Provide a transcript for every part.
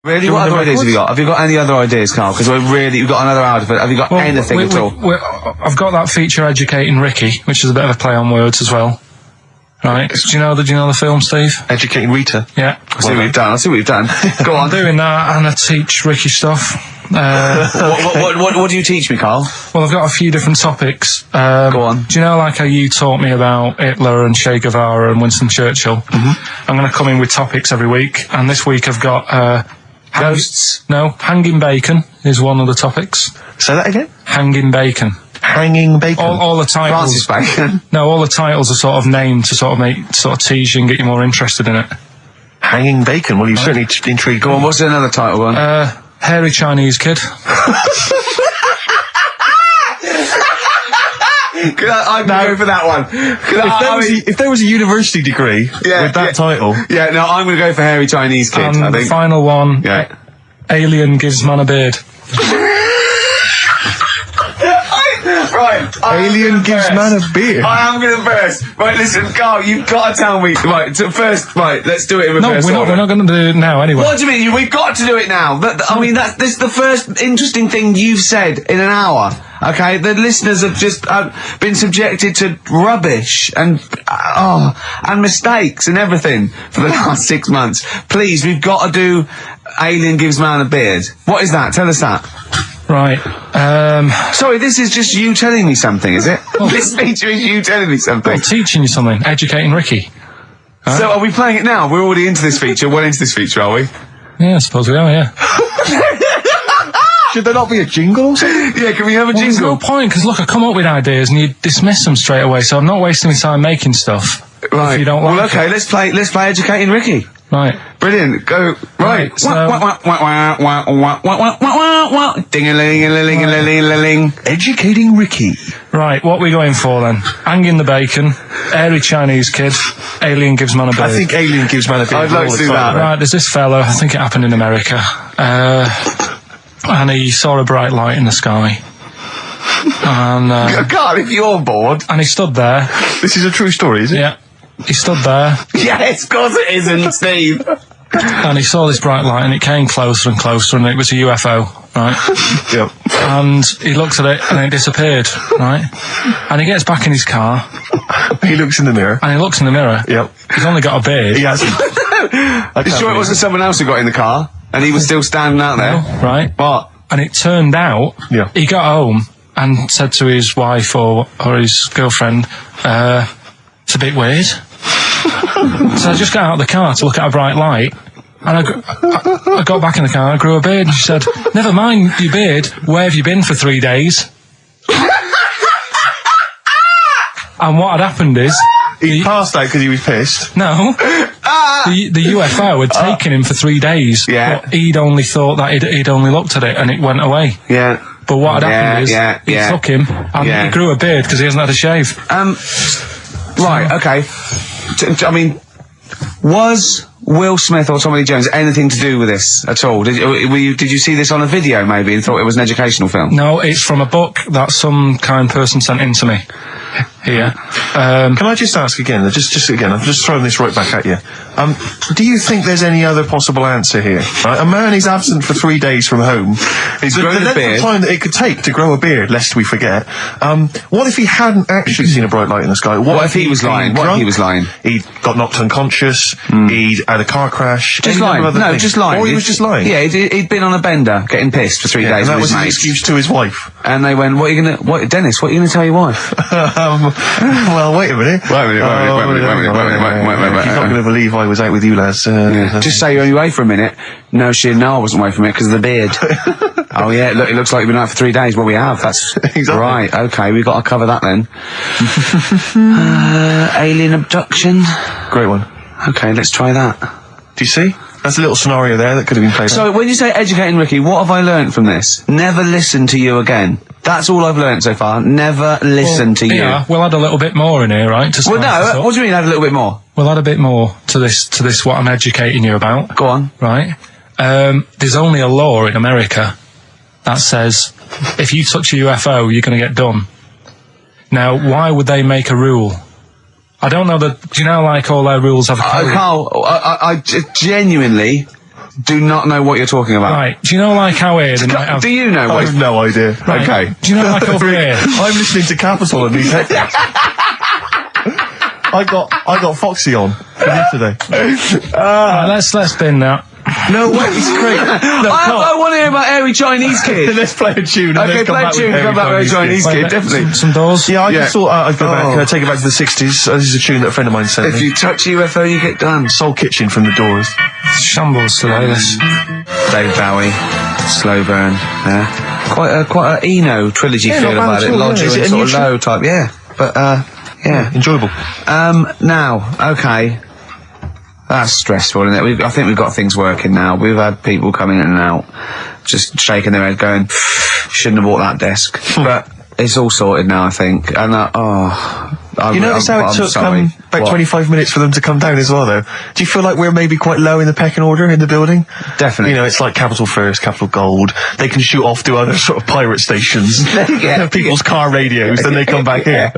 Really? What other ideas have you got? Have you got any other ideas, Carl? Because we've got another hour, but have you got anything at all? I've got that feature Educating Ricky, which is a bit of a play on words as well. Right? Do you know the film, Steve? Educating Rita. Yeah. I see what you've done. Go on. I'm doing that, and I teach Ricky stuff. What do you teach me, Carl? Well, I've got a few different topics. Go on. Do you know, like how you taught me about Hitler and Che Guevara and Winston Churchill? Mm-hmm. I'm going to come in with topics every week, and this week I've got ghosts. No, hanging bacon is one of the topics. Say that again. Hanging bacon. Hanging bacon. All the titles. Francis Bacon. No, all the titles are sort of named to sort of tease you and get you more interested in it. Hanging bacon. Well, you've certainly intrigued. Go on. What's another title one? Hairy Chinese kid. I'm going to go for that one. If there was a university degree with that title... Yeah, no, I'm going to go for Hairy Chinese Kid, and I think. The final one, Alien gives man a beard. Right. Alien gives man a beard. I am going to burst. Right, listen, Carl, you've got to tell me. Right, let's do it in reverse. No, we're not going to do it now anyway. What do you mean? We've got to do it now. This is the first interesting thing you've said in an hour. Okay, the listeners have just been subjected to rubbish and mistakes and everything for the last 6 months. Please, we've got to do Alien gives man a beard. What is that? Tell us that. Right. Sorry, this is just you telling me something, is it? This feature is you telling me something. Well, teaching you something. Educating Ricky. Huh? So are we playing it now? We're already into this feature. Well into this feature, are we? Yeah, I suppose we are, yeah. Should there not be a jingle or something? Yeah, can we have a jingle? There's no point, because look, I come up with ideas and you dismiss them straight away, so I'm not wasting my time making stuff. Right. If you don't like it. Let's play Educating Ricky. Right. Brilliant. Go. Right. So Ding-a-ling-a-ling-a-ling. Educating Ricky. Right, what are we going for then? Hanging the bacon, Hairy Chinese Kid, Alien gives man a beard. I think Alien gives man a beard. I'd like to do that. Right, there's this fella, I think it happened in America, and he saw a bright light in the sky. And God, if you're bored. And he stood there. This is a true story, is it? Yeah. He stood there. Yes, of course it isn't, Steve. And he saw this bright light and it came closer and closer and it was a UFO, right? Yep. And he looked at it and it disappeared, right? And he gets back in his car. He looks in the mirror. And he looks in the mirror. Yep. He's only got a beard. He hasn't. Are you sure it wasn't someone else who got in the car and he was still standing out there? No, right. What? And it turned out he got home and said to his wife or his girlfriend, it's a bit weird. So I just got out of the car to look at a bright light, and I got back in the car and I grew a beard, and she said, never mind your beard, where have you been for 3 days? And what had happened is... He passed out because he was pissed. No. The UFO had taken him for 3 days. Yeah. But he'd only thought that he'd only looked at it and it went away. Yeah. But what had happened is he took him and he grew a beard because he hasn't had a shave. Right, okay. I mean, was Will Smith or Tommy Lee Jones anything to do with this at all? Did you see this on a video maybe and thought it was an educational film? No, it's from a book that some kind person sent in to me. Here. Can I just ask again, just again, I'm just throwing this right back at you. Do you think there's any other possible answer here? Right? A man is absent for 3 days from home. He's grown a beard. The time that it could take to grow a beard, lest we forget. What if he hadn't actually seen a bright light in the sky? What if he was lying? What if he was lying? He got knocked unconscious. He'd had a car crash. Just lying. No, just lying. Or he was just lying. Yeah, he'd been on a bender, getting pissed for 3 days. And that with was his an mates. excuse to his wife. And they went, Dennis, what are you going to tell your wife? Well, wait a minute. Wait a minute. She's not going to believe I was out with you, lads. Just say you're only away for a minute. No, I wasn't away from it because of the beard. Oh, yeah, look, it looks like you've been out for 3 days. Well, we have. That's exactly. Right, okay, we've got to cover that then. Alien abduction. Great one. Okay, let's try that. Do you see? That's a little scenario there that could have been played. So, when you say educating Ricky, what have I learnt from this? Never listen to you again. That's all I've learnt so far. Never listen to you. Yeah, we'll add a little bit more in here, right? Well, no, what do you mean add a little bit more? We'll add a bit more to this what I'm educating you about. Go on. Right? There's only a law in America that says if you touch a UFO, you're going to get done. Now, why would they make a rule? I don't know do you know, like, all their rules have a code? Carl, I genuinely do not know what you're talking about. Right, do you know like how here they might have... Do you know I what? have no idea. Right, Okay. do you know like over here? I'm listening to Capital and these headphones. I got Foxy on from yesterday. Right, let's bin that. No way, it's great. No, I want to hear about Airy Chinese Kid. Let's play a tune. And Okay, then come play a back with tune, come back with Airy Chinese Play Kid, that- definitely. Some doors. Yeah, I just thought I'd go back, Oh. take it back to the 60s. This is a tune that a friend of mine sent If me. you touch UFO, you get done. Soul Kitchen from the Doors. Shambles today, this. David Bowie, Slow Burn. Yeah. Quite a Eno trilogy Yeah, feel not bad about at it. all, yeah. Lodger Is it and a sort new of tune? low type. Yeah, but yeah. Enjoyable. Now, okay. That's stressful, isn't it? I think we've got things working now. We've had people coming in and out, just shaking their head, going, "Shouldn't have bought that desk." But it's all sorted now, I think. And You notice how it took about 25 minutes for them to come down as well, though? Do you feel like we're maybe quite low in the pecking order in the building? Definitely. You know, it's like Capital First, Capital Gold. They can shoot off to other sort of pirate stations. Yeah. People's car radios, then they come back here.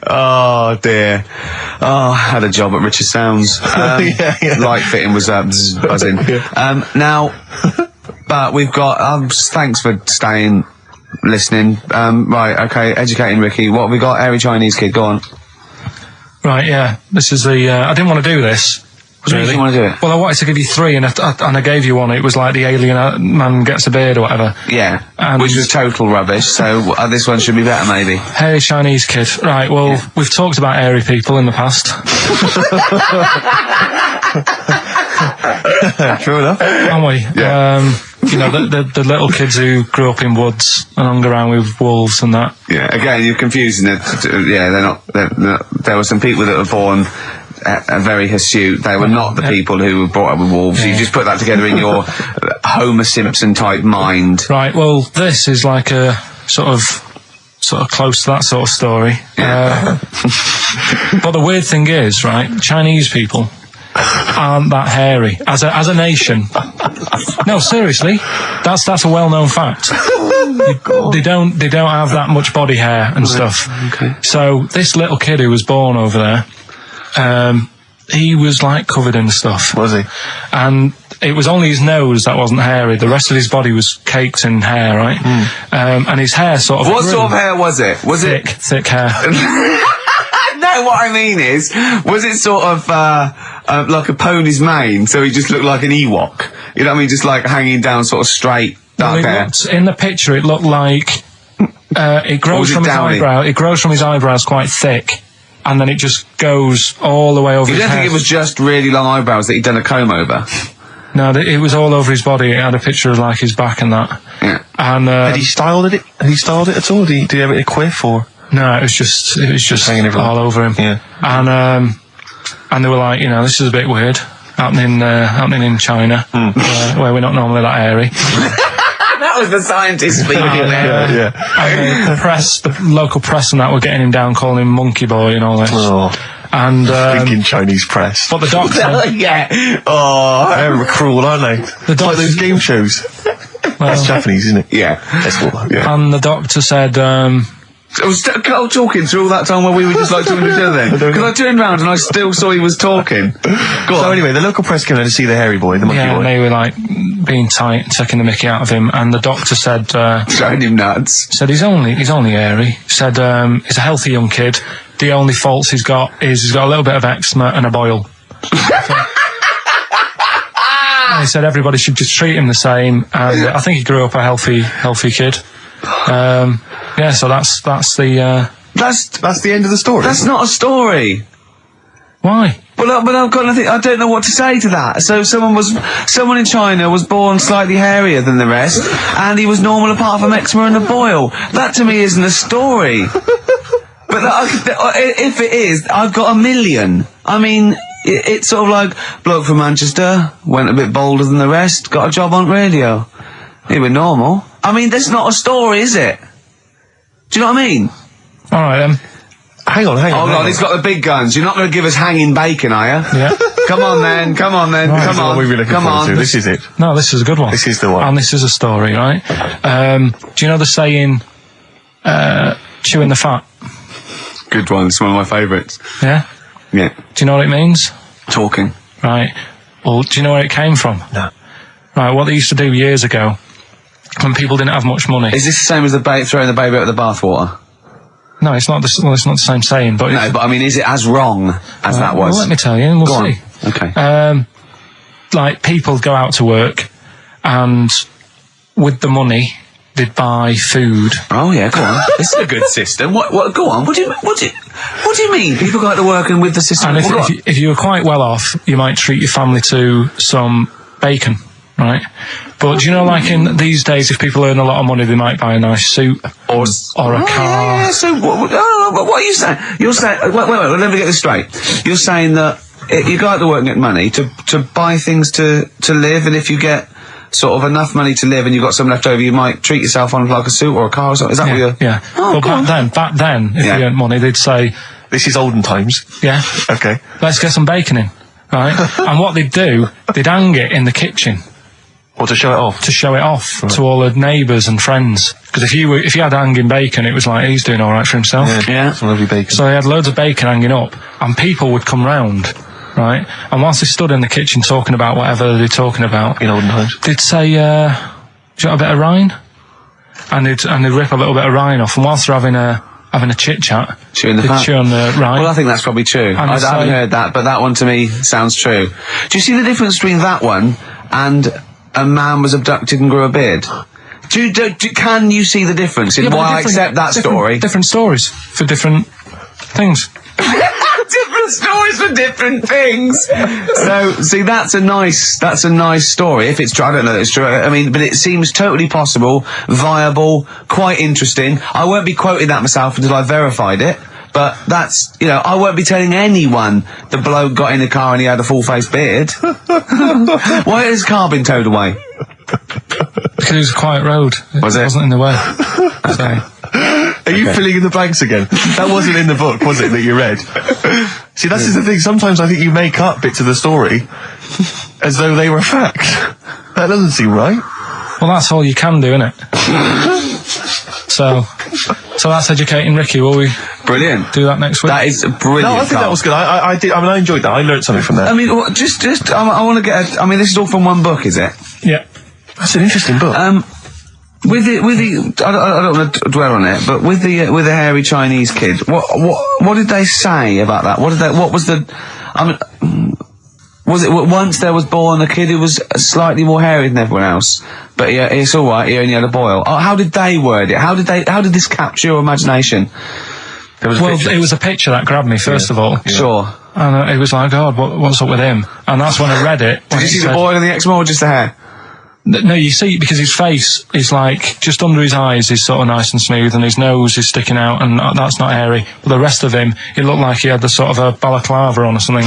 Oh dear. Oh, I had a job at Richard Sounds. Yeah. Light fitting was buzzing. Now, but we've got. Thanks for staying, listening. Right, okay. Educating Ricky. What have we got? Airy Chinese Kid. Go on. Right, yeah. This is the... I didn't want to do this. What do you want to do it? Well, I wanted to give you three, and I gave you one. It was like the alien man gets a beard or whatever. Yeah. And- Which was total rubbish. So this one should be better, maybe. Hairy Chinese kid. Right, well, we've talked about hairy people in the past. True enough. Haven't we? Yeah. You know, the little kids who grew up in woods and hung around with wolves and that. Yeah. Again, you're confusing it. Yeah, they're not. There were some people that were born very hirsute. They were not the people who were brought up with wolves. Yeah. You just put that together in your Homer Simpson type mind. Right, well, this is like a sort of close to that sort of story. But the weird thing is, right, Chinese people aren't that hairy as a nation. No, seriously, that's a well-known fact. They don't have that much body hair and stuff. Okay. So this little kid who was born over there, he was like covered in stuff. Was he? And it was only his nose that wasn't hairy. The rest of his body was caked in hair, right? And his hair sort of What grew. sort of hair was it? Was it? Thick hair. No, what I mean is, was it sort of like a pony's mane? So he just looked like an Ewok. You know what I mean? Just like hanging down, sort of straight, dark hair. In the picture, it looked like it grows it from his downy? eyebrow. It grows from his eyebrows quite thick, and then it just goes all the way over. You his don't think head. it was just really long eyebrows that he'd done a comb over? No, it was all over his body. It had a picture of like his back and that. Yeah. And Had he styled it? Had he styled it at all? Did he have it in a quiff or? no, it was just hanging everywhere. all over him. Yeah. And they were like, you know, this is a bit weird happening in China, where we're not normally that hairy. That was the scientist speaking there. Yeah. And the local press and that were getting him down, calling him monkey boy and all this. Oh, And thinking Chinese press. but the doctor, Yeah. Oh. They're cruel, aren't they? It's like those game shows. That's Japanese, isn't it? Yeah. That's what. Yeah. and the doctor said, I was Carl talking through all that time while we were just like talking to each other then. Because I turned round and I still saw he was talking. Go So on. anyway, the local press came in to see the hairy boy, the monkey yeah, boy. and they were like being tight, taking the mickey out of him. And the doctor said, Showing him nuts. he's only hairy. Said he's a healthy young kid. The only faults he's got is he's got a little bit of eczema and a boil. And he said everybody should just treat him the same. And I think he grew up a healthy kid. Yeah, so that's the. That's the end of the story. That's not a story. Why? But I've got nothing. I don't know what to say to that. So someone in China was born slightly hairier than the rest, and he was normal apart from eczema and a boil. That to me isn't a story. But if it is, I've got a million. I mean, it's sort of like bloke from Manchester went a bit bolder than the rest, got a job on radio. He was normal. I mean, that's not a story, is it? Do you know what I mean? All right then. Hang on. Oh God, he's got the big guns. You're not going to give us hanging bacon, are you? Yeah. Come on then. Right. come That's on. what we've been looking come forward on. to. This is it. No, this is a good one. This is the one. And this is a story, right? Do you know the saying, chewing the fat? Good one. It's one of my favourites. Yeah? Yeah. Do you know what it means? Talking. Right. Well, do you know where it came from? No. right, what they used to do years ago, when people didn't have much money. Is this the same as throwing the baby out of the bathwater? No, it's not the same saying, but... No, but I mean, is it as wrong as that was? Well, let me tell you, and we'll Go see. on. Okay. Like, people go out to work, and with the money, they'd buy food. Oh yeah, go on. This is a good system. What? Go on. What do you mean? People go out to work and with the system. And if you were quite well off, you might treat your family to some bacon, right? But do you know, like in these days, if people earn a lot of money, they might buy a nice suit or a car. Yeah. So what are you saying? You're saying wait. Let me get this straight. You're saying that you go out to work and get money to buy things to live, and if you get sort of enough money to live and you've got some left over, you might treat yourself on like a suit or a car or something. Is that what you're... Yeah. Oh, but back then, if you earned money, they'd say... This is olden times. Yeah. Okay. Let's get some bacon in, right? And what they'd do, they'd hang it in the kitchen. Or to show it off? To show it off to all the neighbours and friends. Because if you had hanging bacon, it was like, he's doing all right for himself. Yeah. Some lovely bacon. So they had loads of bacon hanging up, and people would come round, right? And whilst they stood in the kitchen talking about whatever they're talking about, In olden times. they'd say, do you want a bit of rind? And they'd rip a little bit of rind off, and whilst they're having a chit-chat, Chewing the they'd fat. chew on the rind. Well, I think that's probably true. I haven't heard that, but that one to me sounds true. Do you see the difference between that one and a man was abducted and grew a beard? Can you see the difference in why I accept that story? Different stories for different things. Different stories for different things. So, see, that's a nice story. If it's true, I don't know that it's true. I mean, but it seems totally possible, viable, quite interesting. I won't be quoting that myself until I've verified it. But that's, I won't be telling anyone the bloke got in the car and he had a full-face beard. Why has his car been towed away? Because it was a quiet road. It wasn't in the way. So. Are you filling in the blanks again? That wasn't in the book, was it, that you read? See, that's the thing. Sometimes I think you make up bits of the story as though they were fact. That doesn't seem right. Well, that's all you can do, innit? So that's educating Ricky. Will we Brilliant. do that next week? That is brilliant. No, I think that was good. I did. I mean, I enjoyed that. I learned something from that. I mean, I want to get this is all from one book, is it? Yeah. That's an interesting book. With the, I don't want to dwell on it, but with the hairy Chinese kid, what did they say about that? What was the, was it once there was born a kid who was slightly more hairy than everyone else, but yeah, it's all right. He only had a boil. Oh, how did they word it? How did this capture your imagination? It was a picture that grabbed me first of all. Yeah. Sure. And it was like, God, what's up with him? And that's when I read it. Did you see the boil and the eczema or just the hair? No, you see, because his face is like, just under his eyes is sort of nice and smooth, and his nose is sticking out, and that's not hairy. But the rest of him, it looked like he had the sort of a balaclava on or something.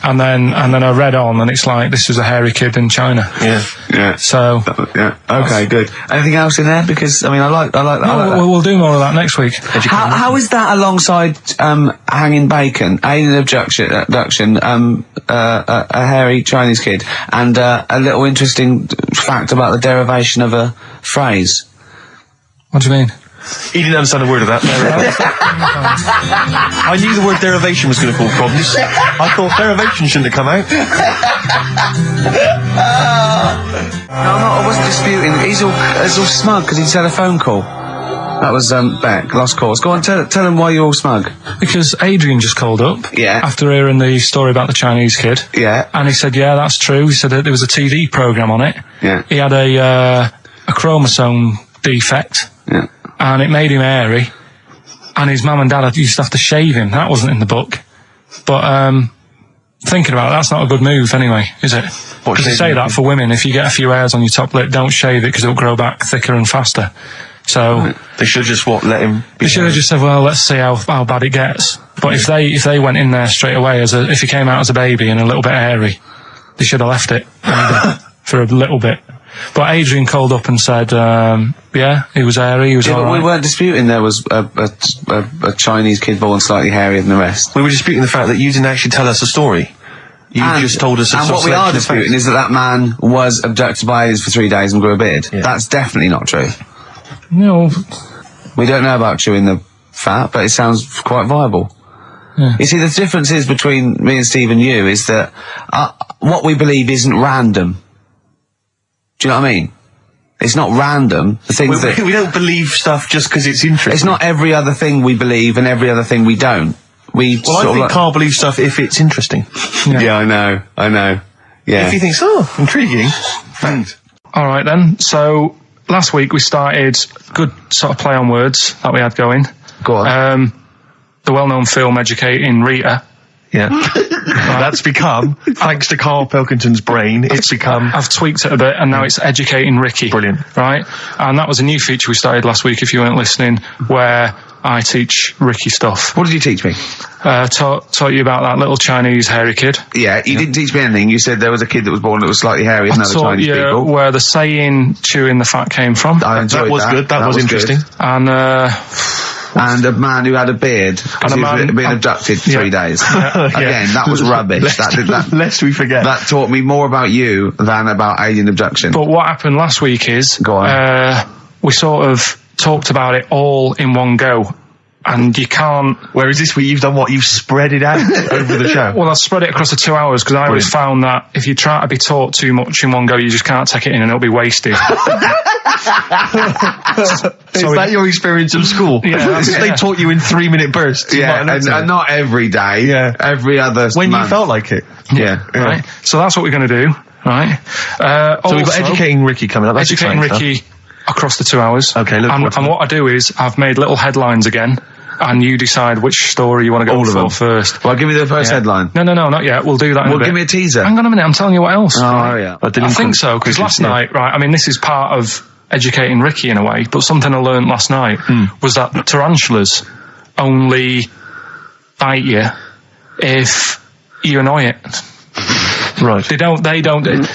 And then I read on, and it's like, this was a hairy kid in China. Yeah. So. Yeah. Okay, good. Anything else in there? Because, I like that. We'll do more of that next week. How is that alongside, hanging bacon, alien abduction, a hairy Chinese kid, and, a little interesting fact about the derivation of a phrase? What do you mean? He didn't understand a word of that. I knew the word derivation was going to cause problems. I thought derivation shouldn't have come out. No, I wasn't disputing. He's all smug because he's had a phone call. That was Beck, lost cause. Go on, tell him why you're all smug. Because Adrian just called up. Yeah. After hearing the story about the Chinese kid. Yeah. And he said, yeah, that's true. He said that there was a TV programme on it. Yeah. He had a chromosome defect. Yeah. And it made him hairy. And his mum and dad used to have to shave him. That wasn't in the book. But thinking about it, that's not a good move anyway, is it? Because they say that for women. If you get a few hairs on your top lip, don't shave it because it'll grow back thicker and faster. So they should just let him. They should have just said, well, let's see how bad it gets. But if they went in there straight away if he came out as a baby and a little bit hairy, they should have left it for a little bit. But Adrian called up and said, yeah, he was hairy, he was all right. We weren't disputing there was a Chinese kid born slightly hairier than the rest. We were disputing the fact that you didn't actually tell us a story. You just told us a And what we are disputing is that man was abducted by aliens for 3 days and grew a beard. Yeah. That's definitely not true. No. We don't know about chewing the fat, but it sounds quite viable. Yeah. You see, the difference is between me and Steve and you is that what we believe isn't random. Do you know what I mean? It's not random. The things We don't believe stuff just because it's interesting. it's not every other thing we believe and every other thing we don't. Well, I think Carl believes stuff if it's interesting. Yeah, I know. Yeah. If he thinks, intriguing. Thanks. All right then. So last week we started good sort of play on words that we had going. Go on. The well-known film Educating Rita. Yeah. That's become, thanks to Karl Pilkington's brain, it's become... I've tweaked it a bit and now it's Educating Ricky. Brilliant. Right? And that was a new feature we started last week, if you weren't listening, where I teach Ricky stuff. What did you teach me? Taught you about that little Chinese hairy kid. Yeah, you didn't teach me anything. You said there was a kid that was born that was slightly hairy than other Chinese people. Where the saying chewing the fat came from. I enjoyed That was good. That was interesting. Good. And a man who had a beard because he was being abducted 3 days. Again, that was rubbish. Lest we forget. That taught me more about you than about alien abduction. But what happened last week is Go on. we sort of talked about it all in one go. And you can't... Whereas this week you've done what? You've spread it out over the show. Well, I've spread it across the 2 hours because I always found that if you try to be taught too much in one go, you just can't take it in and it'll be wasted. Is that your experience of school? Yeah. They taught you in 3-minute bursts. Yeah, and not every day. Yeah. Every other When month. you felt like it. Yeah. Right? So that's what we're going to do, right? So we've got Educating Ricky coming up. That's Educating exciting Ricky across the 2 hours. Okay, look forward to and that. what I do is I've made little headlines again, and you decide which story you want to go All of for them. first. Well, give me the first headline. No, not yet. We'll do that in a Well, bit. give me a teaser. Hang on a minute, I'm telling you what else. Oh, yeah. I think so, because last night, right, I mean, this is part of Educating Ricky in a way, but something I learned last night was that tarantulas only bite you if you annoy it. Right. They don't, do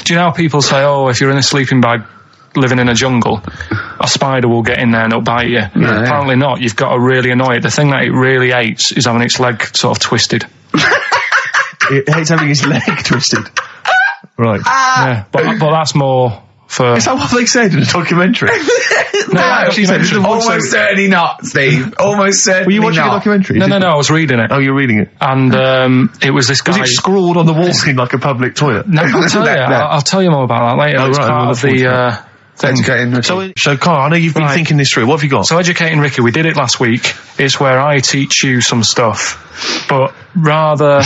you know how people say, oh, if you're in a sleeping bag living in a jungle, a spider will get in there and it'll bite you? Yeah. Apparently not. You've got to really annoy it. The thing that it really hates is having its leg sort of twisted. It hates having his leg twisted. Right. Yeah, but that's more for... Is that what they said in the documentary? No, actually said it's almost certainly not, Steve. Almost certainly Were you watching not. a documentary? No, I was reading it. Oh, you're reading it. And it was this guy... Was it scrawled on the wall in like a public toilet? No, I'll tell you. No. I'll tell you more about that later. Oh, It's right, part we'll of look the forward thing. Educating Ricky. So Carl, I know you've been thinking this through. What have you got? So Educating Ricky, we did it last week. It's where I teach you some stuff, but rather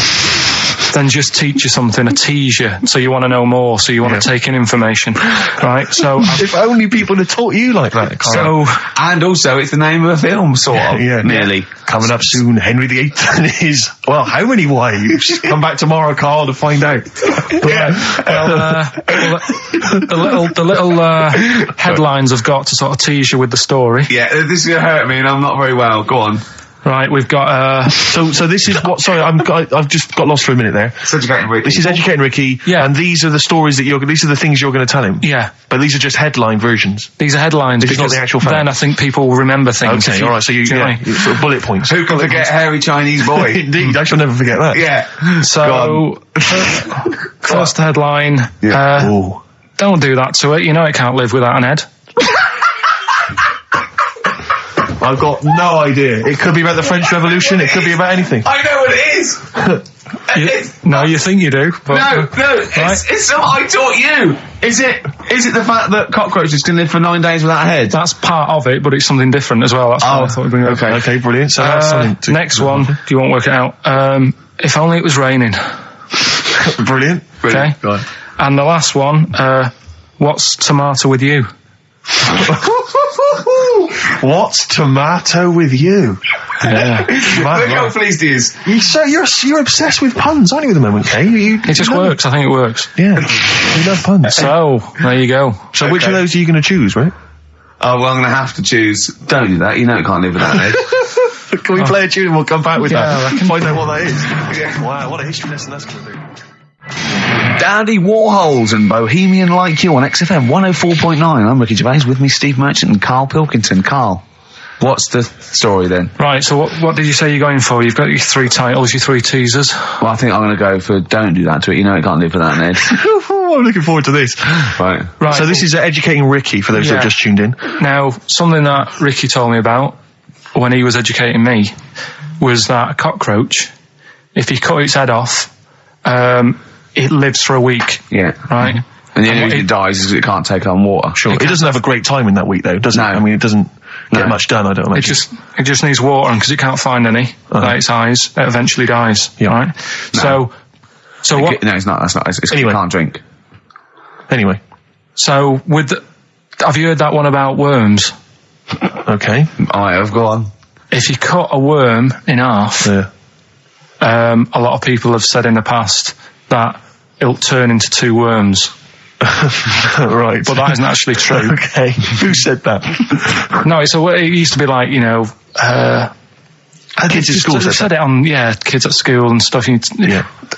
than just teach you something, I tease you, so you want to know more, so you want to take in information, right? So if only people had taught you like that, Carl. And also, it's the name of a film, sort of. Nearly. Coming up soon, Henry VIII and his, well, how many wives? Come back tomorrow, Carl, to find out. The little headlines I've got to sort of tease you with the story. Yeah, this is going to hurt me, and I'm not very well. Go on. Right, we've got So this is what? Sorry, I've just got lost for a minute there. It's Educating Ricky. This is Educating Ricky, Yeah. and these are the stories that these are the things you're going to tell him. yeah. But these are just headline versions. These are headlines. This is not because the actual fact. Then I think people will remember things. Okay, all right. So you do know what I mean? sort of bullet points. Who can forget hairy Chinese boy? Indeed, I shall never forget that. Yeah. So, first headline, Ooh. don't do that to it. You know it can't live without an head. I've got no idea. It could be about the French Revolution. It could be about anything. I know what it is. No, you think you do. But, No, it's what I taught you. Is it the fact that cockroaches can live for 9 days without a head? That's part of it, but it's something different as well. That's what I thought we'd bring up. Okay, brilliant. So that's something to Next one, you won't work it out. If only it was raining. Brilliant. Okay. Go on. And the last one, what's tomato with you? What's tomato with you? Yeah. Look how pleased he is. You're obsessed with puns, aren't you, at the moment, Kay? It just works. I think it works. Yeah. You love puns. So, there you go. So which of those are you going to choose, right? Oh, well, I'm going to have to choose. Don't do that. You know it can't live without an head. Can we play a tune and we'll come back with Yeah, that? I reckon. Find out what that is. Wow, what a history lesson that's going to be. Dandy Warhols and Bohemian Like You on XFM 104.9. I'm Ricky Gervais, with me Steve Merchant and Karl Pilkington. Karl, what's the story then? Right, so what did you say you're going for? You've got your 3 titles, your 3 teasers. Well, I think I'm going to go for Don't Do That to It. You know it can't live without an head. I'm looking forward to this. Right. Right. So this is Educating Ricky, for those that have just tuned in. Now, something that Ricky told me about when he was educating me was that a cockroach, if you cut its head off, it lives for a week. Yeah. Right? And the only reason it dies is it can't take on water. Sure. It doesn't have a great time in that week, though, does it? I mean, it doesn't get much done, I don't imagine. It just needs water, and because it can't find any, like its eyes, it eventually dies. Yeah. Right? No. So what? No, it's not. That's not. It's Anyway. You can't drink. Anyway. So have you heard that one about worms? Okay. I have. Go on. If you cut a worm in half, a lot of people have said in the past that it'll turn into 2 worms. Right. But that isn't actually true. Okay. Who said that? No, it used to be like, kids at school said it on, kids at school and stuff.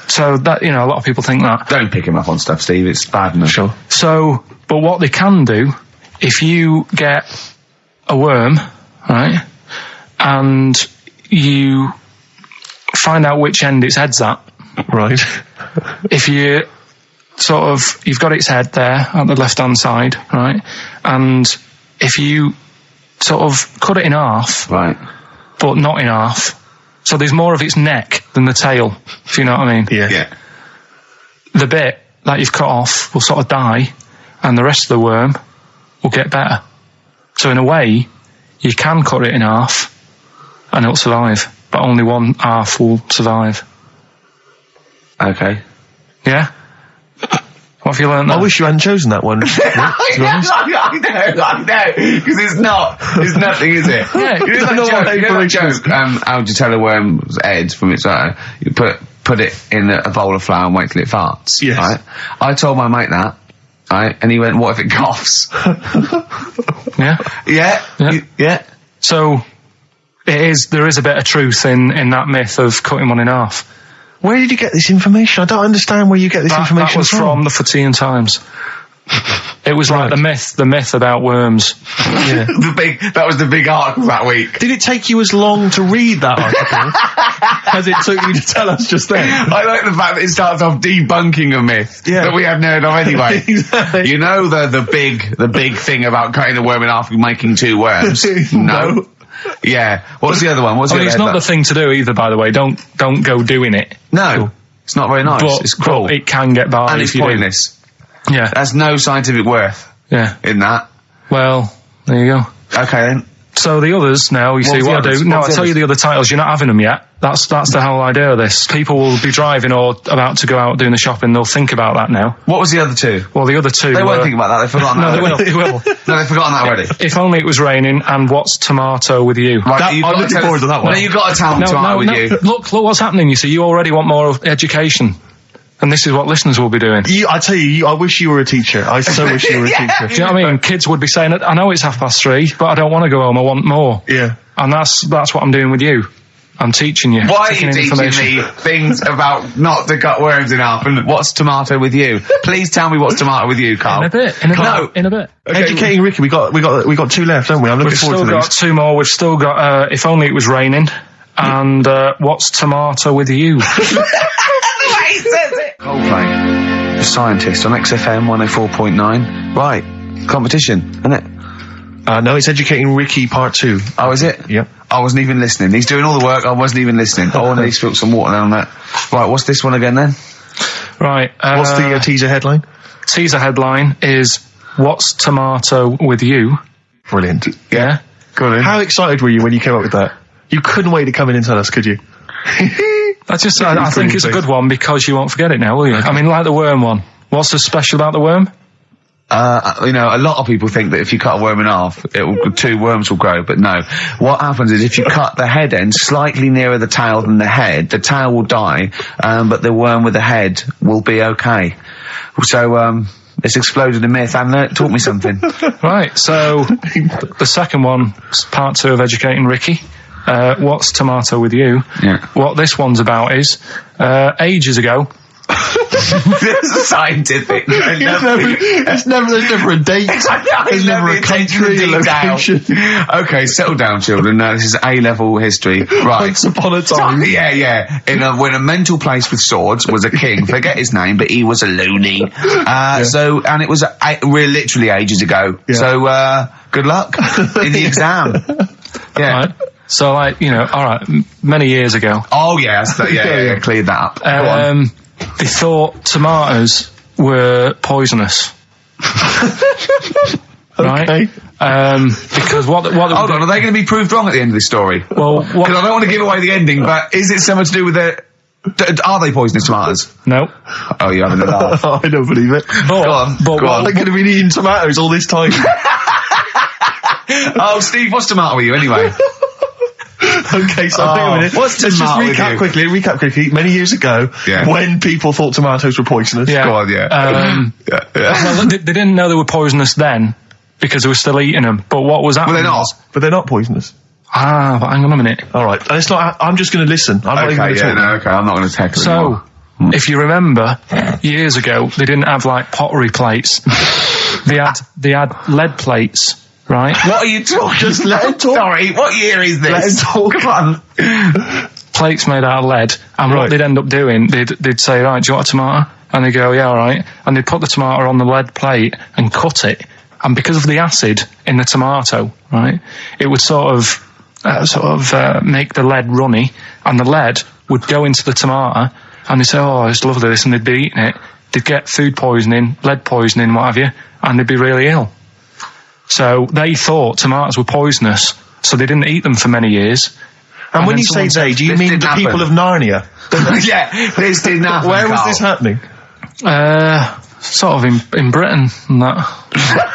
So that, a lot of people think that. Don't pick him up on stuff, Steve. It's bad enough. Sure. So, but what they can do, if you get a worm, right, and you find out which end its head's at. Right. If you you've got its head there at the left-hand side, right, and if you sort of cut it in half, right, but not in half, so there's more of its neck than the tail, if you know what I mean. Yeah. The bit that you've cut off will sort of die, and the rest of the worm will get better. So in a way, you can cut it in half, and it'll survive, but only one half will survive. Okay. Yeah? What have you learned there? I wish you hadn't chosen that one. I know, because it's nothing, is it? Yeah. You know that joke, how would you tell a worm's head from its eye? You put it in a bowl of flour and wait till it farts. Yes. Right? I told my mate that, right, and he went, what if it coughs? Yeah? Yeah. So, there is a bit of truth in that myth of cutting one in half. Where did you get this information? I don't understand where you get this information That was from the Fortean Times. It was like the myth about worms. Yeah. That was the big article that week. Did it take you as long to read that article as it took you to tell us just then? I like the fact that it starts off debunking a myth that we hadn't heard of anyway. Exactly. You know the big thing about cutting a worm in half and making 2 worms? No. Yeah. What's the other one? It's not the thing to do either, by the way. Don't go doing it. No. It's not very nice. It's cruel. But it can get by. And it's pointless. Yeah. There's no scientific worth in that. Well, there you go. Okay then. So the others now, you see what I do. No, I'll tell you the other titles. You're not having them yet. That's the whole idea of this. People will be driving or about to go out doing the shopping. They'll think about that now. What was the other 2? Well, the other 2 They won't think about that. They've forgotten that. No, they will. No, they've forgotten that already. If Only It Was Raining and What's Tomato With You. Right, I'm looking forward to that one. No, you've got to tell me Tomato With You. Look what's happening. You see, you already want more education. And this is what listeners will be doing. I tell you, I wish you were a teacher. I so wish you were a teacher. Do you know what I mean? Kids would be saying, I know it's 3:30, but I don't want to go home, I want more. Yeah. And that's what I'm doing with you. I'm teaching you. Why are you teaching me things about not to cut worms in half and what's tomato with you? Please tell me what's tomato with you, Carl. In a bit. Okay. Educating Ricky, we got 2 left, don't we? I'm looking forward to We've still got 2 more. We've still got If Only It Was Raining and What's Tomato With You. Coldplay, the scientist on XFM 104.9. Right, competition, isn't it? No, it's Educating Ricky Part 2. Oh, is it? Yep. I wasn't even listening. He's doing all the work, I wasn't even listening. I want to spill some water down that. Right, what's this one again then? Right. What's the teaser headline? Teaser headline is What's Tomato With You? Brilliant. Yeah? Go on in. How excited were you when you came up with that? You couldn't wait to come in and tell us, could you? I think it's a good one because you won't forget it now, will you? I mean, like the worm one. What's so special about the worm? A lot of people think that if you cut a worm in half, 2 worms will grow, but no. What happens is if you cut the head end slightly nearer the tail than the head, the tail will die, but the worm with the head will be okay. So, it's exploded a myth and taught me something. Right, so the second one, part 2 of Educating Ricky. What's Tomato With You? Yeah. What this one's about is, ages ago. It's scientific. There's never a date. There's never a country, a location. Okay, settle down, children. This is A-level history. Right. Once upon a time. Yeah. When a mental place with swords was a king, forget his name, but he was a loony. So, and it was literally ages ago. Yeah. So, good luck in the exam. Yeah. Right. So, alright, many years ago. Oh, yeah, cleared that up. They thought tomatoes were poisonous. Right? Okay. Because what Hold on, are they going to be proved wrong at the end of this story? Well, Because I don't want to give away the ending, but is it something to do with the... Are they poisonous tomatoes? no. Oh, you're having a laugh. I don't believe it. But, Go on, but go on. They could have been eating tomatoes all this time. Oh, Steve, what's the matter with you anyway? Okay, so hang on a minute. What's the Let's just matter with you? recap quickly. Many years ago, Yeah. when people thought tomatoes were poisonous. Yeah. Go on, yeah. Yeah. Well, they didn't know they were poisonous then because they were still eating them. But what was happening? Well, they're not. was- But they're not poisonous. But hang on a minute. All right. And it's not. I'm just going to listen. I'm not even Okay, going to yeah, talk. no, okay, I'm not going to tackle it So, anymore. if you remember, years ago they didn't have like pottery plates. they had lead plates, right? What are you talking Just let him talk. Sorry, what year is this? Let him talk. Come on. Plates made out of lead, and Right. what they'd end up doing, they'd say, right, do you want a tomato? And they'd go, yeah, all right. And they'd put the tomato on the lead plate and cut it. And because of the acid in the tomato, right, it would sort of make the lead runny, and the lead would go into the tomato, and they'd say, oh, it's lovely this, and they'd be eating it. They'd get food poisoning, lead poisoning, what have you, and they'd be really ill. So they thought tomatoes were poisonous, so they didn't eat them for many years. And when then you say someone they, do you this mean didn't the happen. people of Narnia? Yeah, this didn't happen. Where was Carl. this happening? Sort of in Britain and that.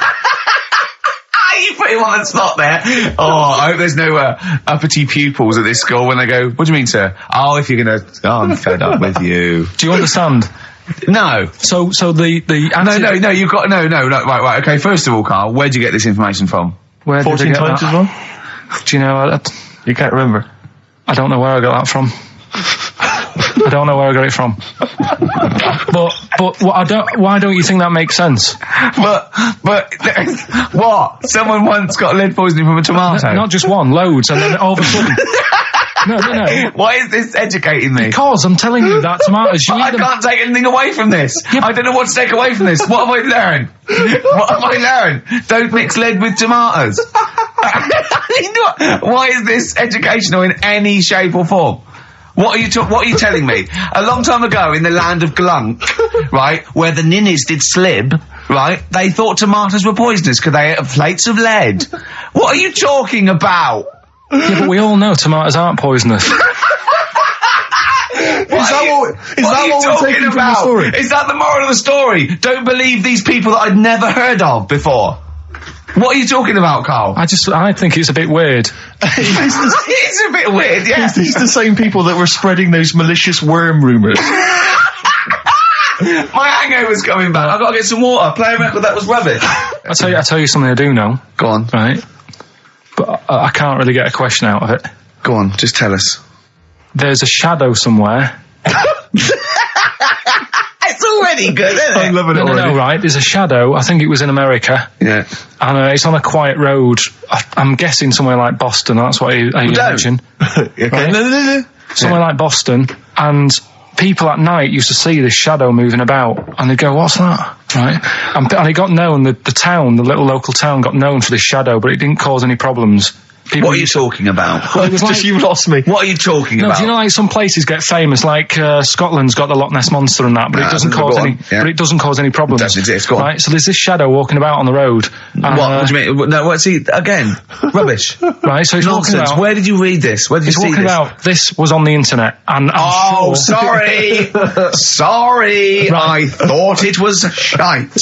You put him on the spot there. Oh, I hope there's no uppity pupils at this school when they go, what do you mean, sir? Oh, if you're going to... Oh, I'm fed up with you. Do you understand? No. So the No, you've got... No, right, okay, first of all, Carl, where'd you get this information from? Where did 14 they get times that? as well? Do you know? You can't remember. I don't know where I got that from. I don't know where I got it from. But why don't you think that makes sense? But what? Someone once got lead poisoning from a tomato. Not just one, loads, and then all of a sudden. No. Why is this educating me? Because I'm telling you that tomatoes, you I eat them. can't take anything away from this. I don't know what to take away from this. What have I learned? What have I learned? Don't mix lead with tomatoes. Why is this educational in any shape or form? What are you telling me? A long time ago in the land of Glunk, right, where the ninnies did slib, right, they thought tomatoes were poisonous because they ate plates of lead. What are you talking about? Yeah, but we all know tomatoes aren't poisonous. Is that what we're taking from the story? Is that the moral of the story? Don't believe these people that I'd never heard of before. What are you talking about, Carl? I think it's a bit weird. It's a bit weird, yeah. These the same people that were spreading those malicious worm rumours. My hangover's coming back. I've got to get some water. Play a record that was rubbish. I'll tell you something I do know. Go on. Right? But I can't really get a question out of it. Go on, just tell us. There's a shadow somewhere. It's already good, isn't it? I'm loving it already. No, right. There's a shadow. I think it was in America. Yeah. And it's on a quiet road. I'm guessing somewhere like Boston. That's what I imagine. Okay. Right. No. Somewhere like Boston. And people at night used to see this shadow moving about. And they'd go, what's that? Right. And it got known, the little local town got known for this shadow, but it didn't cause any problems. What are you talking about? was like- You've lost me. What are you talking No, about? do you know like some places get famous, like Scotland's got the Loch Ness Monster and that, but it doesn't cause go on, any. yeah. But it doesn't cause any problems. It doesn't exist, go on. Right, so there's this shadow walking about on the road. What do you mean? No, what's he again? Rubbish. Right, so he's walking Nonsense. about. Where did you read this? Where did you He's see walking this? about. This was on the internet, and Oh, I'm sure. sorry. Sorry. I thought it was shite.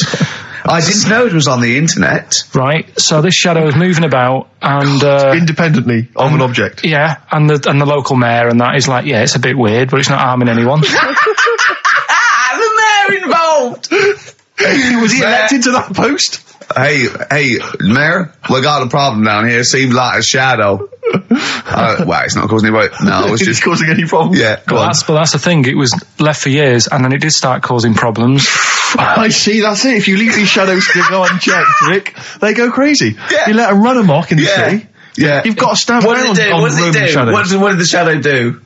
I didn't know it was on the internet. Right, so this shadow is moving about, and Independently of an object. yeah, and the local mayor and that is like, yeah, it's a bit weird, but it's not harming anyone. The mayor involved. Was he elected to that post? Hey, Mayor, we got a problem down here. Seems like a shadow. Well, it's not causing any. No, it's Is just it causing any problems? Yeah, go on. But that's the thing. It was left for years, and then it did start causing problems. I see, that's it. If you leave these shadows to go unchecked, Rick, they go crazy. Yeah. You let them run amok in the city. Yeah. You've got to stand What around did it do? on What did it roaming do? shadows. What did the shadow do?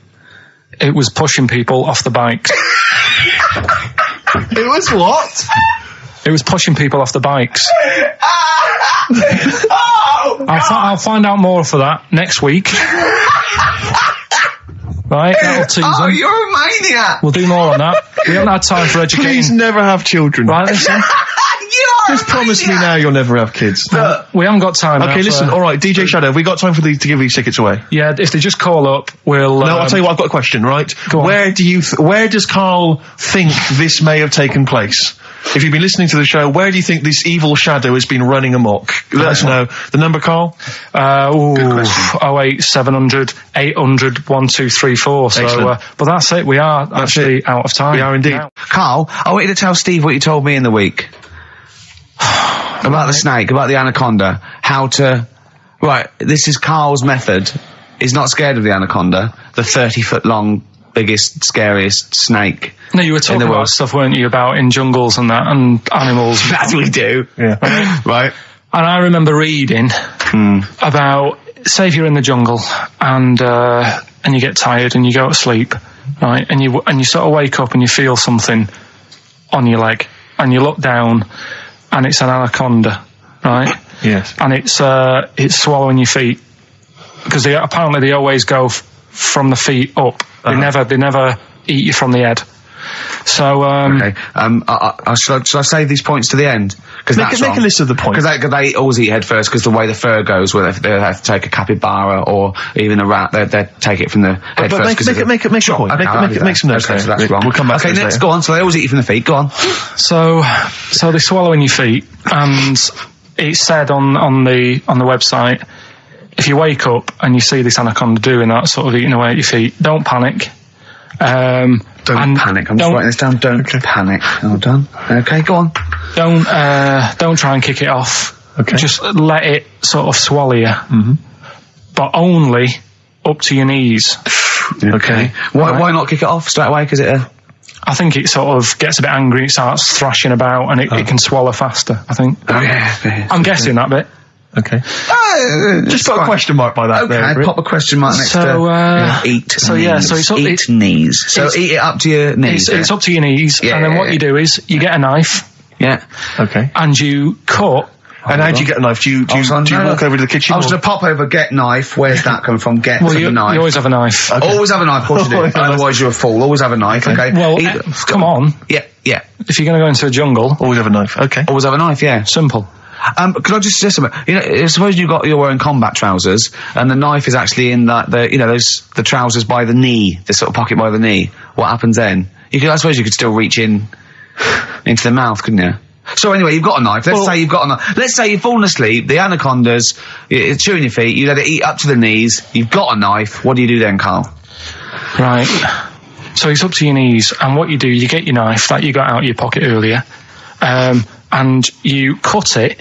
It was pushing people off the bikes. It was what? It was pushing people off the bikes. Oh, I'll find out more for that next week. Right? That'll tease Oh, them. you're a maniac! We'll do more on that. We haven't had time for Please educating. never have children. Right, listen. You are Just a promise me maniac. now you'll never have kids. We haven't got time now Okay, listen. for- All right, DJ Shadow, have we got time for to give these tickets away? Yeah, if they just call up, we'll... No, I'll tell you what. I've got a question. Right? Go on. Where does Carl think this may have taken place? If you've been listening to the show, where do you think this evil shadow has been running amok? Let us know. The number, Carl? Good question. 08700 800 1234. So, Excellent. but that's it. We are actually out of time. We are indeed. Now. Carl, I want you to tell Steve what you told me in the week. About the snake, about the anaconda, how to... Right, this is Carl's method. He's not scared of the anaconda, the 30-foot long, biggest, scariest snake. No, you were talking the about world. stuff, weren't you, about in jungles and that, and animals. That's what we do. Yeah. Right. And I remember reading about, say if you're in the jungle and you get tired and you go to sleep, right, and you sort of wake up and you feel something on your leg, and you look down and it's an anaconda, right? Yes. And it's swallowing your feet, because apparently they always go from the feet up. They never eat you from the head. So Okay. Shall I save these points to the end? Because Make a list of the points. Because they always eat head first, because the way the fur goes, where they have to take a capybara or even a rat, they take it from the head But first. make a point. Okay, Make some notes. Okay, so there. that's wrong. We'll come back to Okay, this next, later. go on. So they always eat you from the feet. Go on. So they swallow in your feet, and it's said on the website, if you wake up and you see this anaconda doing that, sort of eating away at your feet, don't panic. Don't panic. I'm just writing this down. Don't panic. Well done. Okay, go on. Don't try and kick it off. Okay. Just let it sort of swallow you. Mm-hmm. But only up to your knees. Okay. Why not kick it off straight away? Because I think it sort of gets a bit angry, it starts thrashing about, and it can swallow faster, I think. Oh, yeah. I'm guessing that bit. Okay. Just put a question mark by that. Okay, there, pop a question mark next So, to eat so knees. yeah, so it's up- eat knees. So eat it up to your knees. It's up to your knees, Yeah. and then what you do is you get a knife Yeah. Okay. and you cut. And how do you get a knife? Do you walk over to the kitchen? I was or- going to pop over, get knife. Where's that coming from? Get Well, from you the knife. always have a knife. Always have a knife, of course you do. Always have a- Otherwise you're a fool. Always have a knife, okay? Well, come on. Yeah. If you're going to go into a jungle, Always have a knife. Okay. Always have a knife, yeah. simple. Could I just suggest something? You know, suppose you're wearing combat trousers, and the knife is actually in the trousers by the knee, the sort of pocket by the knee. What happens then? I suppose you could still reach in into the mouth, couldn't you? So anyway, you've got a knife. Let's say you've got a knife. Let's say you've fallen asleep. The anaconda's chewing your feet. You let it eat up to the knees. You've got a knife. What do you do then, Carl? Right. So it's up to your knees, and what you do, you get your knife that you got out of your pocket earlier, and you cut it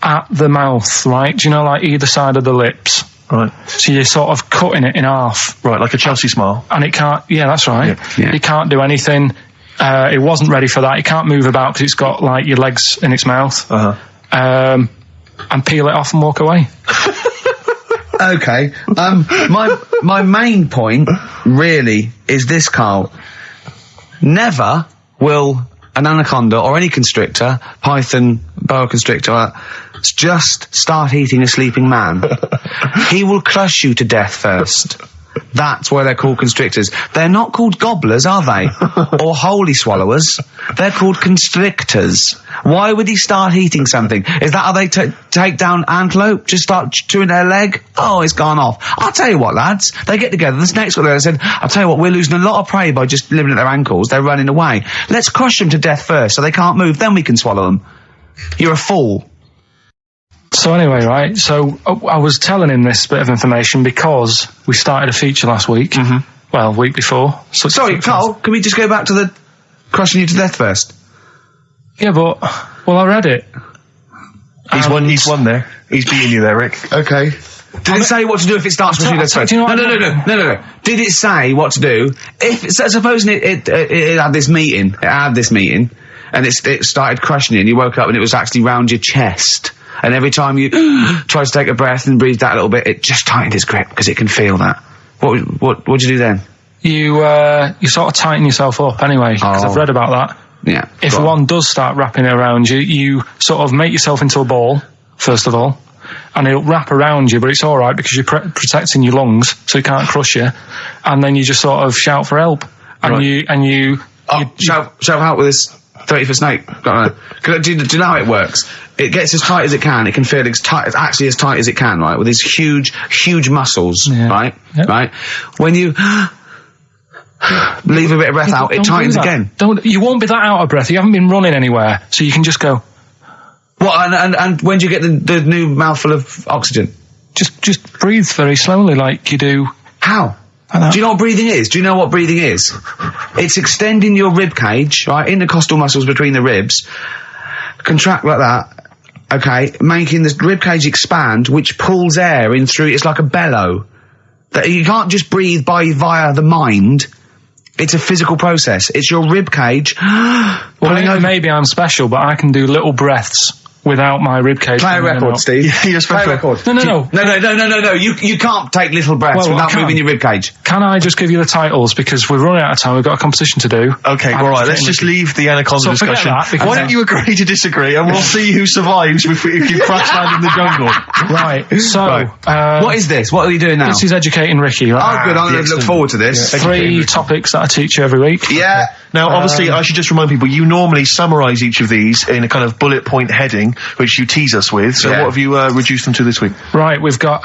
at the mouth, right? Do you know, like either side of the lips? Right. So you're sort of cutting it in half. Right, like a Chelsea smile. And it can't, yeah, that's right. Yeah. It can't do anything. It wasn't ready for that. It can't move about because it's got, like, your legs in its mouth. Uh-huh. And peel it off and walk away. Okay. My main point really is this, Carl. Never will an anaconda or any constrictor, python, boa constrictor, just start eating a sleeping man. He will crush you to death first. That's why they're called constrictors. They're not called gobblers, are they? Or holy swallowers. They're called constrictors. Why would he start eating something? Is that how they take down antelope? Just start chewing their leg? Oh, it's gone off. I'll tell you what, lads. They get together. The snakes got there and said, I'll tell you what, we're losing a lot of prey by just living at their ankles. They're running away. Let's crush them to death first so they can't move. Then we can swallow them. You're a fool. So anyway, right, so I was telling him this bit of information because we started a feature last week. Mm-hmm. Well, week before. So Sorry, Carl, can we just go back to the crushing you to death first? Yeah, but, well, I read it. He's won there. He's beating you there, Rick. Okay. Did it say what to do if it starts crushing you to death first? do you know what No. Did it say what to do? Supposing it had this meeting, and it started crushing you, and you woke up and it was actually round your chest. And every time you tried to take a breath and breathed out a little bit, it just tightened its grip because it can feel that. What'd you do then? You sort of tighten yourself up anyway, because I've read about that. Yeah. If one does start wrapping it around you, you sort of make yourself into a ball, first of all. and it'll wrap around you, but it's all right because you're protecting your lungs, so it can't crush you. And then you just sort of shout for help, and you shout for help with this 30-foot snake. Do you know how it works? It gets as tight as it can. It can feel actually as tight as it can, right? With these huge muscles, right? Yep. Right? When you leave a bit of breath out, it tightens again. You won't be that out of breath. You haven't been running anywhere, so you can just go. What? And when do you get the new mouthful of oxygen? Just breathe very slowly, like you do. How? Do you know what breathing is? Do you know what breathing is? It's extending your rib cage, right, intercostal muscles between the ribs, contract like that, okay, making the rib cage expand, which pulls air in through. It's like a bellow. That you can't just breathe via the mind. It's a physical process. It's your rib cage. Well, maybe I'm special, but I can do little breaths without my ribcage. Play a record, Steve. Yeah, you're special. Play a record. No. You can't take little breaths without moving your ribcage. Can I just give you the titles, because we're running out of time? We've got a competition to do. Okay, all right. Let's just leave the anaconda discussion. Why don't you agree to disagree, and we'll see who survives if you crash land in the jungle. Right. So, what is this? What are you doing now? This is educating Ricky. Right? Oh, good. I'm going to look forward to this. 3 topics that I teach you every week. Yeah. Now, obviously, I should just remind people, you normally summarise each of these in a kind of bullet point heading, which you tease us with. So what have you reduced them to this week? Right, we've got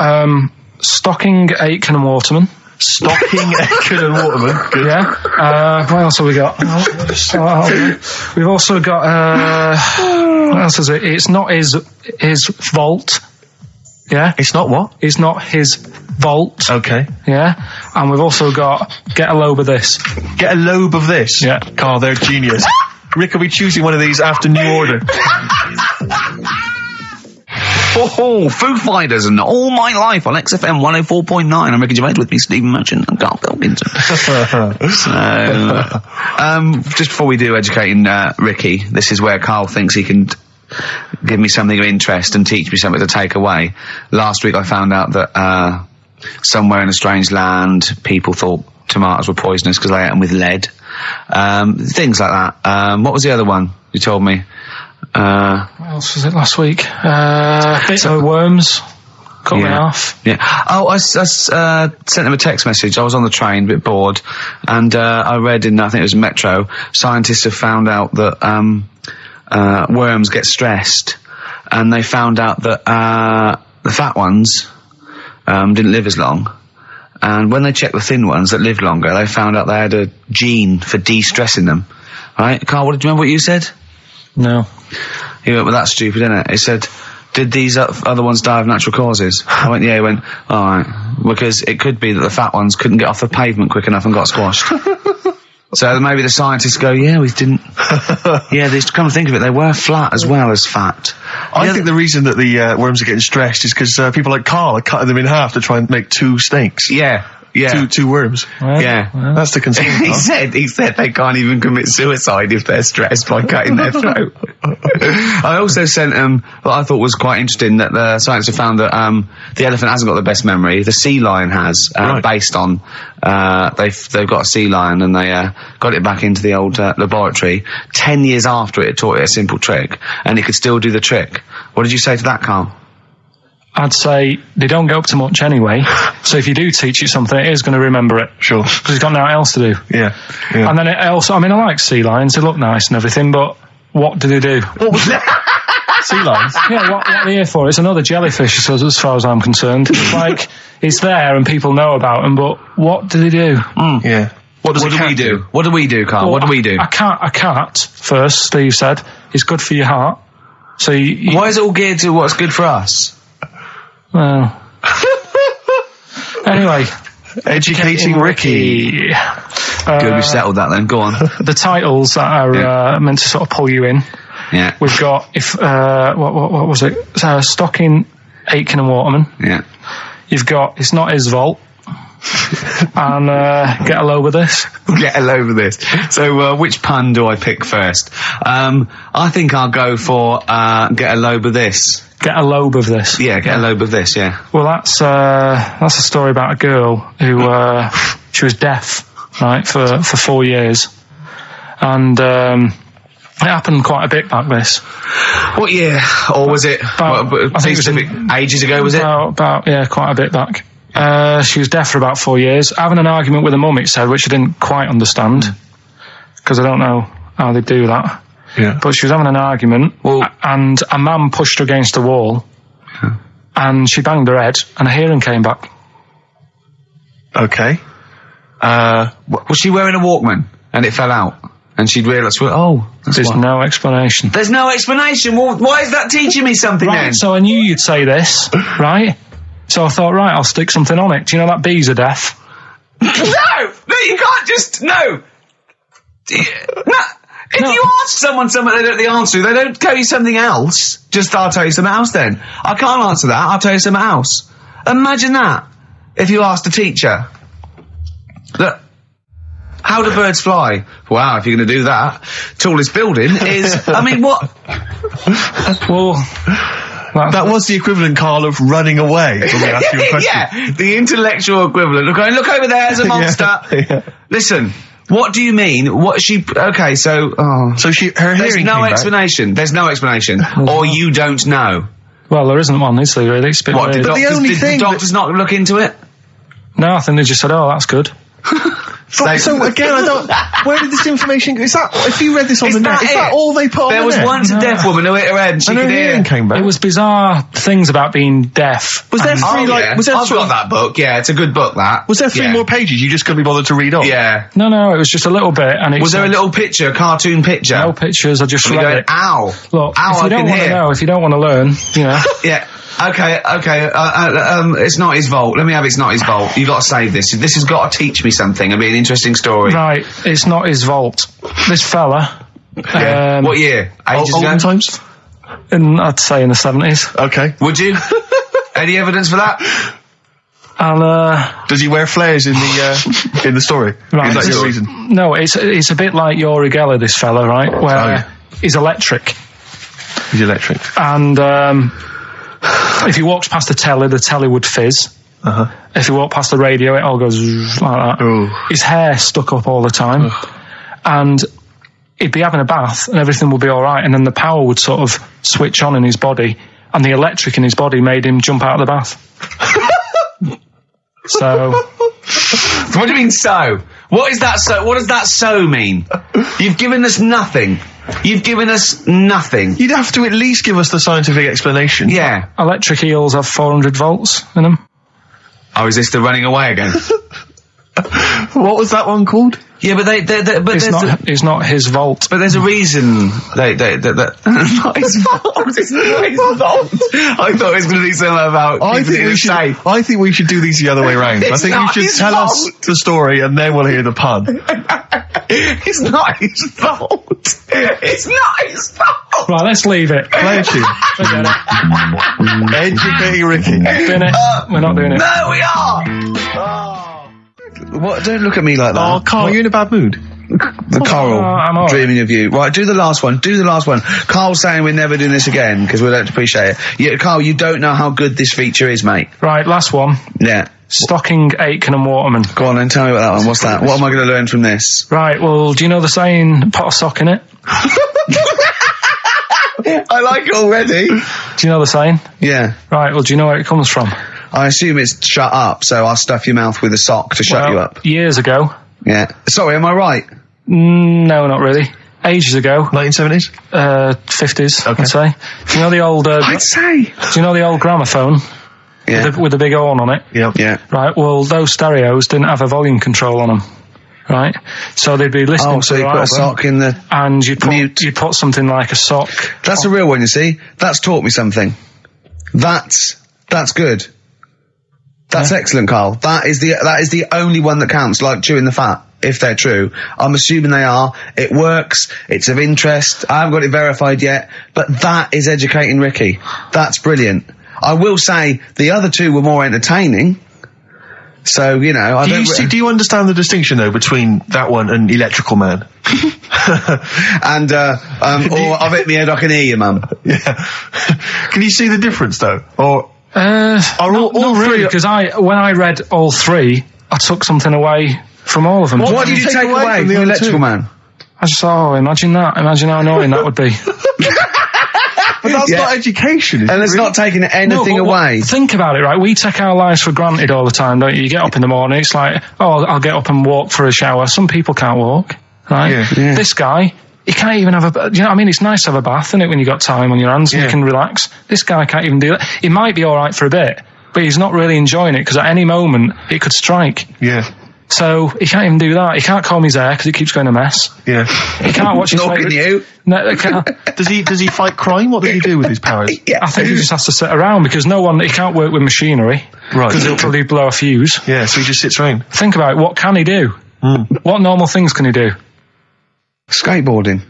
Stocking, Aitken and Waterman. Stocking, Aitken and Waterman. Good. Yeah. What else have we got? We've also got, what else is it? It's not his vault. Yeah? It's not what? It's not his vault. Okay. Yeah? And we've also got Get a Lobe of This. Get a lobe of this? Yeah. Carl, they're genius. Rick, are we choosing one of these after New Order? Foo Fighters and All My Life on XFM 104.9. I'm Ricky Gervais, with me, Stephen Merchant and Karl Pilkington. So, just before we do educating Ricky, this is where Karl thinks he can give me something of interest and teach me something to take away. Last week I found out that somewhere in a strange land people thought tomatoes were poisonous because they ate them with lead. Things like that. What was the other one you told me? What else was it last week? Bit of worms. Cut me off. Yeah. Oh, I sent him a text message. I was on the train, a bit bored, and I read in, I think it was Metro, scientists have found out that worms get stressed, and they found out that the fat ones didn't live as long. And when they checked the thin ones that lived longer, they found out they had a gene for de-stressing them. Right? Karl, do you remember what you said? No. He went, well, that's stupid, isn't it? He said, did these other ones die of natural causes? I went, yeah. He went, all right. Because it could be that the fat ones couldn't get off the pavement quick enough and got squashed. So maybe the scientists go, yeah, we didn't. Yeah, they come to think of it, they were flat as well as fat. I think the reason that the worms are getting stressed is because people like Karl are cutting them in half to try and make 2 snakes. Yeah. Yeah. Two worms. Well, yeah. well. That's the concern. He said they can't even commit suicide if they're stressed by cutting their throat. I also sent what I thought was quite interesting, that the scientists have found that the elephant hasn't got the best memory. The sea lion has, based on they've got a sea lion and they got it back into the old laboratory. 10 years after it taught it a simple trick, and it could still do the trick. What did you say to that, Karl? I'd say they don't get up to much anyway, so if you do teach it something, it is going to remember it. Sure. Because it's got nothing else to do. Yeah. And then it also, I mean, I like sea lions, they look nice and everything, but what do they do? What was that? Sea lions? Yeah, what are they here for? It's another jellyfish, as far as I'm concerned. It's like, it's there and people know about them, but what do they do? Yeah. What do we do? What do we do, Karl? Well, what do we do? A cat, first, Steve said, is good for your heart. So why is it all geared to what's good for us? Well. Anyway. Educating Ricky. Good, we've settled that then. Go on. The titles that are meant to sort of pull you in. Yeah. We've got, what was it? Stocking, Aitken and Waterman. Yeah. You've got It's Not His Vault. And Get a Lobe of This. Get a load of this. So, which pun do I pick first? I think I'll go for Get a Lobe of This. Get a Lobe of This. Yeah, Get a Lobe of This, yeah. Well, that's a story about a girl who she was deaf, right, for 4 years, and It happened quite a bit back this. What year? Or was it? I think it was ages ago, was it? Quite a bit back. She was deaf for about 4 years. Having an argument with her mum, it said, which I didn't quite understand, because I don't know how they do that. Yeah. But she was having an argument, and a man pushed her against the wall, and she banged her head, and her hearing came back. Okay. Was she wearing a Walkman and it fell out? And she'd realised, there's no explanation. There's no explanation. Well, why is that teaching me something then? So I knew you'd say this, right? So I thought, right, I'll stick something on it. Do you know that bees are deaf? No, you can't just, no. If you ask someone something they don't know the answer to, they don't tell you something else. I'll tell you something else then. I can't answer that, I'll tell you something else. Imagine that, if you asked a teacher. Look, how do birds fly? Wow, if you're going to do that, tallest building is, I mean, what? Well, that was the equivalent, Carl, of running away when we asked you a question. Yeah, the intellectual equivalent. Look over there, there's a monster. Yeah. Listen, what do you mean? What she, okay, so, So her hearing there's no came back. explanation. There's no explanation. Or you don't know. well, there isn't one, is there, really? It's a bit What, weird. did the only did thing the doctors not look into it? No, I think they just said, oh, that's good. So again, I don't. Where did this information go? Is that if you read this on the net? Is that all they put on There the was net? once a deaf woman who hit her head and she And her could hear. hearing came back. It was bizarre things about being deaf. Was there And- three I've got that book. Yeah, it's a good book. That Was there three more pages you just couldn't be bothered to read on? Yeah. No, it was just a little bit. And it Was there a said- little picture, a cartoon picture? No pictures, I just We read going, it. ow. Look, ow, if I you don't can want to hear. know, if you don't want to learn, you know. Yeah. Okay. It's not his fault. Let me have it's not his fault. You got to save this. This has got to teach me something. It'll be an interesting story. Right, it's not his vault. This fella, Yeah. What year? Ages ago? Olden times. I'd say in the 70s. Okay. Would you? Any evidence for that? And, Does he wear flares in the story? right, Is that it's- your reason? no, it's a bit like Yuri Geller, this fella, right? Where he's electric. He's electric. And, if he walks past the telly would fizz. If he walked past the radio, it all goes like that. Ooh. His hair stuck up all the time. And he'd be having a bath and everything would be alright, and then the power would sort of switch on in his body, and the electric in his body made him jump out of the bath. So... What do you mean so? What is that so? What does that so mean? You've given us nothing. You've given us nothing. You'd have to at least give us the scientific explanation. Yeah. Electric eels have 400 volts in them. Oh, is this the running away again? What was that one called? Yeah, but It's not his vault. But there's a reason not his fault. It's not his fault. I thought it was going to be something about I think we should do these the other way round. I It's think you not should his tell us fault. the story and then we'll hear the pun. It's not his fault. It's not his fault. Right, let's leave it. Play a tune. Forget it. Educating Ricky. Finish. We're not doing it. No, we are. What? Don't look at me like that. Oh, Carl, you're in a bad mood. The coral, I'm all right. dreaming of you. Right, do the last one. Carl's saying we're never doing this again because we don't appreciate it. Yeah, Carl, you don't know how good this feature is, mate. Right, last one. Yeah. Stocking, Aitken and Waterman. Go on and tell me about that one. What's that? What am I going to learn from this? Right, well, do you know the saying, put a sock in it? I like it already. Do you know the saying? Yeah. Right, well, do you know where it comes from? I assume it's shut up, so I'll stuff your mouth with a sock to shut you up. Years ago. Yeah. Sorry, am I right? No, not really. Ages ago. 1970s? 50s, Okay. I'd say. Do you know the old... I'd say. do you know the old gramophone? Yeah. With the big horn on it? Yep. Yeah. Right, well, those stereos didn't have a volume control on them. Right? So they'd be listening Oh, to so you the put a album, sock in the... and you'd mute. put something like a sock. That's a real one, you see. That's taught me something. That's good. That's excellent, Carl. That is the only one that counts, like chewing the fat, if they're true. I'm assuming they are. It works. It's of interest. I haven't got it verified yet, but that is educating Ricky. That's brilliant. I will say the other two were more entertaining. So, you know, Do you understand the distinction, though, between that one and Electrical Man? and, or I've hit my head, I can hear you, Mum. Yeah. Can you see the difference, though? Or Not really, because when I read all three, I took something away from all of them. What did you take away from the Electrical Man? I just thought, imagine that. Imagine how annoying that would be. But that's not education, is And it? it's not taking anything away. Think about it, right? We take our lives for granted all the time, don't you? You get up in the morning, it's like, I'll get up and walk for a shower. Some people can't walk, right? Yeah. This guy, he can't even have you know what I mean? It's nice to have a bath, isn't it, when you got time on your hands and you can relax. This guy can't even do that. He might be alright for a bit, but he's not really enjoying it, because at any moment, it could strike. Yeah. So he can't even do that. He can't comb his hair because it keeps going a mess. Yeah. He can't watch his Nor can you. No, he can't. Does he fight crime? What does he do with his powers? I think he just has to sit around, because he can't work with machinery. Right. Because he'll probably blow a fuse. Yeah, so he just sits around. Think about it. What can he do? What normal things can he do? Skateboarding.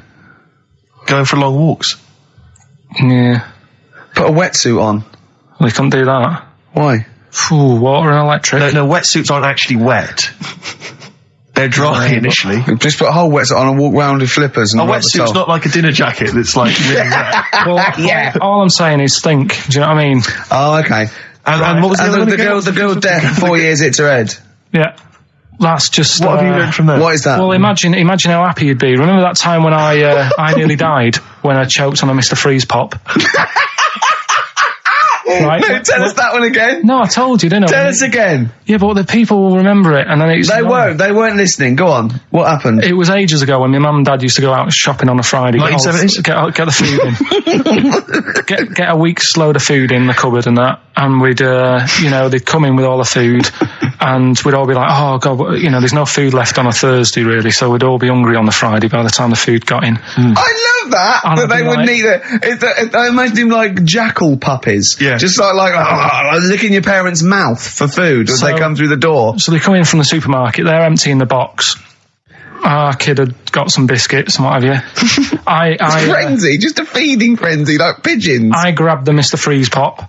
Going for long walks. Yeah. Put a wetsuit on. Well, he couldn't do that. Why? Water and electric. No, wetsuits aren't actually wet. They're dry initially. Just put a whole wetsuit on and walk round with flippers and A rub the wetsuit's top. not like a dinner jacket that's like really wet. Well, all I'm saying is think. Do you know what I mean? Oh, okay. And what was the other one The again? girl deaf, 4 years hits her head. Yeah. That's just... What have you learned from that? What is that? Well, imagine how happy you'd be. Remember that time when I nearly died when I choked on a Mr. Freeze pop? Right? No, tell us that one again. No, I told you, didn't I? Tell us again. Yeah, but the people will remember it, and then it's... They weren't listening. Go on. What happened? It was ages ago when my mum and dad used to go out shopping on a Friday. 1970s? Get the food in. get a week's load of food in the cupboard and that, and we'd, they'd come in with all the food, and we'd all be like, oh God, there's no food left on a Thursday really, so we'd all be hungry on the Friday by the time the food got in. I love that. And That I'd they be wouldn't like- eat it. I imagine him like jackal puppies. Yeah. Just like licking your parents' mouth for food as they come through the door. So they come in from the supermarket, they're emptying the box. Our kid had got some biscuits and what have you. Frenzy, just a feeding frenzy, like pigeons. I grabbed the Mr. Freeze pop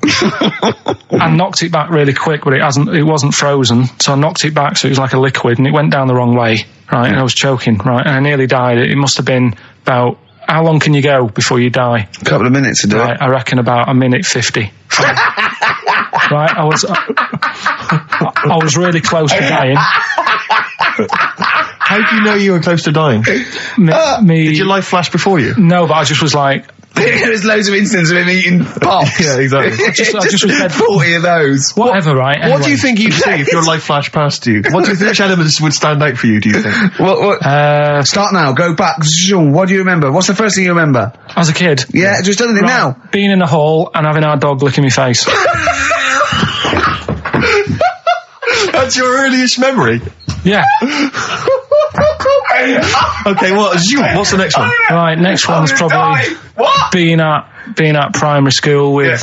and knocked it back really quick, but it wasn't frozen, so I knocked it back so it was like a liquid, and it went down the wrong way, right, and I was choking, right, and I nearly died. It must have been about, how long can you go before you die? A couple of minutes to do Right, it. I reckon about a minute 50. Right, I was really close to dying. How do you know you were close to dying? Did your life flash before you? No, but I just was like... There's loads of instances of him eating pops. Yeah, exactly. I just was dead. 40 of those. Whatever, right? What do anyway. you think you'd see if your life flashed past you? What do you think, which elements would stand out for you, do you think? Start now, go back. What do you remember? What's the first thing you remember? As a kid? Yeah, just anything Right, now. being in the hall and having our dog licking my face. That's your earliest memory? Yeah. Okay, what's the next one? Right, next one's probably being at primary school with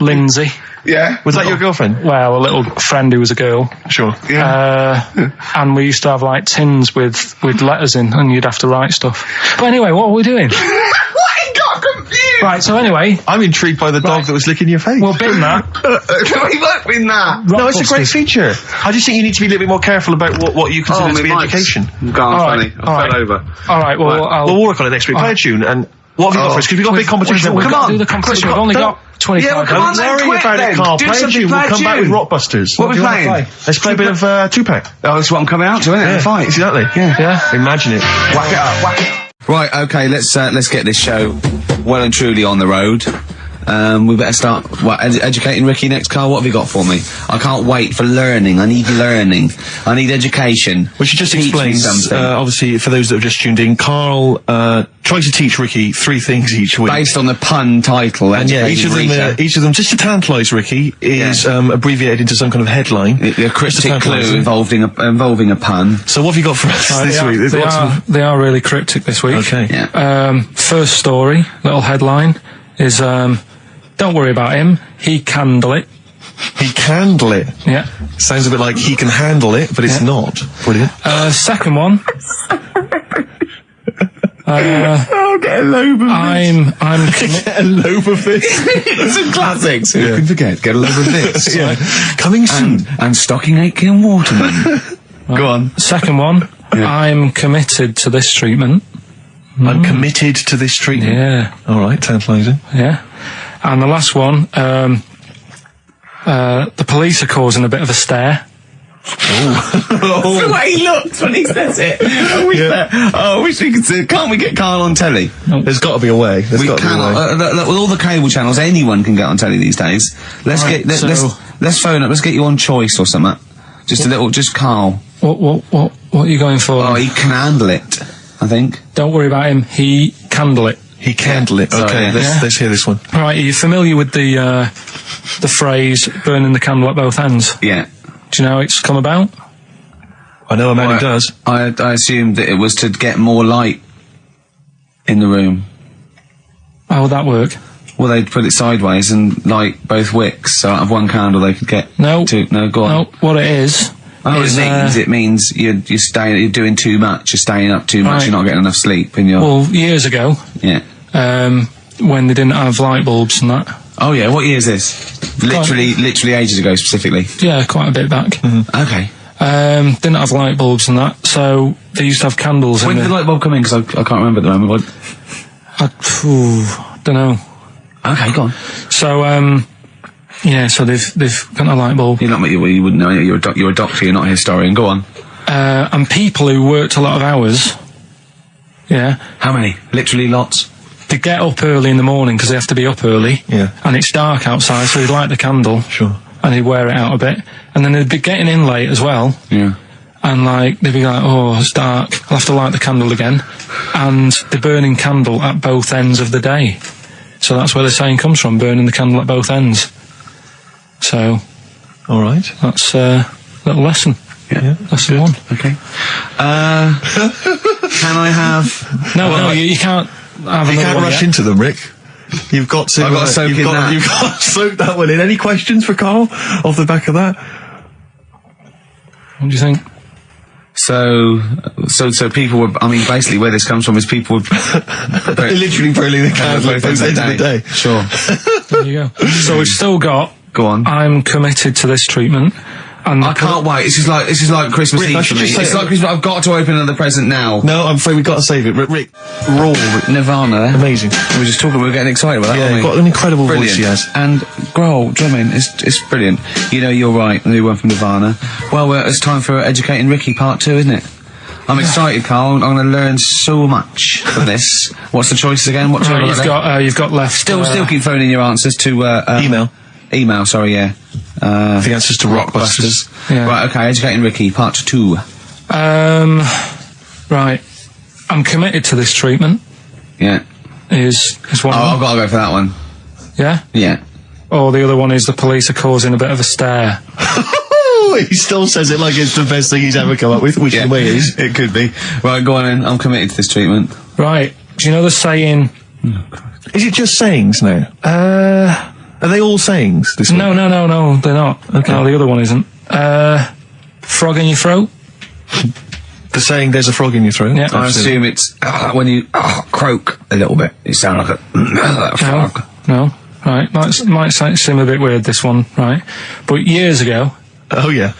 Lindsay. Yeah. Was that your girlfriend? Well, a little friend who was a girl. Sure. And we used to have like tins with letters in, and you'd have to write stuff. But anyway, what were we doing? I got confused. Right, so anyway, I'm intrigued by the dog that was licking your face. well, bin that. Can we work with that? No, it's a great Rockbusters. feature. I just think you need to be a little bit more careful about what you consider to be education. Go on, All funny. right, I all fell right. over. All right, well, We'll work on it next week. Play a tune, and what have you got for us? Because we've got a big competition. We've Come got on. to do the competition. We've only got 25 Yeah, well, come on minutes. then, Don't worry quick about then. it, Carl. Do Play a something, tune. play We'll a come back with tune. Rockbusters. What are we playing? Let's play a bit of Tupac. Oh, that's what I'm coming out to, isn't it? The fight. Exactly. Yeah. Imagine it. Whack it up, whack it up. Right, okay, let's get this show well and truly on the road. We better start educating Ricky next. Carl, what have you got for me? I can't wait for learning. I need learning. I need education. We should just Teach me explain, something. obviously, for those that have just tuned in, Carl tries to teach Ricky 3 things each week. Based on the pun title. And yeah, each of them, just to tantalise Ricky, is abbreviated into some kind of headline. a cryptic clue involving a pun. So what have you got for us this week? They are really cryptic this week. Okay. Yeah. First story, little headline, is don't worry about him, he can handle it. He can handle it. Yeah. Sounds a bit like he can handle it, but it's not. Brilliant. Second one. Get a lobe of Get a lobe of this. Some classics. Who can forget? Get a load of this. Coming soon. And stocking Aitken Waterman. Go on. Second one. Yeah. I'm committed to this treatment. I'm committed to this treatment. Yeah. All right, tantalising. Yeah. And the last one, the police are causing a bit of a stir. The way he looks when he says it. I wish we could see. Can't we get Karl on telly? There's got to be a way. We cannot. With all the cable channels, anyone can get on telly these days. Let's phone up. Let's get you on Choice or something. Just Karl. What are you going for? Oh, he can handle it, I think. Don't worry about him. He candle it. He candle it. Okay, let's hear this one. Right, are you familiar with the phrase "burning the candle at both ends"? Yeah. Do you know how it's come about? I know a man who does. I assumed that it was to get more light in the room. How would that work? Well, they'd put it sideways and light both wicks, so out of one candle they could get two. No, go on. No, what it is... It means you're doing too much, you're staying up too much, Right. you're not getting enough sleep, and you're... Well, years ago, Yeah. when they didn't have light bulbs and that. Oh yeah, what year is this? Literally ages ago, specifically. Yeah, quite a bit back. Okay. Didn't have light bulbs and that, so they used to have candles When in did the light bulb come in? Because I can't remember at the moment. don't know. Okay, go on. So, yeah, so they've got a light bulb. You wouldn't know. You're a doctor. You're not a historian. Go on. And people who worked a lot of hours, yeah, How many? Literally lots. they get up early in the morning because they have to be up early. Yeah. And it's dark outside, so they'd light the candle. Sure. And they'd wear it out a bit, and then they'd be getting in late as well. Yeah. And they'd be like, oh, it's dark, I'll have to light the candle again. And they're burning candle at both ends of the day. So that's where the saying comes from, burning the candle at both ends. So, All right. that's a little lesson. Yeah. Lesson one. Okay. Can I have? No, you can't have You another can't one rush yet. into them, Rick. You've got to. I've got to soak in that. You've got to soak that one in. Any questions for Karl off the back of that? What do you think? So people were. I mean, basically, where this comes from is people were Literally burning the candle at both ends of the day. Sure. There you go. So we've still got. Go on. I'm committed to this treatment. And I can't wait. This is like Christmas Rick, I Eve for should me. just say- It's like Christmas. I've got to open another present now. No, I'm afraid we've got to save it. Rick, Raw Nirvana. amazing. We were just talking. We were getting excited about that. Yeah, weren't we? got an incredible Brilliant. voice he has. And Grohl drumming it's brilliant. You know, you're right. The new one from Nirvana. Well, it's time for Educating Ricky Part 2, isn't it? I'm excited, Karl. I'm going to learn so much from this. What's the choices again? What Right, you've got left. Still keep phoning your answers to Email. Sorry, yeah. The answers to Rockbusters. Yeah. Right. Okay. Educating Ricky Part 2. Right. I'm committed to this treatment. Yeah. Is one. I've got to go for that one. Yeah. Yeah. Or the other one is the police are causing a bit of a stir. He still says it like it's the best thing he's ever come up with, which in a way is. It could be. Right. Go on then. I'm committed to this treatment. Right. Do you know the saying? Is it just sayings now? Are they all sayings? This No, they're not. Okay. No, the other one isn't. Frog in your throat. The saying "there's a frog in your throat." Yeah. I assume it's when you croak a little bit. You sound like a frog. No. Right. Might seem a bit weird, this one. Right. But years ago. Oh yeah.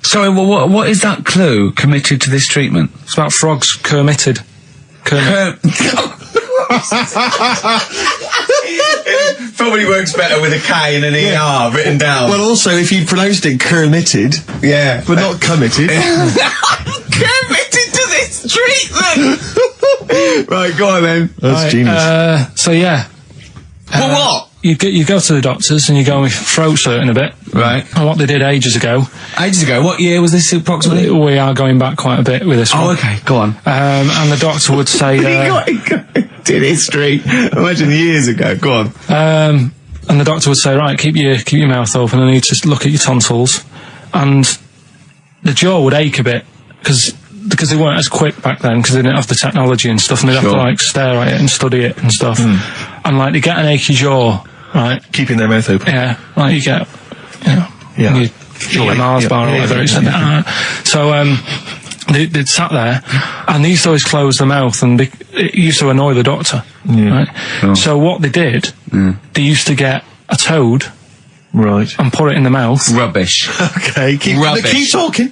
Sorry. Well, what is that clue? Committed to this treatment. It's about frogs Kermitted. Probably works better with a K and an ER written down. Well, also, if you pronounced it "kermitted," yeah, but not committed. committed to this treatment. Right, go on then. That's genius. So yeah. For what? You go to the doctors and you go with throat hurting a bit. Right. And what they did ages ago. Ages ago. What year was this approximately? We are going back quite a bit with this one. Oh, okay. Go on. And the doctor would say. Did history. Imagine years ago. Go on. And the doctor would say, right, keep your mouth open and you need to look at your tonsils. And the jaw would ache a bit because they weren't as quick back then because they didn't have the technology and stuff, and they'd have to stare at it and study it and stuff. And they get an achy jaw, right? Keeping their mouth open. Yeah, you get, Yeah. you get a Mars bar or whatever. So they'd sat there and they used to always close their mouth, and it used to annoy the doctor. Right? Oh. So what they did, they used to get a toad, right, and put it in the mouth. Rubbish. Okay, keep talking.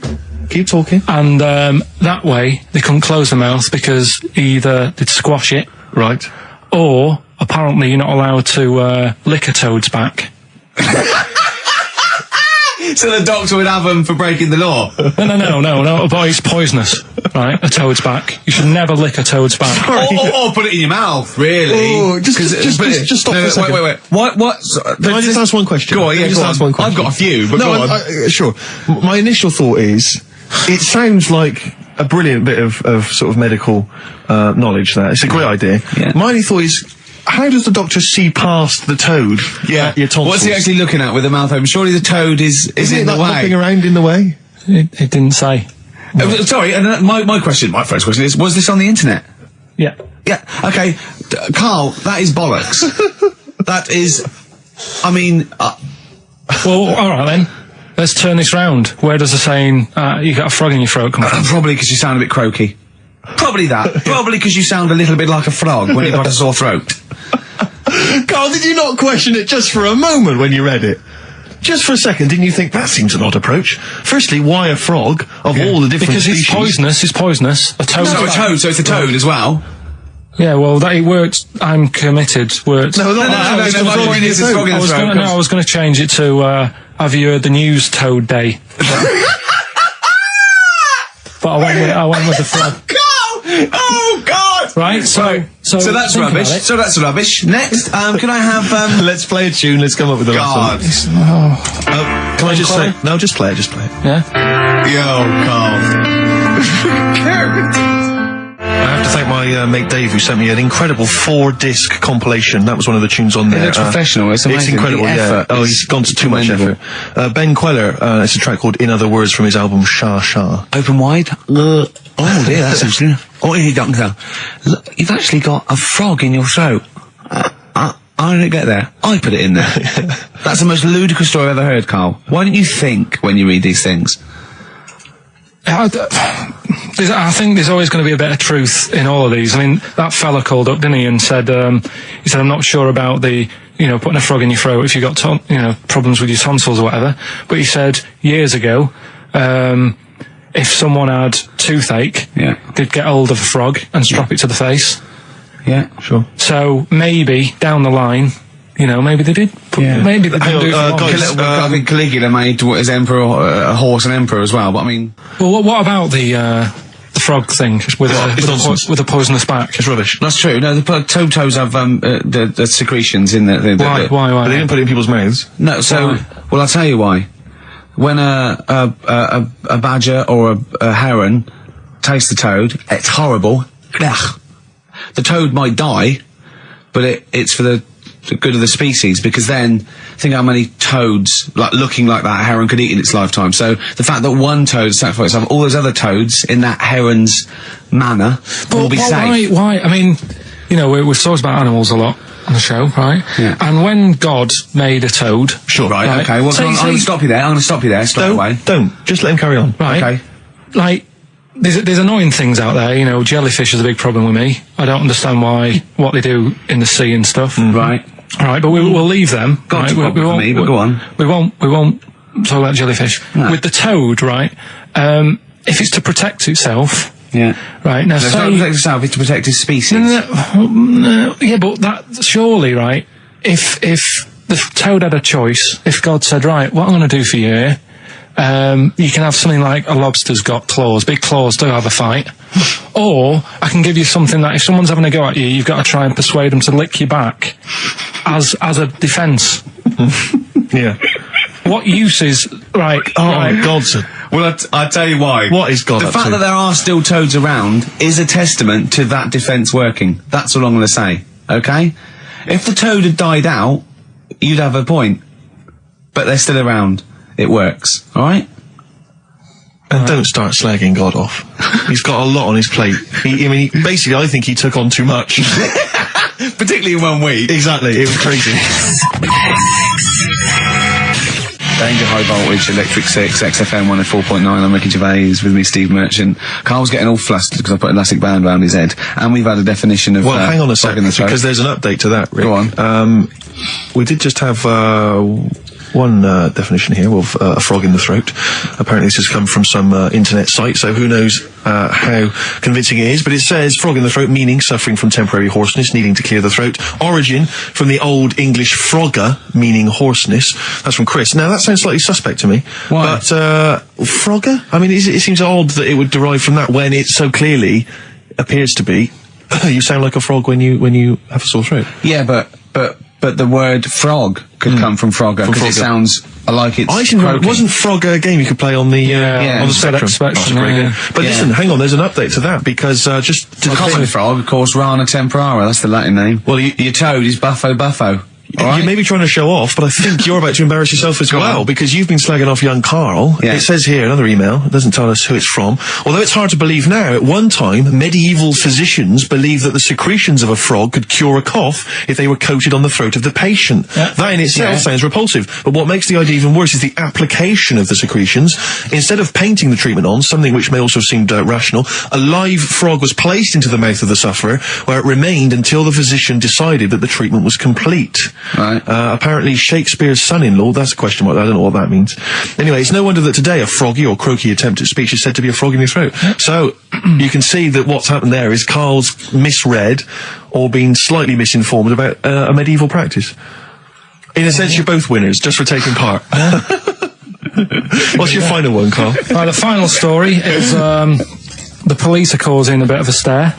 Keep talking. And that way they couldn't close their mouth because either they'd squash it, right, or apparently you're not allowed to lick a toad's back. So the doctor would have them for breaking the law? No, but it's poisonous, right? A toad's back. You should never lick a toad's back. Or put it in your mouth, really. Oh, just stop for a second. Wait. What? Can I just ask one question? Go on, ask one question. I've got a few, but go on. Sure. My initial thought is, it sounds like a brilliant bit of sort of medical knowledge there. It's a great idea. Yeah. My only thought is, how does the doctor see past the toad? Yeah. Your tonsils? What's he actually looking at with the mouth open? Surely the toad is in the way. Hopping around in the way? It didn't say. Sorry, and my first question is, was this on the internet? Yeah. Yeah, okay. Carl, that is bollocks. That is, I mean... Well, alright then. Let's turn this round. Where does the saying, you got a frog in your throat come from? Probably because you sound a bit croaky. Probably that. Probably because you sound a little bit like a frog when you've got a sore throat. Carl, did you not question it just for a moment when you read it? Just for a second, didn't you think that seems an odd approach? Firstly, why a frog of all the different species? Because it's poisonous. A toad. So it's a toad as well. Yeah, well, it worked. I'm committed. Worked. No, my point is it's frog in the throat. I was going to change it to, have you heard the news Toad Day? But I went with the frog. Oh God! Right, so that's rubbish. So that's rubbish. Next, can I have? Let's play a tune. Let's come up with the God. last one. Can I just say? No, just play it. Just play it. Yeah. Yo, Carl. I have to thank my mate Dave, who sent me an incredible 4-disc compilation. That was one of the tunes on there. It looks professional. It's amazing. It's incredible. Yeah. Oh, he's gone to too much effort. Ben Queller. It's a track called "In Other Words" from his album Sha Sha. Open wide. Oh dear, that's interesting. Oh, hey, doctor. Look, you've actually got a frog in your throat. I didn't get there. I put it in there. That's the most ludicrous story I've ever heard, Carl. Why don't you think when you read these things? I think there's always going to be a bit of truth in all of these. I mean, that fella called up, didn't he, and said, I'm not sure about the, putting a frog in your throat if you've got, problems with your tonsils or whatever. But he said years ago, if someone had toothache, they'd get hold of a frog and strap it to the face. Yeah, sure. So maybe down the line, maybe they did. Maybe they did. I think Caligula made his emperor a horse and emperor as well. But I mean, well, what about the frog thing with a poisonous back? It's rubbish. That's true. No, the toads have the secretions in the Why? But they didn't put it in people's mouths. No. So, well, I'll tell you why. When a badger or a heron tastes the toad, it's horrible. Ugh. The toad might die, but it's for the good of the species, because then think how many toads looking like that heron could eat in its lifetime. So the fact that one toad sacrificed itself, all those other toads in that heron's manner will be safe. Why? I mean, we've talked about animals a lot on the show, right? Yeah. And when God made a toad, right? Okay. Well, I'm going to stop you there. I'm going to stop you there straight away. Don't just let him carry on. Right. Okay. Like, there's annoying things out there. Jellyfish is a big problem with me. I don't understand what they do in the sea and stuff. Right. All right, but we'll leave them. Got right? we won't. But go on. We won't talk about jellyfish. No. With the toad, right? If it's to protect itself. Yeah. Right. Now, it's not to protect itself. It's to protect its species. No, yeah, but that surely, right? If the toad had a choice, if God said, right, what I'm going to do for you here, you can have something like a lobster's got claws, big claws, do have a fight. Or I can give you something that if someone's having a go at you, you've got to try and persuade them to lick you back as a defence. Yeah. What use is, right? Oh, God, sir. Well, I'll tell you why. What is God The up fact to? that there are still toads around is a testament to that defence working. That's all I'm going to say, okay? If the toad had died out, you'd have a point. But they're still around. It works, alright? And don't start slagging God off. He's got a lot on his plate. Basically, I think he took on too much. Particularly in 1 week. Exactly, it was crazy. Danger High Voltage, Electric 6, XFM 104.9. I'm Ricky Gervais, with me Steve Merchant. Carl's getting all flustered because I put an elastic band around his head. And we've had a definition of... Well, hang on a second, because there's an update to that, Rick. Go on. We did just have... one definition here of a frog in the throat. Apparently this has come from some internet site, so who knows how convincing it is, but it says frog in the throat, meaning suffering from temporary hoarseness, needing to clear the throat. Origin from the Old English frogger, meaning hoarseness. That's from Chris. Now that sounds slightly suspect to me. Why? But frogger? I mean, it seems odd that it would derive from that when it so clearly appears to be you sound like a frog when you have a sore throat. Yeah, but the word frog could come from frogger, because it sounds like it's croaking. Wasn't Frogger a game you could play on the on the Spectrum? But listen, hang on, there's an update to that, because just to common frog, of course, Rana temporara, that's the Latin name. Well, your toad is Buffo Buffo. You may be trying to show off, but I think you're about to embarrass yourself as well, because you've been slagging off young Karl. Yeah. It says here, another email, it doesn't tell us who it's from. Although it's hard to believe now, at one time, medieval physicians believed that the secretions of a frog could cure a cough if they were coated on the throat of the patient. Yeah. That in itself sounds repulsive, but what makes the idea even worse is the application of the secretions. Instead of painting the treatment on, something which may also seem rational, a live frog was placed into the mouth of the sufferer, where it remained until the physician decided that the treatment was complete. Right. Apparently Shakespeare's son-in-law, that's a question mark, I don't know what that means. Anyway, it's no wonder that today a froggy or croaky attempt at speech is said to be a frog in your throat. So, you can see that what's happened there is Karl's misread or been slightly misinformed about a medieval practice. In a sense, you're both winners, just for taking part. What's your final one, Karl? Right, the final story is the police are causing a bit of a stir.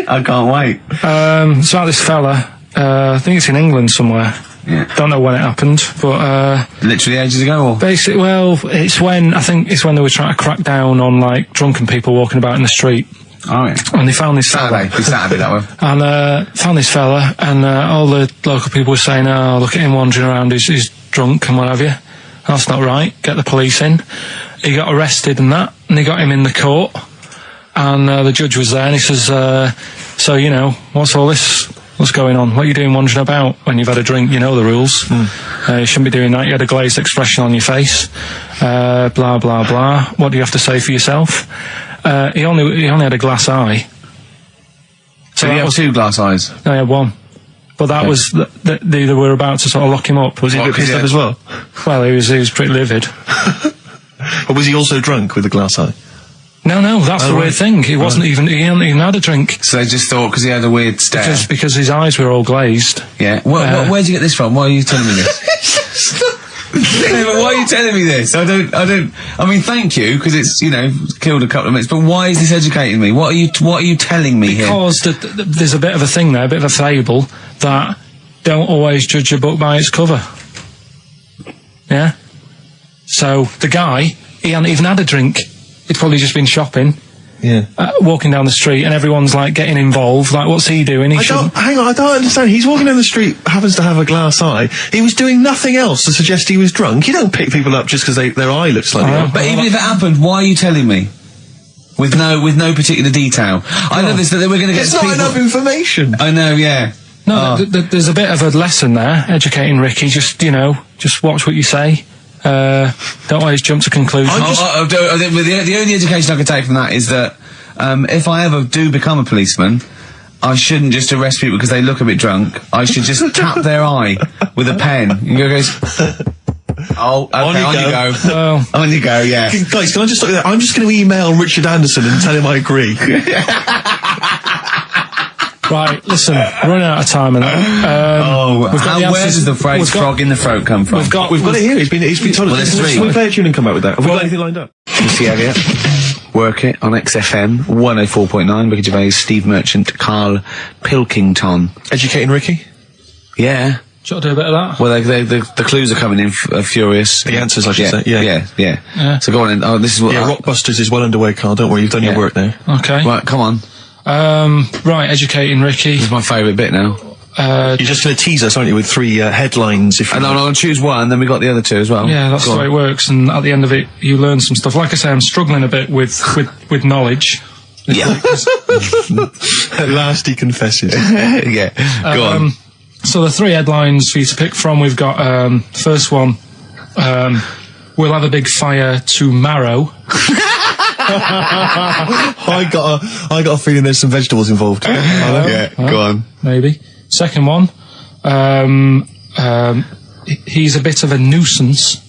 I can't wait. It's about this fella. I think it's in England somewhere. Yeah. Don't know when it happened, but literally ages ago, or basically, well, I think it's when they were trying to crack down on like drunken people walking about in the street. Oh yeah. And they found this Saturday that way. And found this fella, and all the local people were saying, "Oh, look at him wandering around. He's drunk and what have you." That's not right. Get the police in. He got arrested and that, and they got him in the court. And the judge was there, and he says, "So you know, what's all this? What's going on? What are you doing wandering about when you've had a drink? You know the rules. You shouldn't be doing that. You had a glazed expression on your face. Blah, blah, blah. What do you have to say for yourself?" He only had a glass eye. So he had two glass eyes? No, he had one. But that was, they were about to sort of lock him up. Was he a bit pissed up as well? Well, he was pretty livid. But was he also drunk with a glass eye? No, that's the weird thing. He wasn't even, he hadn't even had a drink. So they just thought, because he had a weird stare. Because his eyes were all glazed. Yeah. Where'd you get this from? Why are you telling me this? Yeah, but why are you telling me this? I mean, thank you, because it's, killed a couple of minutes, but why is this educating me? What are you telling me here? Because there's a bit of a thing there, a bit of a fable, that don't always judge a book by its cover. Yeah? So, the guy, he hadn't even had a drink. He'd probably just been shopping. Yeah. Walking down the street, and everyone's like getting involved. Like, what's he doing? Hang on, I don't understand. He's walking down the street, happens to have a glass eye. He was doing nothing else to suggest he was drunk. You don't pick people up just because their eye looks slightly off. But even if it happened, why are you telling me? With no particular detail. I know this, that we're going to get It's not enough information. I know, yeah. No, there's a bit of a lesson there, educating Ricky. Just watch what you say. Don't always jump to conclusions. The only education I can take from that is that if I ever do become a policeman, I shouldn't just arrest people because they look a bit drunk. I should just tap their eye with a pen. And goes, oh, okay, on you go. Well, on you go, yeah. Guys, can I just stop you there? I'm just going to email Richard Anderson and tell him I agree. Right, listen, we're running out of time on that. Where does the phrase frog in the throat come from? We've got it here. He's been told us. We'll play a tune and come back with that. Have we got anything lined up? Missy Elliott. Work It on XFM 104.9. Ricky Gervais, Steve Merchant, Karl Pilkington. Educating Ricky? Yeah. Shall I do a bit of that? Well, the clues are coming in furious. The answers, I should say. Yeah. So go on. This is what. Yeah, Rockbusters is well underway, Karl. Don't worry, you've done your work now. Okay. Right, come on. Right, educating Ricky. This is my favourite bit now. You're just going to tease us, aren't you, with three headlines? I'm going to choose one, then we got the other two as well. Yeah, that's the way it works. And at the end of it, you learn some stuff. Like I say, I'm struggling a bit with knowledge. Yeah. At last he confesses. Yeah. Go on. So the three headlines for you to pick from, we've got first one. We'll have a big fire tomorrow. I got a feeling there's some vegetables involved. Yeah, go on. Maybe. Second one, he's a bit of a nuisance.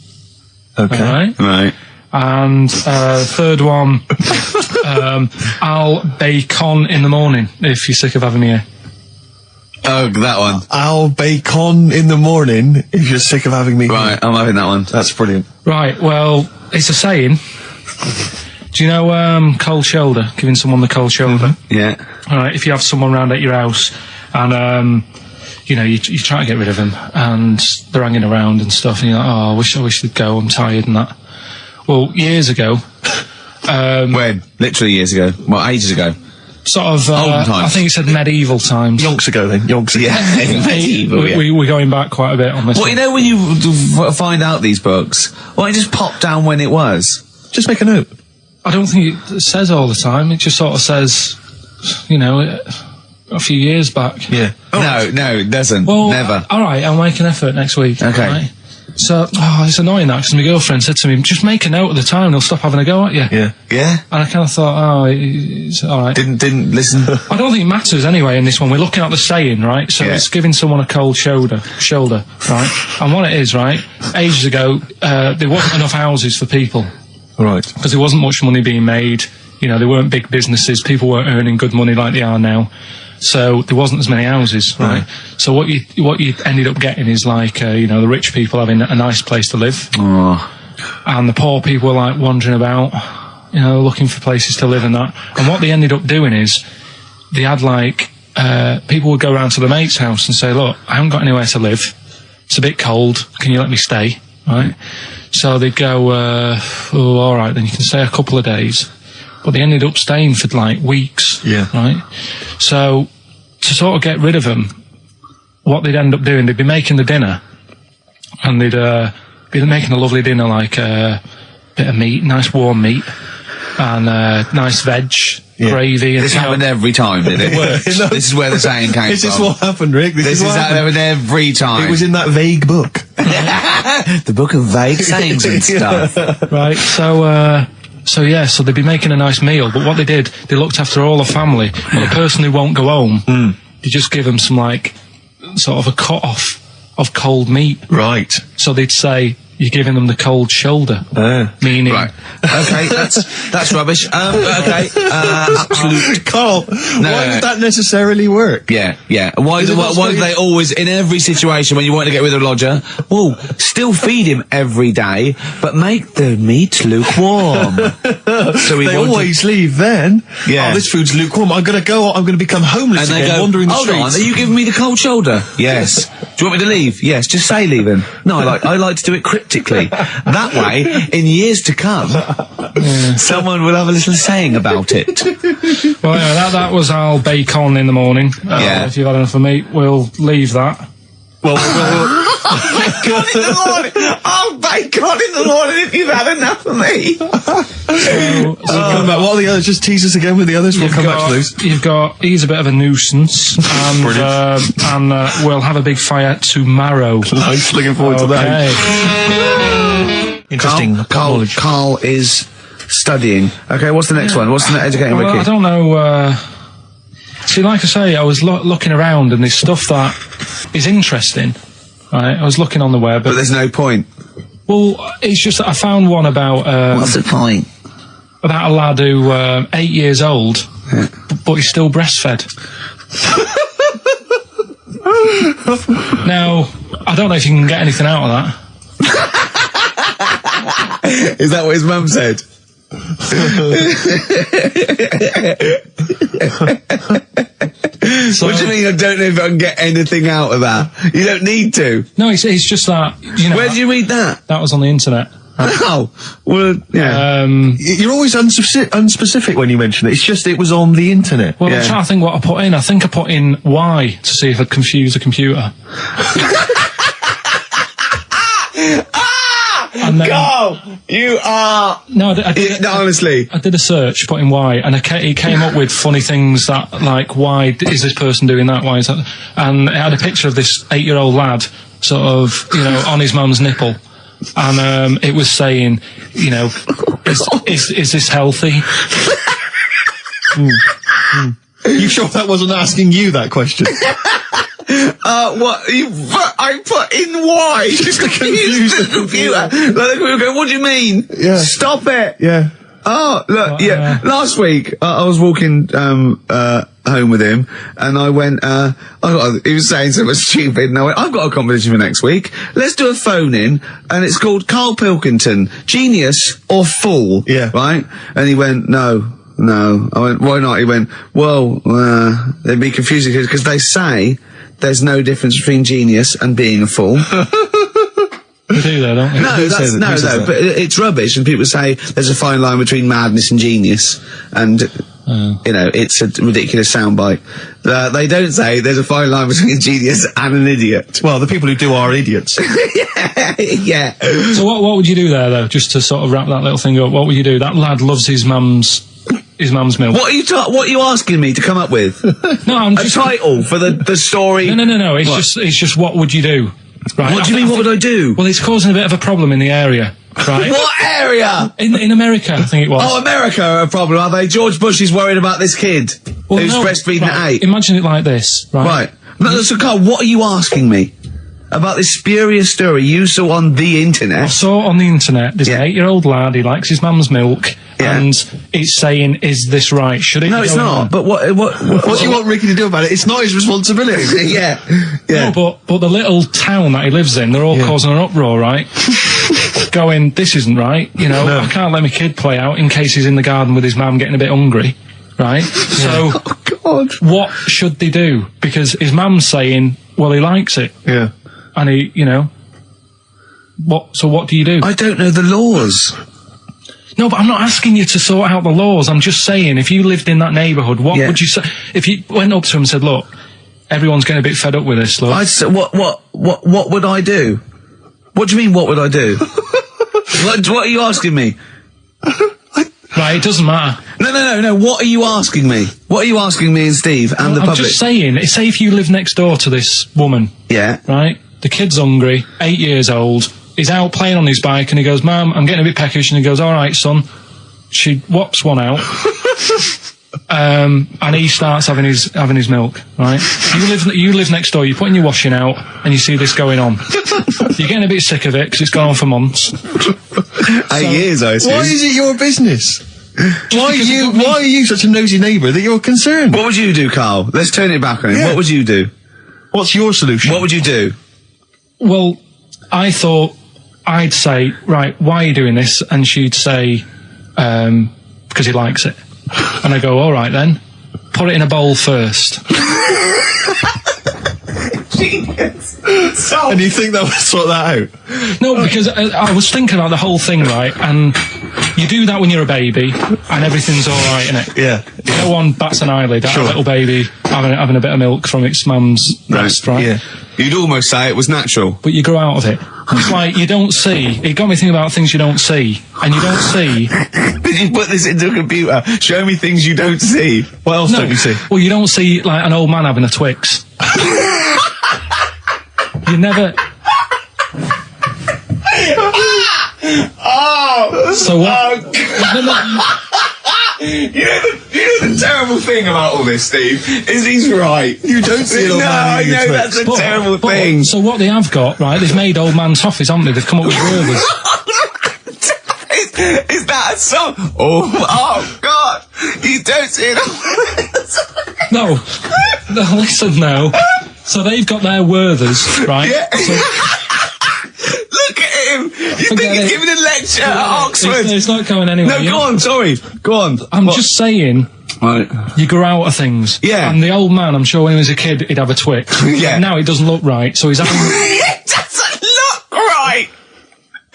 Okay. All right. Right. And third one, I'll bacon in the morning if you're sick of having me here. Oh, that one. I'll bacon in the morning if you're sick of having me. Right, I'm having that one. That's brilliant. Right, well, it's a saying. Do you know cold shoulder? Giving someone the cold shoulder? Yeah. All right, if you have someone round at your house and, you know, you try to get rid of them and they're hanging around and stuff and you're like, oh, I wish they'd go, I'm tired and that. Well, years ago... when? Literally years ago. Well, ages ago. Sort of, Olden times. I think it said medieval times. Yonks ago then. Yonks ago. Yeah, medieval, yeah. We're going back quite a bit on this Well, one. you know when you find out these books, why don't you just pop down when it was? Just make a note. I don't think it says all the time. It just sort of says, you know, a few years back. Yeah. No, it doesn't. Well, Never. All right, I'll make an effort next week. Okay. Right? So, it's annoying that because my girlfriend said to me, just make a note at the time and they'll stop having a go at you. Yeah. Yeah? And I kind of thought, it's all right. Didn't listen. I don't think it matters anyway in this one. We're looking at the saying, right? So Yeah. it's giving someone a cold shoulder, right? And what it is, right? Ages ago, there wasn't enough houses for people Right. because there wasn't much money being made. You know, there weren't big businesses. People weren't earning good money like they are now. So there wasn't as many houses, right? So what you ended up getting is like, you know, the rich people having a nice place to live. Oh. And the poor people were like wandering about, you know, looking for places to live and that. And what they ended up doing is they had like, people would go around to the mate's house and say, look, I haven't got anywhere to live. It's a bit cold. Can you let me stay? Right? So they'd go, oh, all right, then you can stay a couple of days. But they ended up staying for like weeks. Yeah. Right? So to sort of get rid of them, what they'd end up doing, they'd be making the dinner and they'd be making a lovely dinner, like a bit of meat, nice warm meat, and nice veg, gravy. And This happened every time, did it? This is where the saying came This from. is what happened, Rick. This is what happened. happened every time. It was in that vague book. the book of vague sayings and stuff. Right, so they'd be making a nice meal, but what they did, they looked after all the family. But the person who won't go home, they just give them some, like, sort of a cut-off of cold meat. Right. So they'd say, you're giving them the cold shoulder. Meaning... Right. Okay, that's rubbish. Okay, absolute... Carl, why would that necessarily work? Yeah. Why do they always, in every situation when you want to get rid of a lodger, well, still feed him every day, but make the meat lukewarm. So They always leave then. Yeah. Oh, this food's lukewarm. I'm going to become homeless and they again, go, wandering the hold streets. on, are you giving me the cold shoulder? Yes. Do you want me to leave? Yes, just say leaving. No, I like to do it cryptically. That way, in years to come, someone will have a little saying about it. Well, anyway, that was our bacon in the morning. If you've had enough of meat, we'll leave that. Well, Bacon in the morning! Oh, bacon in the morning if you've had enough of me! come back. What are the others? Just tease us again with the others. We'll come back to those. You've got, he's a bit of a nuisance, and we'll have a big fire tomorrow. Nice, looking forward to that. Interesting. Carl is studying. Okay, what's the next one? What's the educating Well, wiki? I don't know. See, like I say, I was looking around and there's stuff that is interesting. Right, I was looking on the web. But there's no point. Well, it's just that I found one about... What's the point? About a lad who 8 years old, but he's still breastfed. Now, I don't know if you can get anything out of that. Is that what his mum said? What do you mean I don't know if I can get anything out of that? You don't need to. No, it's just that, you know... Where did you read that? That was on the internet. Oh, well, yeah. You're always unspecific when you mention it. It's just it was on the internet. Well, I'm trying to think what I put in. I think I put in Y to see if I'd confuse a computer. And then, Go! You are... No, I did, No, honestly. I did a search, put in why, and he came up with funny things that, like, why is this person doing that? Why is that? And it had a picture of this 8-year-old lad, sort of, you know, on his mum's nipple. And it was saying, you know, is this healthy? You sure that wasn't asking you that question? What? I put in why? Just to confuse the computer. Like, the computer go, what do you mean? Yeah. Stop it. Yeah. Oh, look, yeah. Last week, I was walking, home with him, and I went, he was saying something stupid, and I went, I've got a competition for next week. Let's do a phone-in, and it's called Karl Pilkington, Genius or Fool. Yeah. Right? And he went, no. I went, why not? He went, well, it'd be confusing, because they say there's no difference between genius and being a fool. You do though, don't you? No, but it's rubbish, and people say there's a fine line between madness and genius, and you know, it's a ridiculous soundbite. They don't say there's a fine line between genius and an idiot. Well, the people who do are idiots. Yeah. So what would you do there though, just to sort of wrap that little thing up? What would you do? That lad loves his mum's milk. What are you asking me to come up with? No, I'm a just title for the story. No. It's just what would you do? Right. What do you mean? What would I do? Well, it's causing a bit of a problem in the area, right? What area? In America, I think it was. Oh, America are a problem, are they? George Bush is worried about this kid who's breastfeeding at 8. Imagine it like this, right? Right. No, so Carl, what are you asking me about this spurious story you saw on the internet? I saw it on the internet. There's an 8-year-old lad. He likes his mum's milk, and it's saying, "Is this right? Should it?" No, be it's going not. on? But what What do you want Ricky to do about it? It's not his responsibility. Yeah. No, but the little town that he lives in, they're all causing an uproar, right? Going, this isn't right. You know, I can't let my kid play out in case he's in the garden with his mum getting a bit hungry, right? So, Oh God. what should they do? Because his mum's saying, well, he likes it, Yeah. and he, you know, So what do you do? I don't know the laws. No, but I'm not asking you to sort out the laws. I'm just saying, if you lived in that neighbourhood, what would you say? If you went up to him and said, look, everyone's getting a bit fed up with this, look. I'd say, what would I do? What do you mean, what would I do? what are you asking me? Right, it doesn't matter. No, what are you asking me? What are you asking me and Steve and the I'm public? just saying, say if you live next door to this woman, Yeah. right? The kid's hungry, 8 years old, he's out playing on his bike, and he goes, Mum, I'm getting a bit peckish, and he goes, all right, son. She whops one out, and he starts having his milk, right? You live next door, you're putting your washing out, and you see this going on. You're getting a bit sick of it, because it's gone on for months. 8 years, I assume. Why is it your business? Why are you such a nosy neighbour that you're concerned? What would you do, Carl? Let's turn it back on him. Yeah. What would you do? What's your solution? What would you do? Well, I thought I'd say, right, why are you doing this? And she'd say, because he likes it. And I go, all right then, put it in a bowl first. And you think that would sort that out? No, because I was thinking about the whole thing, right? And you do that when you're a baby, and everything's all right, innit? Yeah. No one bats an eyelid at a little baby having a bit of milk from its mum's breast, right? Yeah. You'd almost say it was natural. But you grow out of it. It's like you don't see. It got me thinking about things you don't see, and you don't see. Did you put this into a computer? Show me things you don't see. What else don't you see? Well, you don't see like an old man having a Twix. You never. So what? You know the terrible thing about all this, Steve, is he's right. You don't see an old man I eating a know Twix. that's a terrible thing. So what they have got, right? They've made old man toffees, haven't they? They've come up with burgers. Is that a song? Oh God! You don't see it. No, listen now. So they've got their Werthers, right? Yeah. Look at him. You think he's giving a lecture at Oxford? It's not going anywhere. No, go on. Sorry, go on. I'm just saying. Right. You grow out of things. Yeah. And the old man, I'm sure when he was a kid, he'd have a Twix. Yeah. Now it doesn't look right, so he's having. It doesn't look right.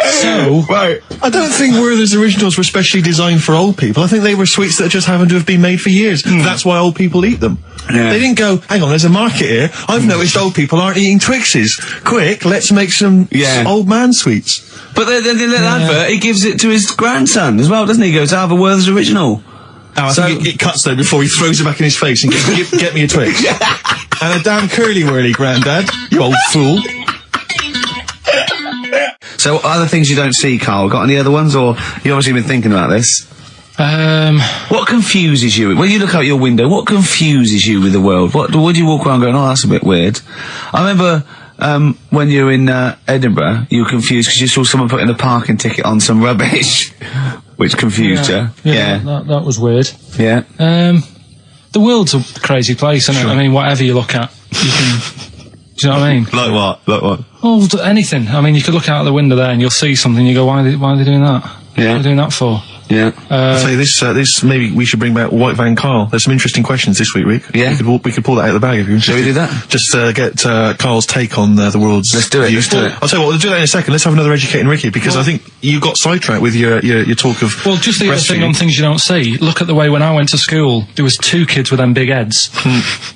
So. Right. I don't think Werther's originals were specially designed for old people. I think they were sweets that just happened to have been made for years. That's why old people eat them. Yeah. They didn't go, hang on, there's a market here. I've noticed old people aren't eating Twixes. Quick, let's make some old man sweets. But the little advert, he gives it to his grandson as well, doesn't he? He goes, have a Werther's original. Oh, I think it cuts though before he throws it back in his face and goes, get me a Twix. And a damn curly-whirly, Grandad, you old fool. So, other things you don't see, Carl? Got any other ones, or you obviously been thinking about this? What confuses you? When you look out your window, what confuses you with the world? What do you walk around going, oh, that's a bit weird? I remember when you were in Edinburgh, you were confused because you saw someone putting a parking ticket on some rubbish, which confused you. Yeah, that was weird. Yeah. The world's a crazy place, isn't it? I mean, whatever you look at, you can... Do you know what I mean? Like what? Like what? Oh, anything. I mean, you could look out the window there and you'll see something. You go, why are they doing that? Yeah. What are they doing that for? Yeah. I'll say this, maybe we should bring back White Van Karl. There's some interesting questions this week, Rick. Yeah. We could pull that out of the bag if you're interested. Shall we do that? Just get Carl's take on the world's Let's do it, views. let's do it. I'll tell you what, we'll do that in a second. Let's have another Educating Ricky, because I think you got sidetracked with your talk of... Well, just the other thing on things you don't see. Look at the way when I went to school, there was 2 kids with them big heads.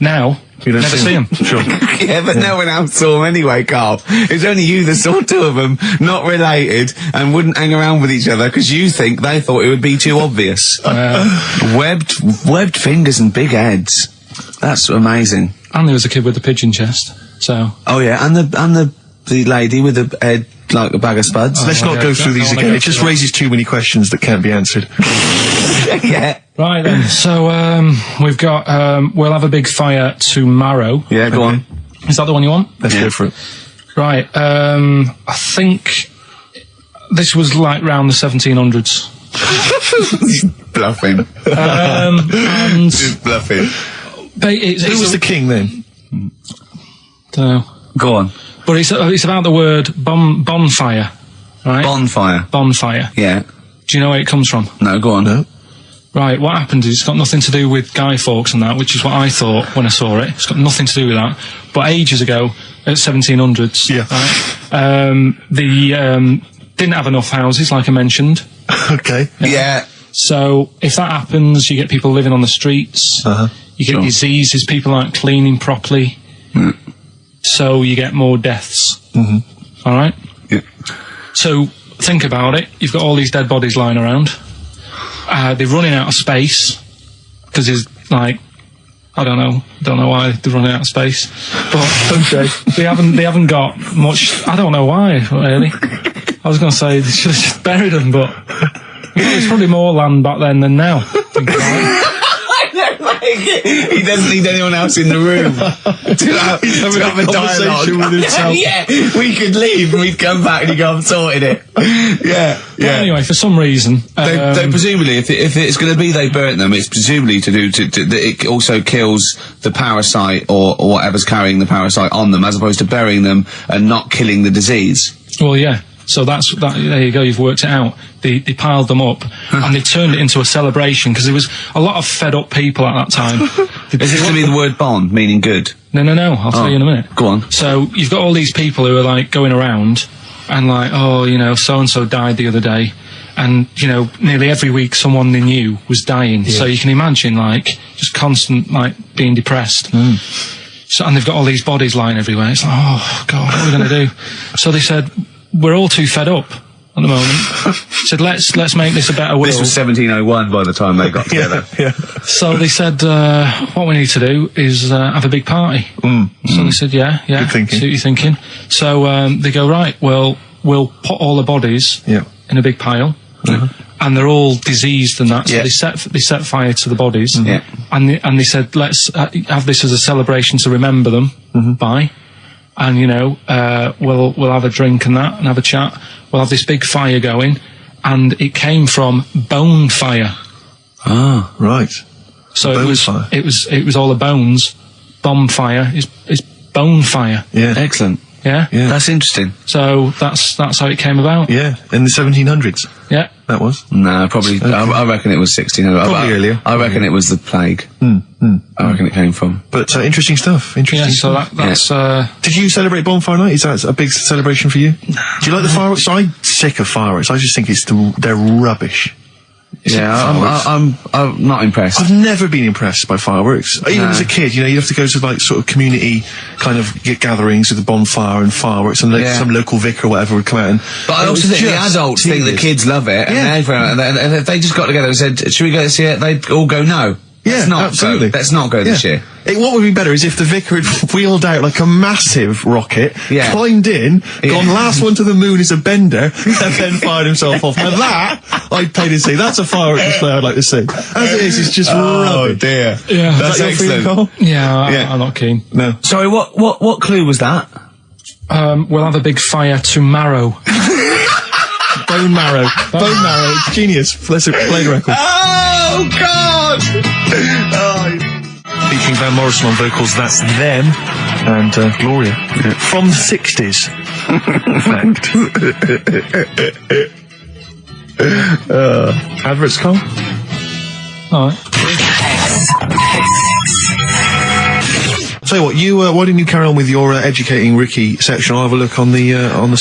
Now... You don't never see them. Sure. Yeah, but no one else saw them anyway, Carl. It's only you that saw 2 of them, not related, and wouldn't hang around with each other because you think they thought it would be too obvious. Webbed fingers and big heads. That's amazing. And there was a kid with a pigeon chest. So. Oh yeah, and the lady with the head like a bag of spuds. Let's not go through these again. It just raises too many questions that can't be answered. Yeah. Right then. So we've got we'll have a big fire tomorrow. Yeah, go on. Is that the one you want? Let's go for it. Right. I think this was like round the 1700s. Bluffing. And Just bluffing. Who was the king then? Don't know. Go on. But it's about the word bonfire, right? Bonfire. Bonfire. Yeah. Do you know where it comes from? No, go on. No. Right, what happened is it's got nothing to do with Guy Fawkes and that, which is what I thought when I saw it. It's got nothing to do with that. But ages ago, at 1700s, Yeah. right, they didn't have enough houses, like I mentioned. Okay. Yeah. So if that happens, you get people living on the streets. You get diseases, people aren't cleaning properly. So you get more deaths. All right? Yeah. So think about it. You've got all these dead bodies lying around. They're running out of space because there's like, I don't know why they're running out of space, but they haven't got much. I don't know why really. I was going to say they should have just buried them, but there's probably more land back then than now. Think about it. He doesn't need anyone else in the room to have a dialogue with himself. Yeah, we could leave and we'd come back and you go, I've sorted it. Yeah. But anyway, for some reason, they presumably, if it's going to be they burnt them, it's presumably to that it also kills the parasite or whatever's carrying the parasite on them, as opposed to burying them and not killing the disease. Well, yeah. So that's that. There you go. You've worked it out. They piled them up and they turned it into a celebration because there was a lot of fed up people at that time. Is this going to be the word bon, meaning good? No. I'll tell you in a minute. Go on. So you've got all these people who are like going around and like, oh, you know, so and so died the other day, and you know, nearly every week someone they knew was dying. Yeah. So you can imagine like just constant like being depressed. So and they've got all these bodies lying everywhere. It's like, oh God, what are we going to do? So they said, we're all too fed up at the moment. Said, let's make this a better world. This was 1701 by the time they got together. Yeah. So they said, what we need to do is have a big party. So they said, yeah. Good thinking. See what you're thinking. So they go, right, well, we'll put all the bodies in a big pile. And they're all diseased and that. So they set fire to the bodies. And they said, let's have this as a celebration to remember them by. And you know, we'll have a drink and that, and have a chat. We'll have this big fire going, and it came from bone fire. Ah, right. So it was all the bones. Bonfire is bone fire. Yeah, excellent. Yeah, that's interesting. So that's how it came about. Yeah, in the 1700s. Yeah, that was. No, probably. Okay. I reckon it was 1600. Probably earlier. I reckon it was the plague. I reckon it came from. But interesting stuff. Interesting. Yeah. So that's. Did you celebrate Bonfire Night? Is that a big celebration for you? Do you like the fireworks? I'm sick of fireworks. I just think they're rubbish. I'm not impressed. I've never been impressed by fireworks. Even as a kid, you know, you have to go to like sort of community kind of gatherings with a bonfire and fireworks, and some local vicar or whatever would come out. But I also think the adults think the kids love it, and if they just got together and said, "Should we go see it?" They'd all go, "No." Yeah, absolutely. Let's not go this year. What would be better is if the vicar had wheeled out like a massive rocket, climbed in, gone last one to the moon is a bender, and then fired himself off. Now that, I'd pay to see. That's a fireworks display I'd like to see. As it is, it's just rubbish. Oh dear. Yeah. That's excellent. Yeah, I'm not keen. No. Sorry, what clue was that? We'll have a big fire tomorrow. Bone marrow. Bone marrow. Genius. Let's play the record. Oh, God! Featuring Van Morrison on vocals, that's Them, and Gloria. Yeah. From the 60s. In fact. Adverts, Carl? Alright. Tell you what, why didn't you carry on with your educating Ricky section? I'll have a look on the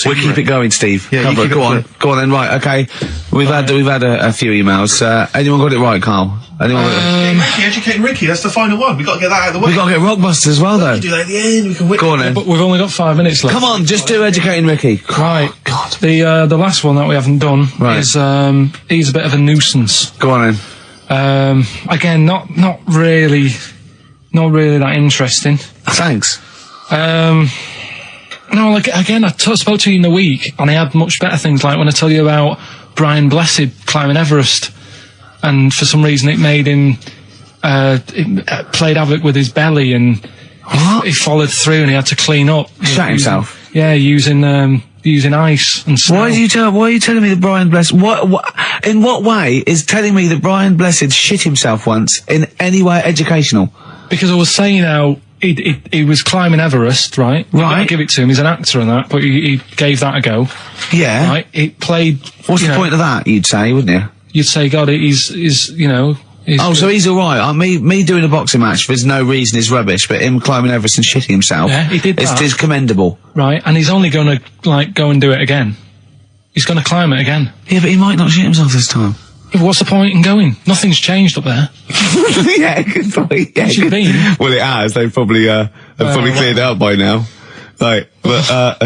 We'll keep it going, Steve. Yeah, Cover it. Go on then. Right, okay. We've had a few emails. Anyone got it right, Carl? Anyone got it? Educating Ricky, that's the final one. We've got to get that out of the way. We've got to get Rockbusters as well, though. We can do that at the end. We can Go on then. But we've only got 5 minutes left. Come on, just do Educating Ricky. Right. God. The last one that we haven't done is he's a bit of a nuisance. Go on then. Again, not really that interesting. Thanks. No, like, again, I spoke to you in the week, and I had much better things, like when I tell you about Brian Blessed climbing Everest, and for some reason it made him, it played havoc with his belly, and he followed through, and he had to clean up. Shut himself? Yeah, using ice and snow. Why are you telling me that Brian Blessed, in what way is telling me that Brian Blessed shit himself once in any way educational? Because I was saying how he was climbing Everest, right? Right. I give it to him. He's an actor and that, but he gave that a go. Yeah. Right. It played. What's the point of that? You'd say, wouldn't you? You'd say, God, he's so he's all right. Me doing a boxing match for no reason is rubbish, but him climbing Everest and shitting himself, he did that. It's commendable. Right. And he's only going to go and do it again. He's going to climb it again. Yeah, but he might not shit himself this time. What's the point in going? Nothing's changed up there. Yeah, good point. Yeah, What's it been? Well, it has. They've probably cleared it up by now. Right, but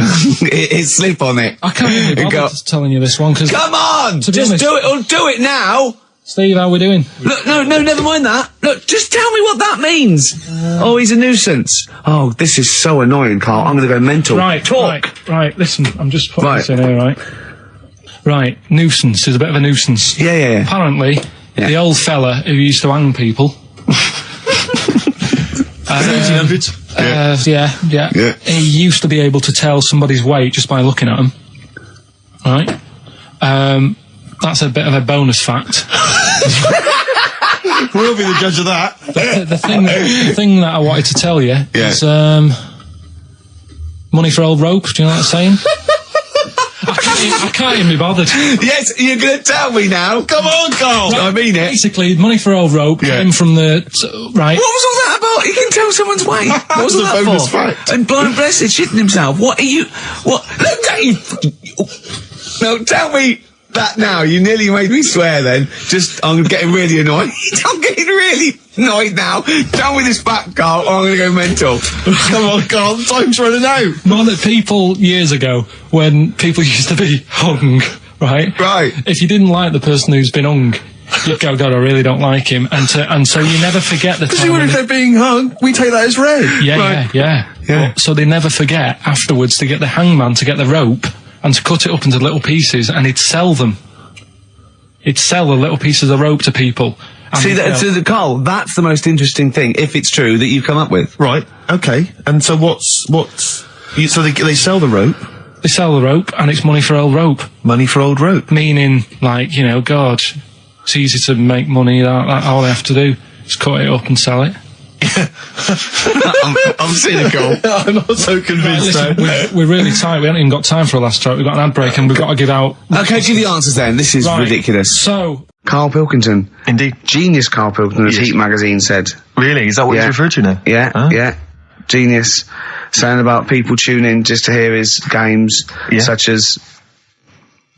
it's slip on it. I can't even be bothered telling you this one because. Come on, just honest, do it. Or do it now. Steve, how we doing? Look, no, never mind that. Look, just tell me what that means. He's a nuisance. Oh, this is so annoying, Carl. I'm going to go mental. Right, talk. Right. Listen, I'm just putting this in here, right? Right, nuisance is a bit of a nuisance. Yeah. Apparently, the old fella who used to hang people. 1700s? Yeah. He used to be able to tell somebody's weight just by looking at them. Right? That's a bit of a bonus fact. We'll be the judge of that. The thing that I wanted to tell you is money for old rope. Do you know what I'm saying? I can't even be bothered. Yes, you're going to tell me now. Come on, Carl. Right, I mean it. Basically, money for old rope came from the... right. What was all that about? You can tell someone's weight. What was all that bonus for? fact. And Brian Blessed shitting himself. What are you... What? Look at you... No, tell me that now. You nearly made me swear then. I'm getting really annoyed. I'm getting really annoyed now. Tell me this back, Carl, or I'm going to go mental. Come on, Carl, time's running out. More that people years ago, when people used to be hung, right? Right. If you didn't like the person who's been hung, you'd go, God, I really don't like him. And so you never forget the time. Because if they're being hung, we take that as read. Yeah. But, so they never forget afterwards to get the hangman to get the rope and to cut it up into little pieces, and he'd sell them. He'd sell the little pieces of rope to people. See, Carl, that's the most interesting thing, if it's true, that you've come up with. Right, okay. And so so they sell the rope? They sell the rope, and it's money for old rope. Money for old rope? Meaning, like, God, it's easy to make money, all they have to do is cut it up and sell it. I'm cynical. I'm not so convinced. Right, listen, we're really tight. We haven't even got time for a last track. We've got an ad break and we've got to give out... Okay, do the answers then. This is ridiculous. So... Karl Pilkington. Indeed. Genius Karl Pilkington, as Heat magazine said. Really? Is that what he's referred to now? Yeah. Genius. Saying about people tune in just to hear his games, such as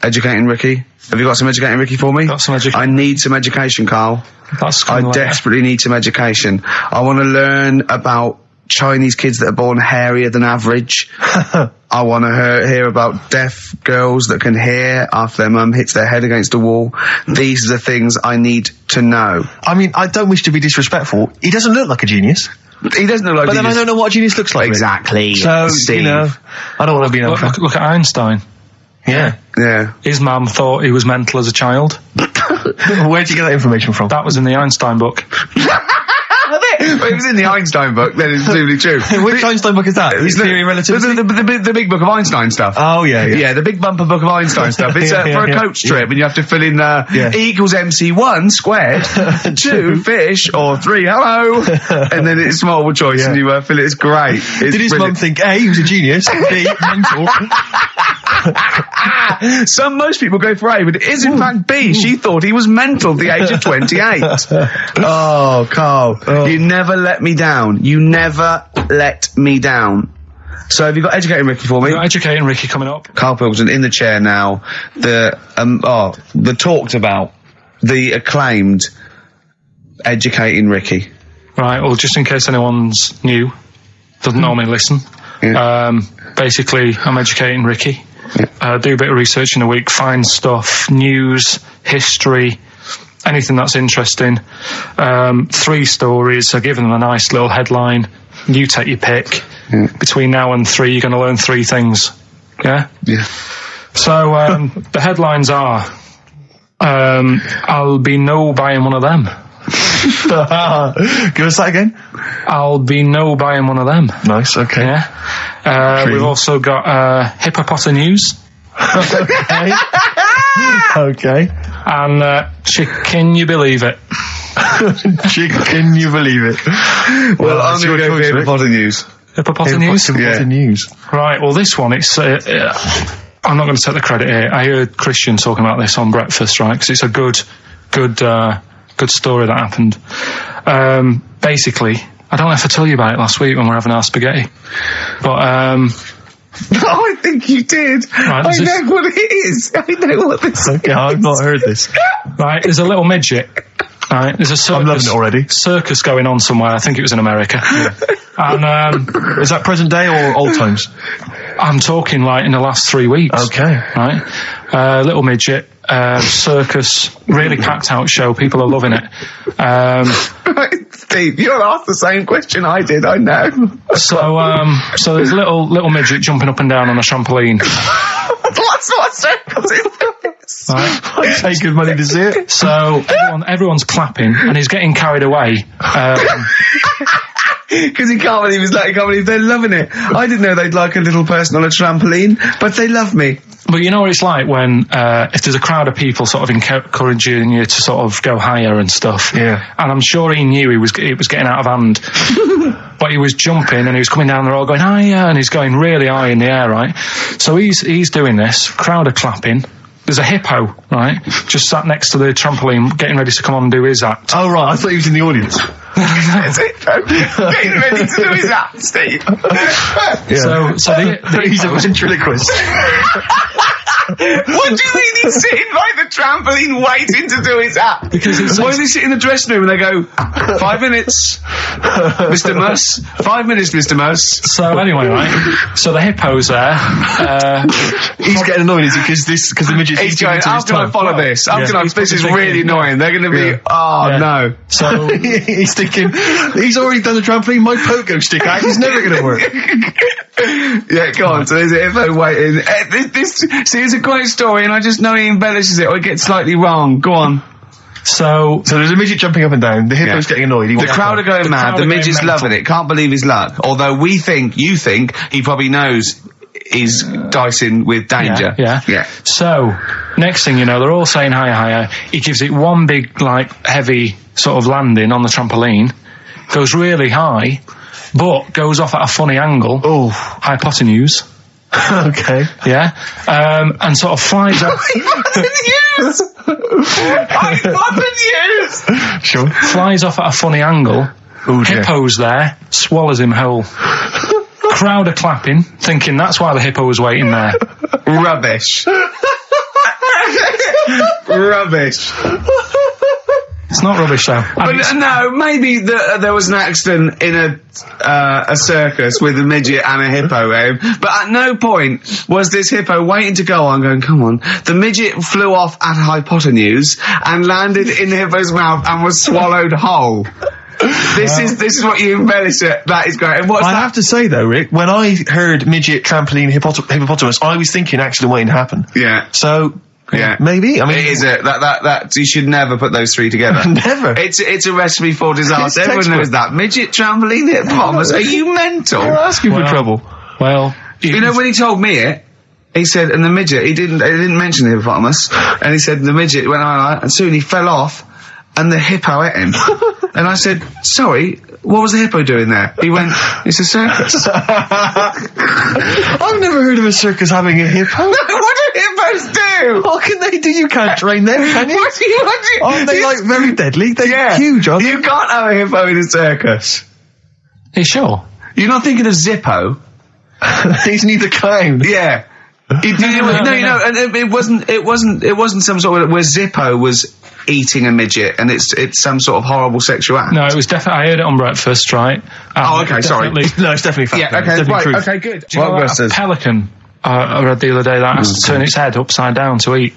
Educating Ricky. Have you got some Educating Ricky for me? Got some education. I need some education, Carl. I desperately need some education. I want to learn about Chinese kids that are born hairier than average. I want to hear about deaf girls that can hear after their mum hits their head against a wall. These are the things I need to know. I mean, I don't wish to be disrespectful. He doesn't look like a genius. He doesn't look like But then I don't know what a genius looks like. Exactly. So, Steve. you know, I don't want to be an Look at Einstein. Yeah. Yeah. His mum thought he was mental as a child. Where'd you get that information from? That was in the Einstein book. Well, it was in the Einstein book, then it's presumably true. Which Einstein book is that? His Theory of Relativity? The big book of Einstein stuff. Oh, yeah. Yeah, the big bumper book of Einstein stuff. It's for a coach trip, and you have to fill in E equals MC1 squared, 2 fish, or 3 hello, and then it's multiple choice, and you fill it. It's great. It's Did his mum think, A, he was a genius, B, mental? Most people go for A, but it is in fact B. She thought he was mental at the age of 28. Oh, Carl, you never let me down. You never let me down. So have you got Educating Ricky for me? We've got Educating Ricky coming up. Karl Pilkington in the chair now. The talked about, the acclaimed Educating Ricky. Right, well, just in case anyone's new, doesn't normally listen. Yeah. Basically, I'm educating Ricky. Yeah. Do a bit of research in a week, find stuff, news, history, anything that's interesting. 3 stories, I give them a nice little headline. You take your pick. Yeah. Between now and 3, you're going to learn 3 things. Yeah? Yeah. So, the headlines are, I'll be no buying one of them. Give us that again. I'll be no buying one of them. Nice, okay. Yeah. We've also got hippopotamus news. Okay. Okay. And can you believe it? Can you believe it? Well, I'm going to go for hippopotamus news. Hippopotamus news? Hippopotamus news. Right, well, this one, it's... I'm not going to take the credit here. I heard Christian talking about this on breakfast, right? Because it's a good story that happened. Basically, I don't know if I told you about it last week when we were having our spaghetti, but I think you did. Right, I know what it is. I know what this is. Okay, I've not heard this. right, there's a little midget. Right, there's a circus, I'm loving it already. Circus going on somewhere. I think it was in America. And is that present day or old times? I'm talking like in the last 3 weeks. Okay. Right, little midget. Circus, really packed out show. People are loving it. Right, Steve, you asked the same question I did. I know. So there's a little midget jumping up and down on a trampoline. That's what circus is. Right. I pay good money to see it. So everyone's clapping, and he's getting carried away. Because he can't believe they're loving it. I didn't know they'd like a little person on a trampoline, but they love me. But you know what it's like when if there's a crowd of people sort of encouraging you to sort of go higher and stuff. Yeah. And I'm sure he knew it was getting out of hand. But he was jumping and he was coming down the road going higher, and he's going really high in the air, right? So he's doing this. Crowd are clapping. There's a hippo, right, just sat next to the trampoline, getting ready to come on and do his act. Oh, right, I thought he was in the audience. That's it, getting ready to do his act, Steve. Yeah. So he's a ventriloquist. What do you mean he's sitting by the trampoline waiting to do his act? Because why does he sit in the dressing room and they go, 5 minutes, Mr. Mus, 5 minutes, Mr. Mus. So anyway, right, so the hippo's there. He's getting annoyed, is he? Because the midget's He's going, how can I follow this? This is really annoying. They're going to be, no. So he's thinking, he's already done the trampoline, my pogo stick act is never going to work. Yeah, go on. So there's a hippo waiting. See, it's a great story, and I just know he embellishes it or it gets slightly wrong. Go on. So there's a midget jumping up and down. The hippo's getting annoyed. The crowd are going mad. The midget's loving it. Can't believe his luck. Although you think he probably knows he's dicing with danger. Yeah. So next thing you know, they're all saying higher. He gives it one big, like, heavy sort of landing on the trampoline. Goes really high, but goes off at a funny angle. Oh, hypotenuse. Okay. Yeah. And sort of flies up. Hypotenuse! Sure. Flies off at a funny angle. Ooh, Hippo's there, swallows him whole. Crowd are clapping, thinking that's why the hippo was waiting there. Rubbish. Rubbish. It's not rubbish, though. But no, maybe there was an accident in a circus with a midget and a hippo, but at no point was this hippo waiting to go on, going, come on. The midget flew off at hypotenuse and landed in the hippo's mouth and was swallowed whole. This is what you embellish it. That is great. And I have to say though, Rick, when I heard midget trampoline hippopotamus, I was thinking accident waiting to happen. Yeah. So. Yeah, maybe. I mean, it is that you should never put those three together. Never. It's a recipe for disaster. Everyone knows that. Midget trampoline hippopotamus. Are you mental? You're asking for trouble. Well, you know when he told me it, he said, and the midget. He didn't mention the hippopotamus, and he said the midget went on, and soon he fell off, and the hippo ate him. And I said, sorry, what was the hippo doing there? He went, it's a circus. I've never heard of a circus having a hippo. No, what do hippos do? What can they do? You can't train them, can you? What do you? Aren't they like very deadly? They're huge, aren't they? You can't have a hippo in a circus. Are you sure? You're not thinking of Zippo? He's neither kind. Yeah. No, and it wasn't some sort of where Zippo was eating a midget, and it's some sort of horrible sexual act. No, it was definitely. I heard it on breakfast, right? Oh, okay, sorry. No, it's definitely fact. Yeah, okay, definitely right, truth. okay, good. Do you know what, a pelican? I read the other day that has to turn its head upside down to eat.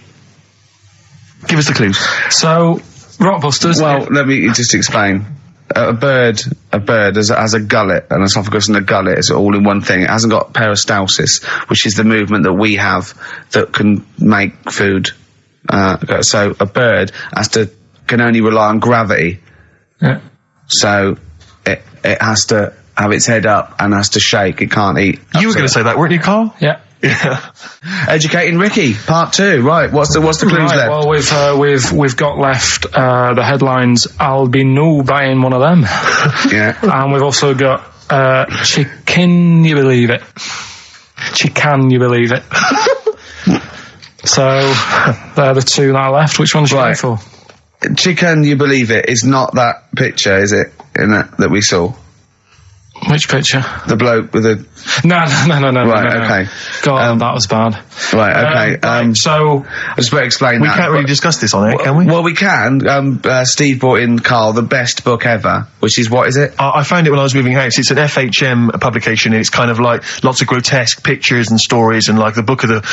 Give us the clues. So, Rockbusters. Well, let me just explain. A bird has a gullet, an esophagus and a gullet. It's all in one thing. It hasn't got peristalsis, which is the movement that we have that can make food. So a bird can only rely on gravity. Yeah. So it has to have its head up and has to shake. It can't eat. You were going to say that, weren't you, Carl? Yeah. Yeah. Educating Ricky, part 2. Right. What's the clues left? Well, we've got left the headlines. I'll be new buying one of them. Yeah. And we've also got chicken. You believe it? Chicken. You believe it? So they're the two that are left. Which one's you going for? Chicken. You believe it is not that picture, is it? In that we saw. Which picture? The bloke with the... No. Right, okay. God, that was bad. Right, okay. So... I just better explain we that. We can't really discuss this on air, can we? Well, we can. Steve brought in, Carl, the best book ever, which is, what is it? I found it when I was moving house. It's an FHM publication, and it's kind of like lots of grotesque pictures and stories, and like a book of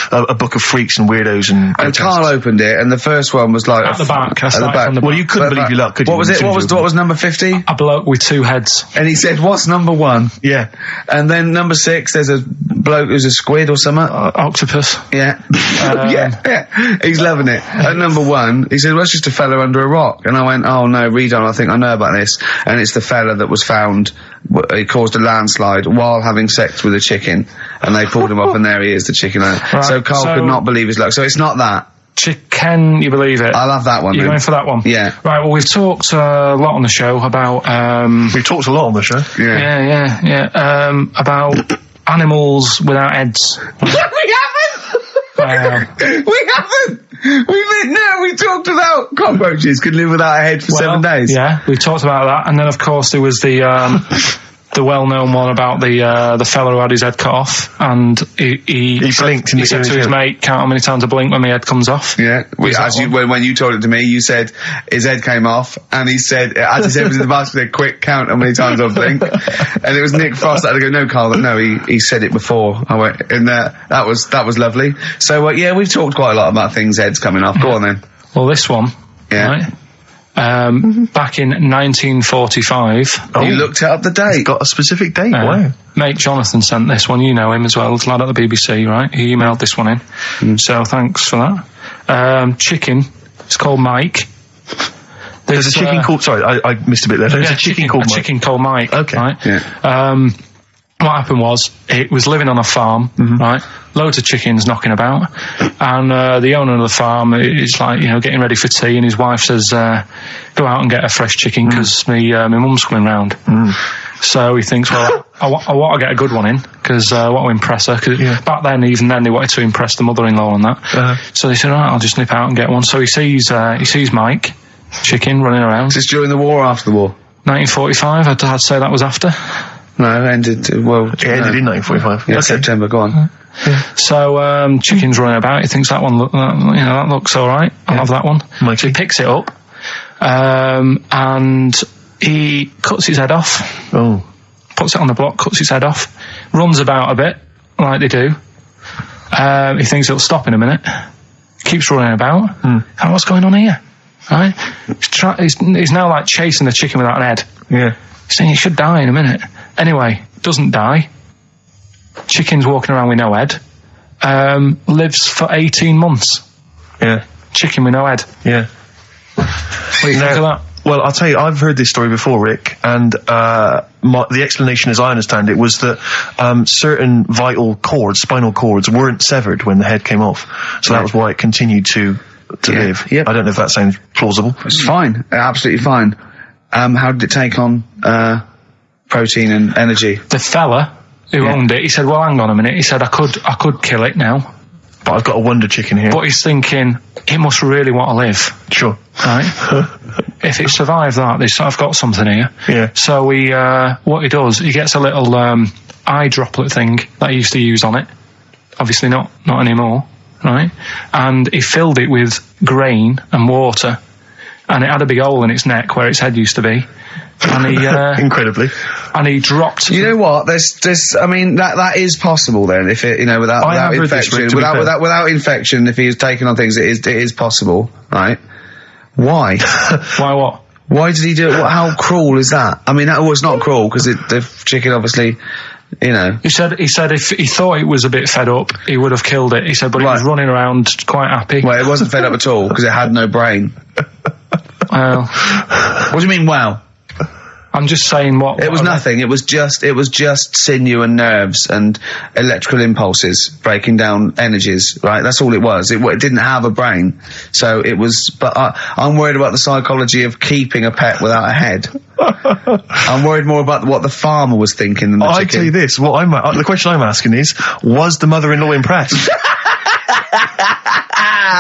freaks and weirdos and Carl opened it, and the first one was like... At the back. At the back. Well, you couldn't believe your luck, could you? What was it? What was number 50? A bloke with two heads. And he said, what's number 1? Yeah. And then number 6, there's a bloke who's a squid or something. Octopus. Yeah. Yeah. He's loving it. At number 1, he said, well, it's just a fella under a rock. And I went, oh no, read on, I think I know about this. And it's the fella that was found, he caused a landslide while having sex with a chicken. And they pulled him up, and there he is, the chicken. Right, so Carl could not believe his luck. So it's not that. Chicken, you believe it? I love that one. You're going for that one? Yeah. Right, well, we've talked a lot on the show about... We've talked a lot on the show. Yeah. About animals without heads. We haven't! We haven't! We talked about cockroaches could live without a head for 7 days. Yeah, we talked about that. And then, of course, there was the well-known one about the fella who had his head cut off, and he blinked. He said to his mate, "Count how many times I blink when my head comes off." Yeah, when you told it to me, you said his head came off, and he said, as his head was in the basket, he said, "Quick, count how many times I blink." And it was Nick Frost that had to go, "No, Carl, no, he said it before." I went, and that was lovely. So yeah, we've talked quite a lot about things heads coming off. Go on then. Well, this one, right? Back in 1945. You looked up the date. It's got a specific date. Wow. Mate Jonathan sent this one. You know him as well. It's a lad at the BBC, right? He emailed this one in. So thanks for that. Chicken. It's called Mike. There's a chicken called... Sorry, I missed a bit there. There's a chicken called Mike. A chicken called Mike. Okay. Right? Yeah. What happened was, it was living on a farm, right? Loads of chickens knocking about. And the owner of the farm is like, getting ready for tea, and his wife says, go out and get a fresh chicken, because my mum's coming round. So he thinks, well, I want to get a good one in, because I want to impress her. Cause back then, even then, they wanted to impress the mother-in-law and that. So they said, all right, I'll just nip out and get one. So he sees Mike, chicken, running around. Is this during the war or after the war? 1945, I'd say that was after. No, it ended in 1945. Yeah, okay. September, go on. So, chicken's running about, he thinks that one, that looks alright, I'll have that one. Mikey. So he picks it up, and he cuts his head off. Oh. Puts it on the block, cuts its head off, runs about a bit, like they do. He thinks it'll stop in a minute. Keeps running about. And what's going on here? Right? He's now like chasing the chicken without an head. Yeah. He's saying he should die in a minute. Anyway, doesn't die. Chicken's walking around with no head. Lives for 18 months. Yeah. Chicken with no head. Yeah. What do you think of that? Well, I'll tell you, I've heard this story before, Rick, and the explanation, as I understand it, was that certain vital cords, spinal cords, weren't severed when the head came off. So that was why it continued to live. Yep. I don't know if that sounds plausible. It's fine. Absolutely fine. How did it take on protein and energy? The fella who owned it, he said, well, hang on a minute. He said, I could kill it now. But I've got a wonder chicken here. But he's thinking, it must really want to live. Sure. Right? If it survived that, I've got something here. Yeah. So what he does, he gets a little eye droplet thing that he used to use on it. Obviously not anymore, right? And he filled it with grain and water, and it had a big hole in its neck where its head used to be. And he incredibly. And he dropped. You know what? There's. I mean, that is possible. Then, if it, without infection, without infection, if he was taking on things, it is possible, right? Why? Why what? Why did he do it? How cruel is that? I mean, it's not cruel because the chicken obviously, He said if he thought it was a bit fed up, he would have killed it. He said, but it was running around quite happy. Well, it wasn't fed up at all because it had no brain. Well, what do you mean? Wow. I'm just saying what... It was nothing. It was just sinew and nerves and electrical impulses breaking down energies, right? That's all it was. It didn't have a brain. So it was... But I'm worried about the psychology of keeping a pet without a head. I'm worried more about what the farmer was thinking than the chicken. I tell you this, the question I'm asking is, was the mother-in-law impressed?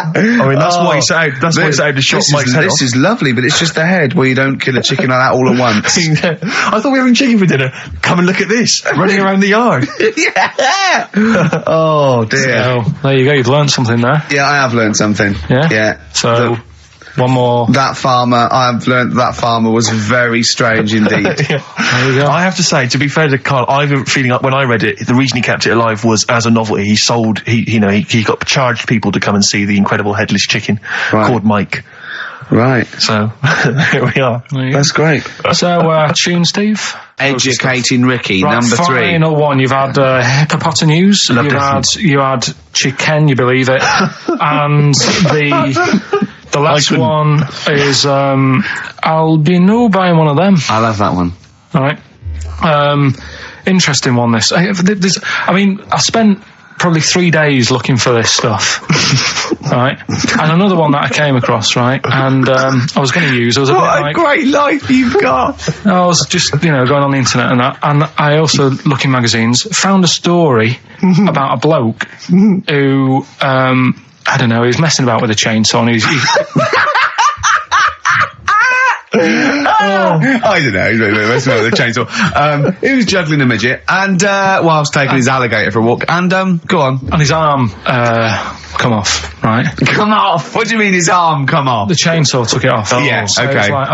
I mean, that's why he set out. That's why he set out to shot Mike's head off. This is lovely, but it's just the head where you don't kill a chicken like that all at once. I thought we were having chicken for dinner. Come and look at this, running around the yard. Yeah. Oh dear. So, there you go. You've learned something there. Yeah, I have learned something. Yeah. Yeah. So. One more. That farmer, I've learned that farmer was very strange indeed. There you go. I have to say, to be fair to Carl, I have a feeling like when I read it, the reason he kept it alive was as a novelty. He got charged people to come and see the incredible headless chicken called Mike. Right. So, here we are. That's great. So, tune, Steve? Educating Ricky, right, number 3. Final one. You've had hippopotamus. You had chicken, you believe it. And the last one is, I'll be no buying one of them. I love that one. All right. Interesting one, this. I spent probably 3 days looking for this stuff. Right? And another one that I came across, right? And, I was going to use, I was a bit like... What a great life you've got! I was just, going on the internet and that. And I also, look in magazines, found a story about a bloke who, I don't know, he was messing about with a chainsaw and I don't know, messing about with a chainsaw. He was juggling a midget and, whilst taking his alligator for a walk. And, go on. And his arm, come off, right? Come off? What do you mean his arm come off? The chainsaw took it off. Yeah, so okay. It was like,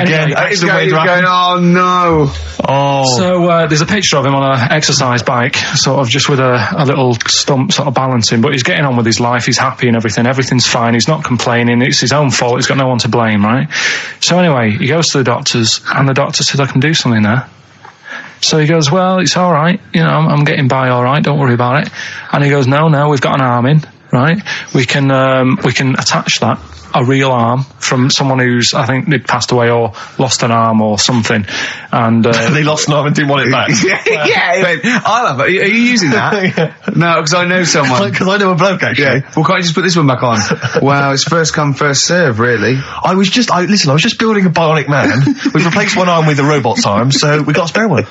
Again, anyway, He's going, oh no. Oh. So, there's a picture of him on an exercise bike, sort of just with a little stump sort of balancing, but he's getting on with his life, he's happy and everything, everything's fine, he's not complaining, it's his own fault, he's got no one to blame, right? So anyway, he goes to the doctors, and the doctor said, I can do something there. So he goes, well, it's alright, I'm getting by alright, don't worry about it. And he goes, no, we've got an arm in, right? We can attach that, a real arm, from someone who's, I think they'd passed away or lost an arm or something. And, they lost an arm and didn't want it back. Yeah, I love it. Are you using that? Yeah. No, because I know someone. Because I know a bloke, actually. Yeah. Well, can't you just put this one back on? Wow, it's first come, first serve, really. I was just building a bionic man. We've replaced one arm with a robot's arm, so we got a spare one.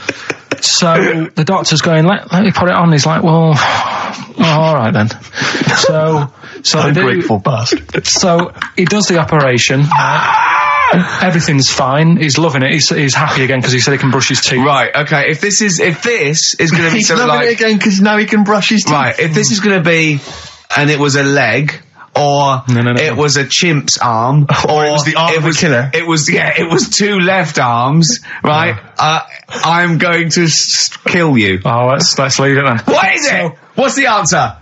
So the doctor's going, let me put it on. He's like, well, all right then. So ungrateful bastard. So he does the operation. Everything's fine. He's loving it. He's happy again because he said he can brush his teeth. Right. Okay. If this is going to be he's something loving like it again because now he can brush his teeth. Right. If this is going to be, and it was a leg, or No. it was a chimp's arm, Or it was the arm of a killer. It was 2 left arms, right? I'm going to kill you. Oh, let's leave it then. What is it? What's the answer?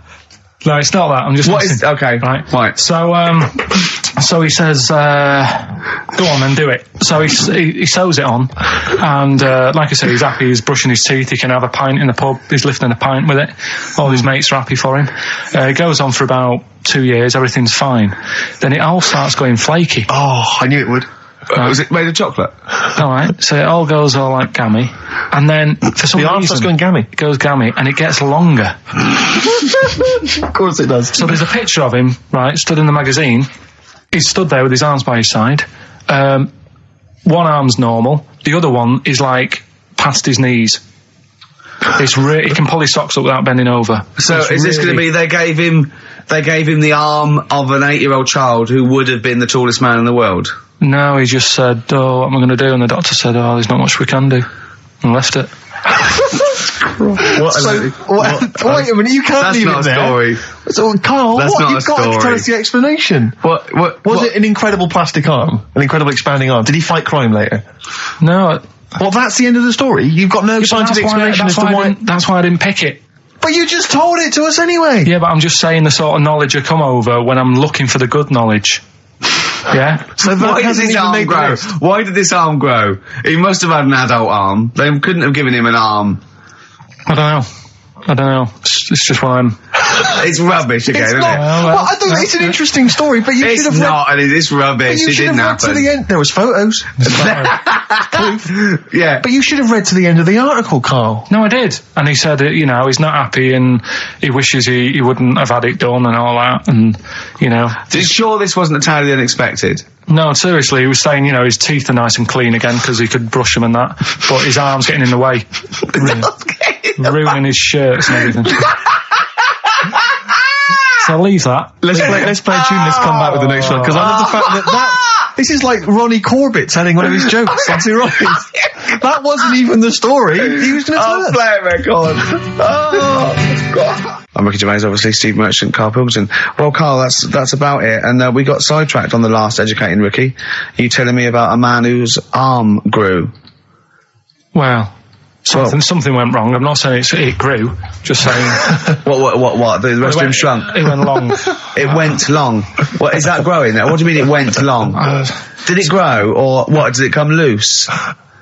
No, it's not that. I'm just. What is? Okay, right. So he says, "Go on and do it." So he sews it on, and like I said, he's happy. He's brushing his teeth. He can have a pint in the pub. He's lifting a pint with it. All his mates are happy for him. It goes on for about 2 years. Everything's fine. Then it all starts going flaky. Oh, I knew it would. Was it made of chocolate? All right. So it all goes all like gammy, and then for some The arm reason starts going gammy. it goes gammy, and it gets longer. Of course it does. So there's a picture of him, right, stood in the magazine. He's stood there with his arms by his side. One arm's normal. The other one is like past his knees. He can pull his socks up without bending over. So is this going to be they gave him the arm of an 8-year-old child who would have been the tallest man in the world? No, he just said, "Oh, what am I going to do?" And the doctor said, "Oh, there's not much we can do," and left it. Wait a minute, you can't That's leave not it a there. story. So, Carl, That's not you've a got to story. tell us the explanation. Was it an incredible plastic arm? An incredible expanding arm? Did he fight crime later? No. Well, that's the end of the story. You've got no scientific explanation as to why. That's why I didn't pick it. But you just told it to us anyway. Yeah, but I'm just saying the sort of knowledge I come over when I'm looking for the good knowledge. Yeah? So that Why did hasn't his even arm made the grow? list. Why did this arm grow? He must have had an adult arm. They couldn't have given him an arm. I don't know. It's just why I'm... It's rubbish again, It's isn't not. it? Well, I don't. It's an interesting story, but you It's should have not, and it's rubbish. But you It should didn't have read to happen. the end. There was photos. Yeah. But you should have read to the end of the article, Carl. No, I did. And he said, he's not happy and he wishes he wouldn't have had it done and all that. And, Are you sure this wasn't entirely unexpected? No, seriously, he was saying, his teeth are nice and clean again because he could brush them and that. But his arm's getting in the way. Ruining his shirts and everything. So I'll leave that. Let's play a tune. Let's come back with the next one, because I love the fact that this is like Ronnie Corbett telling one of his jokes on Two Ronnies. That wasn't even the story. He was going to tell us. Play it, record. Oh, God. I'm Ricky Gervais, obviously, Steve Merchant, Karl Pilkington. Well, Karl, that's about it. And we got sidetracked on the last Educating Ricky. You telling me about a man whose arm grew. Well, something went wrong. I'm not saying it grew. Just saying. What? The rest of him shrunk? It went long. It went long. What, is that growing? What do you mean it went long? Did it grow, or what? Did it come loose?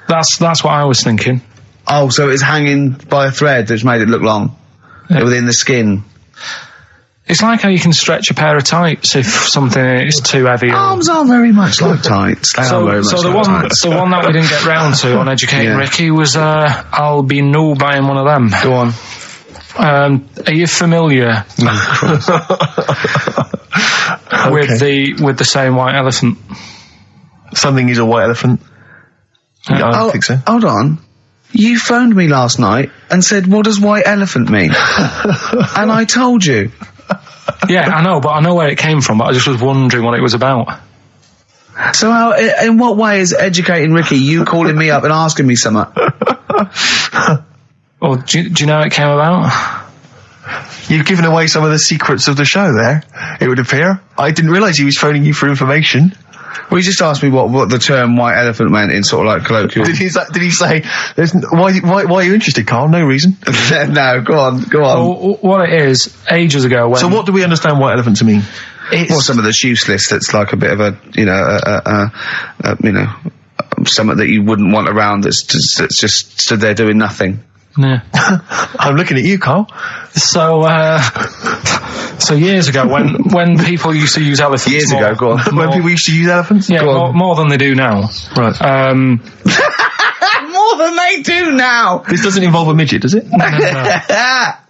That's what I was thinking. Oh, so it's hanging by a thread that's made it look long? Yeah. Within the skin? It's like how you can stretch a pair of tights if something is too heavy. Arms are very much like tights. They are very much the like tights. one that we didn't get round to on Educating Ricky was I'll be no buying one of them. Go on. Are you familiar with the saying white elephant? Something is a white elephant. I don't think so. Hold on. You phoned me last night and said, what does white elephant mean? And I told you. Yeah, I know, but I know where it came from, but I just was wondering what it was about. So in what way is Educating Ricky you calling me up and asking me something? Well, do you know how it came about? You've given away some of the secrets of the show there, it would appear. I didn't realise he was phoning you for information. Well, he just asked me what the term white elephant meant in sort of like colloquial. Did he say, why are you interested, Carl? No reason. No, go on. Well, what it is, ages ago when... So what do we understand white elephant to mean? Well, some of the useless that's like a bit of something that you wouldn't want around that's just stood there doing nothing. Yeah. I'm looking at you, Carl. So years ago, when people used to use elephants... Years ago, go on. When people used to use elephants? Yeah, more than they do now. Right. More than they do now! This doesn't involve a midget, does it? No.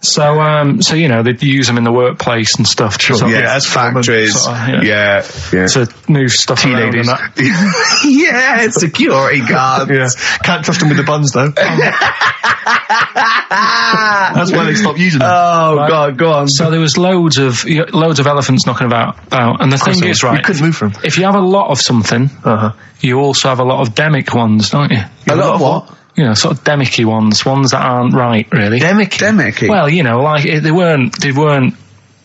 So they'd use them in the workplace and stuff. Sure. Yeah, as factories. Yeah. To move stuff around and that. Yeah, security guards. Yeah. Can't trust them with the buns, though. That's why they stopped using them. Oh, right. God, go on. So there was loads of elephants knocking about, and the thing is, right, you couldn't move from. If you have a lot of something, you also have a lot of demic ones, don't you? A lot of what? Sort of demicky ones that aren't right, really. Demicky? Well, like they weren't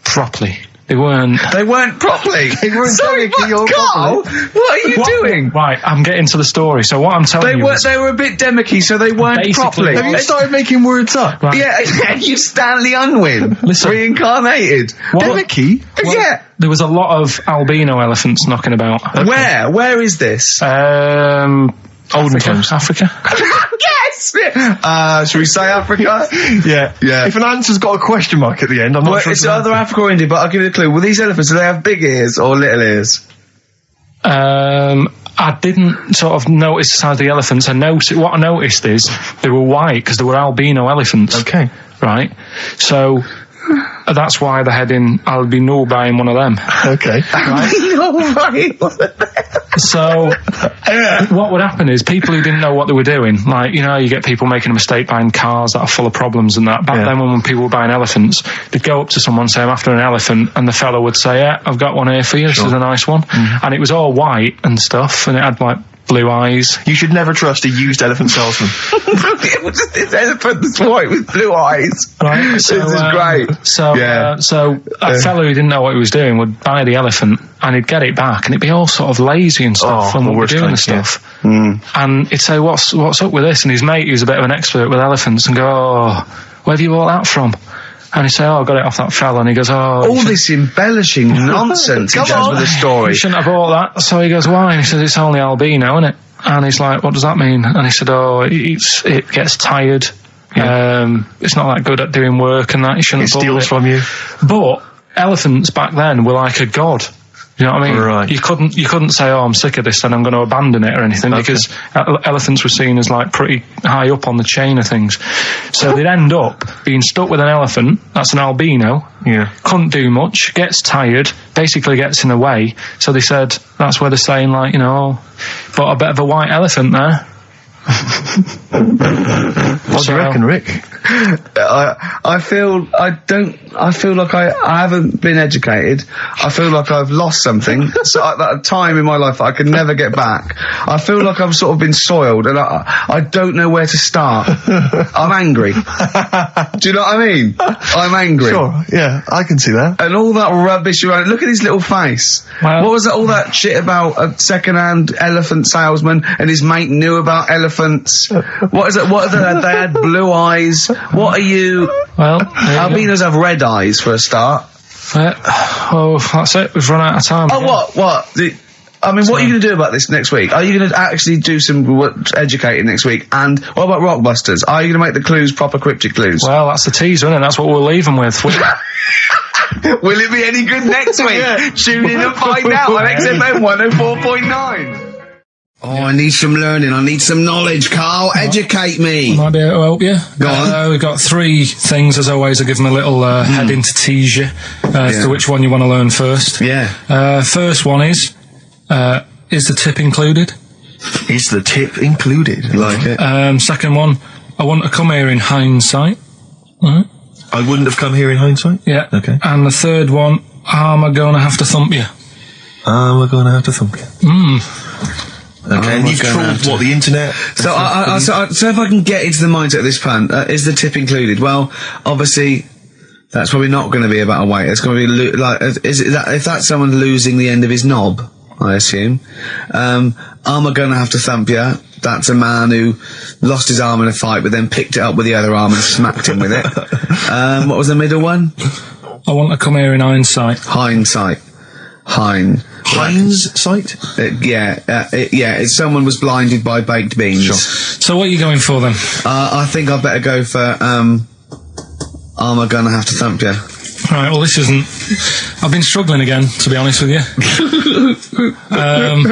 properly. They weren't. They weren't properly. They weren't Sorry, Carl, what are you doing? Right, I'm getting to the story. So what I'm telling you is... They were a bit demicky, so they weren't Basically, properly. Have you started making words up? Right. Yeah, and you Stanley Unwin, Listen. reincarnated. Demicky? Yeah. There was a lot of albino elephants knocking about. Where? Where is this? Olden times. Africa. Yes! Should we say Africa? Yeah. If an answer's got a question mark at the end, I'm not sure. It's either Africa or India, but I'll give you a clue. Well, these elephants, do they have big ears or little ears? I didn't sort of notice the size of the elephants. What I noticed is they were white because they were albino elephants. Okay. Right? So that's why they're heading albino buying one of them. Okay. So what would happen is people who didn't know what they were doing, like, you know, you get people making a mistake buying cars that are full of problems and that. Back then when people were buying elephants, they'd go up to someone, say, I'm after an elephant, and the fella would say, yeah, I've got one here for you, this is a nice one. And it was all white and stuff, and it had like blue eyes. You should never trust a used elephant salesman. This elephant that's white with blue eyes. Right? This is great. So a fellow who didn't know what he was doing would buy the elephant and he'd get it back and it'd be all sort of lazy and stuff and what we're doing and stuff. And he'd say, what's up with this? And his mate, who's a bit of an expert with elephants, and go, oh, where have you bought that from? And he'd say, oh, I got it off that fella. And he goes, oh... All this embellishing nonsense in terms of the story. You shouldn't have bought that. So he goes, why? And he says, it's only albino, isn't it? And he's like, what does that mean? And he said, oh, it gets tired. It's not that good at doing work and that. You shouldn't have bought it. It steals from you. But elephants back then were like a god. You know what I mean? Right. You couldn't say, oh, I'm sick of this and I'm going to abandon it or anything, because elephants were seen as like pretty high up on the chain of things. So they'd end up being stuck with an elephant, that's an albino, couldn't do much, gets tired, basically gets in the way. So they said, that's where they're saying, like, you know, but a bit of a white elephant there. What do you reckon, Rick? I feel like I haven't been educated. I feel like I've lost something. So at that time in my life that I could never get back. I feel like I've sort of been soiled and I don't know where to start. I'm angry. Do you know what I mean? I'm angry. Sure, yeah, I can see that. And all that rubbish around. Look at his little face. Well, what was all that shit about a second-hand elephant salesman and his mate knew about elephants? What is it? They had blue eyes. What are you? Well, albinos have red eyes for a start. That's it. We've run out of time. What? What are you going to do about this next week? Are you going to actually do some educating next week? And what about Rockbusters? Are you going to make the clues proper cryptic clues? Well, that's the teaser, isn't it? That's what we'll leave them with. Will it be any good next week? Tune in and find out on XFM 104.9. Oh, I need some learning. I need some knowledge, Carl. Educate me. Might be able to help you. Go on. We've got three things, as always. I give them a little heading to tease you as to which one you want to learn first. Yeah. First one is the tip included? Is the tip included? Like it. Second one, I want to come here in hindsight. Right. I wouldn't have come here in hindsight? Yeah. Okay. And the third one, am I going to have to thump you? Am I going to have to thump you? Okay, and you've trawled, the internet? So if I can get into the mindset of this plan, is the tip included? Well, obviously, that's probably not going to be about a weight. It's going to be if that's someone losing the end of his knob, I assume. Am I going to have to thump you? That's a man who lost his arm in a fight, but then picked it up with the other arm and smacked him with it. What was the middle one? I want to come here in hindsight. Hindsight. Hindsight? If someone was blinded by baked beans. Sure. So what are you going for then? I think I better go for, am I gonna have to thump you? Right, well this isn't... I've been struggling again, to be honest with you.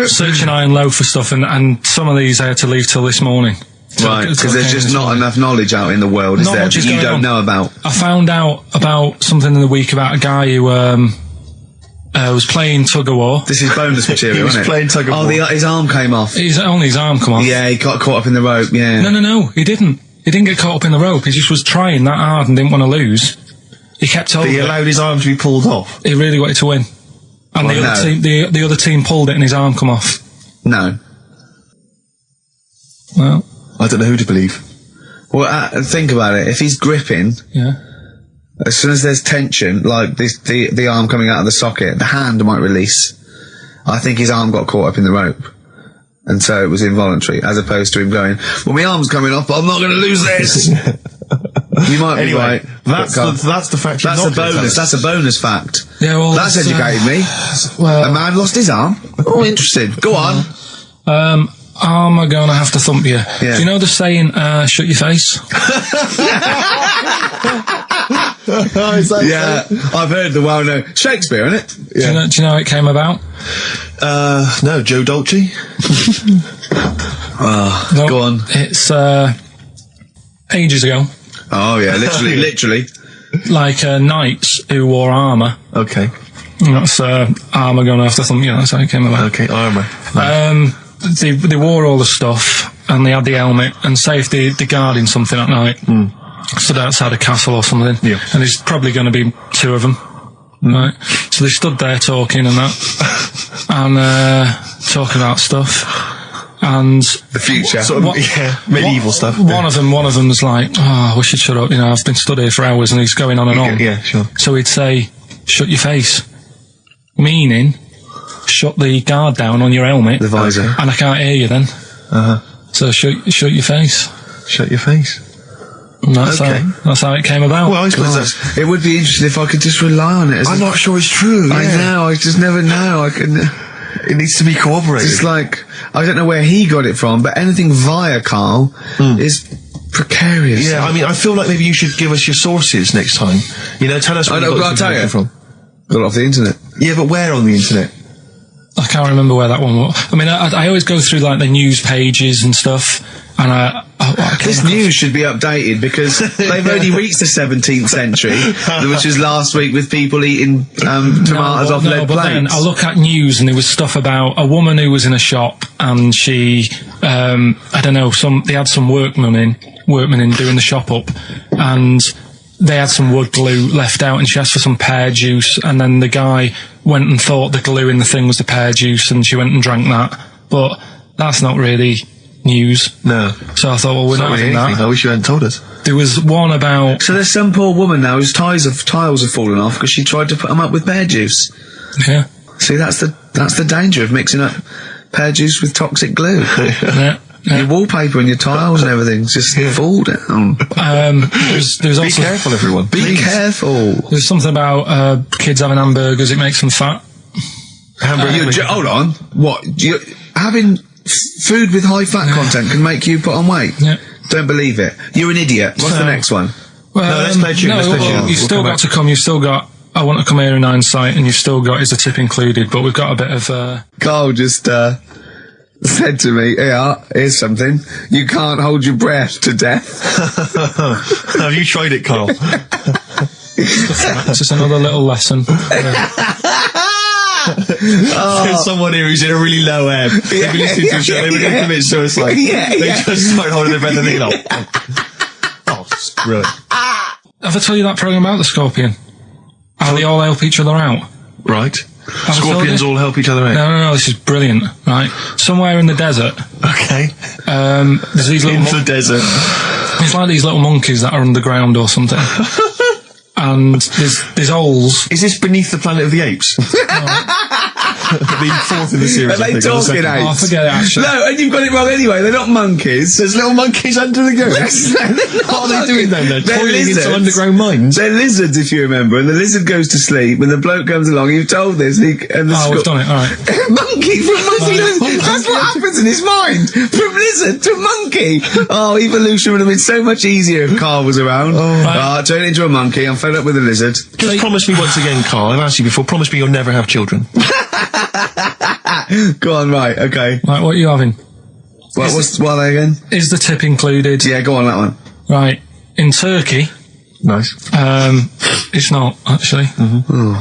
Searching high and low for stuff, and some of these I had to leave till this morning. Right, because there's just not enough knowledge out in the world, is there, that you don't know about? I found out about something in the week about a guy who, was playing tug-of-war. This is bonus material, isn't it? He was playing tug-of-war. Oh, his arm came off. Only his arm come off. Yeah, he got caught up in the rope, yeah. No, he didn't. He didn't get caught up in the rope. He just was trying that hard and didn't want to lose. He kept over. He allowed his arm to be pulled off. He really wanted to win. And the other team pulled it and his arm come off. No. Well, I don't know who to believe. Well, think about it. If he's gripping... Yeah. as soon as there's tension, like the arm coming out of the socket, the hand might release. I think his arm got caught up in the rope. And so it was involuntary, as opposed to him going, well, my arm's coming off, but I'm not going to lose this. You might be right. That's the fact. That's a bonus. That's a bonus fact. Yeah, well, that's educated me. Well, a man lost his arm. Oh, interesting. Go on. Am I going to have to thump you? Yeah. Do you know the saying, shut your face? Yeah, I've heard the well-known Shakespeare, isn't it? Yeah. Do you know how it came about? No, Joe Dolce. No, go on. It's ages ago. Oh yeah, literally. Like knights who wore armour. Okay. That's armour going to have to thump you. That's how it came about. Okay, armour. They wore all the stuff and they had the helmet. And say if they're guarding something at night, stood outside a castle or something, and there's probably going to be two of them. Right, so they stood there talking and that, and talking about stuff, and the future, sort of, medieval stuff. One of them was like, "Oh, we should shut up." You know, I've been stood here for hours, and he's going on and on. Yeah, sure. So he'd say, "Shut your face," meaning, shut the guard down on your helmet, the visor, and I can't hear you then. So shut your face. Shut your face. And that's how it came about. Well, I suppose it would be interesting if I could just rely on it. I'm not sure it's true. I know, I just never know. It needs to be corroborated. It's like, I don't know where he got it from, but anything via Karl is precarious. Yeah, I mean, I feel like maybe you should give us your sources next time. You know, tell us where you got the from. Got it off the internet. Yeah, but where on the internet? I can't remember where that one was. I mean, I always go through like the news pages and stuff, and this news should be updated because they've only reached the 17th century, which was last week with people eating tomatoes off lead plates. Then I look at news and there was stuff about a woman who was in a shop and she, I don't know, they had some workmen in doing the shop up, and they had some wood glue left out and she asked for some pear juice, and then the guy went and thought the glue in the thing was the pear juice and she went and drank that. But that's not really news. No. So I thought, well, we're not having that. I wish you hadn't told us. There was one about... So there's some poor woman now whose tiles have fallen off because she tried to put them up with pear juice. Yeah. See, that's the danger of mixing up pear juice with toxic glue. Yeah. Your wallpaper and your tiles and everything just fall down. There's also... Be careful, everyone. Be careful. There's something about kids having hamburgers, it makes them fat. Hold on. What? Having food with high fat content can make you put on weight? Yeah. Don't believe it. You're an idiot. What's the next one? Well, no, let's play tune. You've still got to come. You've still got I Want to Come Here in Hindsight, and you've still got Is the Tip Included, but we've got a bit of... Carl just said to me, here's something. You can't hold your breath to death. Have you tried it, Carl? It's just another little lesson. There's someone here who's in a really low ebb. They've been listening to a show, they were going to commit suicide. They just started holding their breath and they're like... Oh, it's brilliant. Have I told you that programme about the scorpion? How they all help each other out? Right. Scorpions all help each other out? No, this is brilliant, right? Somewhere in the desert. Okay. There's these little... the desert. It's like these little monkeys that are underground or something. And there's holes. Is this Beneath the Planet of the Apes? The fourth in the series. Are they talking apes? Oh, forget it, actually. No, and you've got it wrong anyway. They're not monkeys. There's little monkeys under the ground. What are they doing then? They're toiling into underground mines? They're lizards, if you remember. And the lizard goes to sleep, and the bloke comes along. You've told this. We've done it, all right. Monkey from monkey. That's what happens in his mind. From lizard to monkey. Oh, evolution would have been so much easier if Karl was around. Turn into a monkey. I'm fed up with a lizard. Just promise me once again, Karl. I've asked you before. Promise me you'll never have children. Go on, right, okay. Right, what are you having? What are they again? Is the tip included? Yeah, go on, that one. Right, in Turkey... Nice. It's not, actually.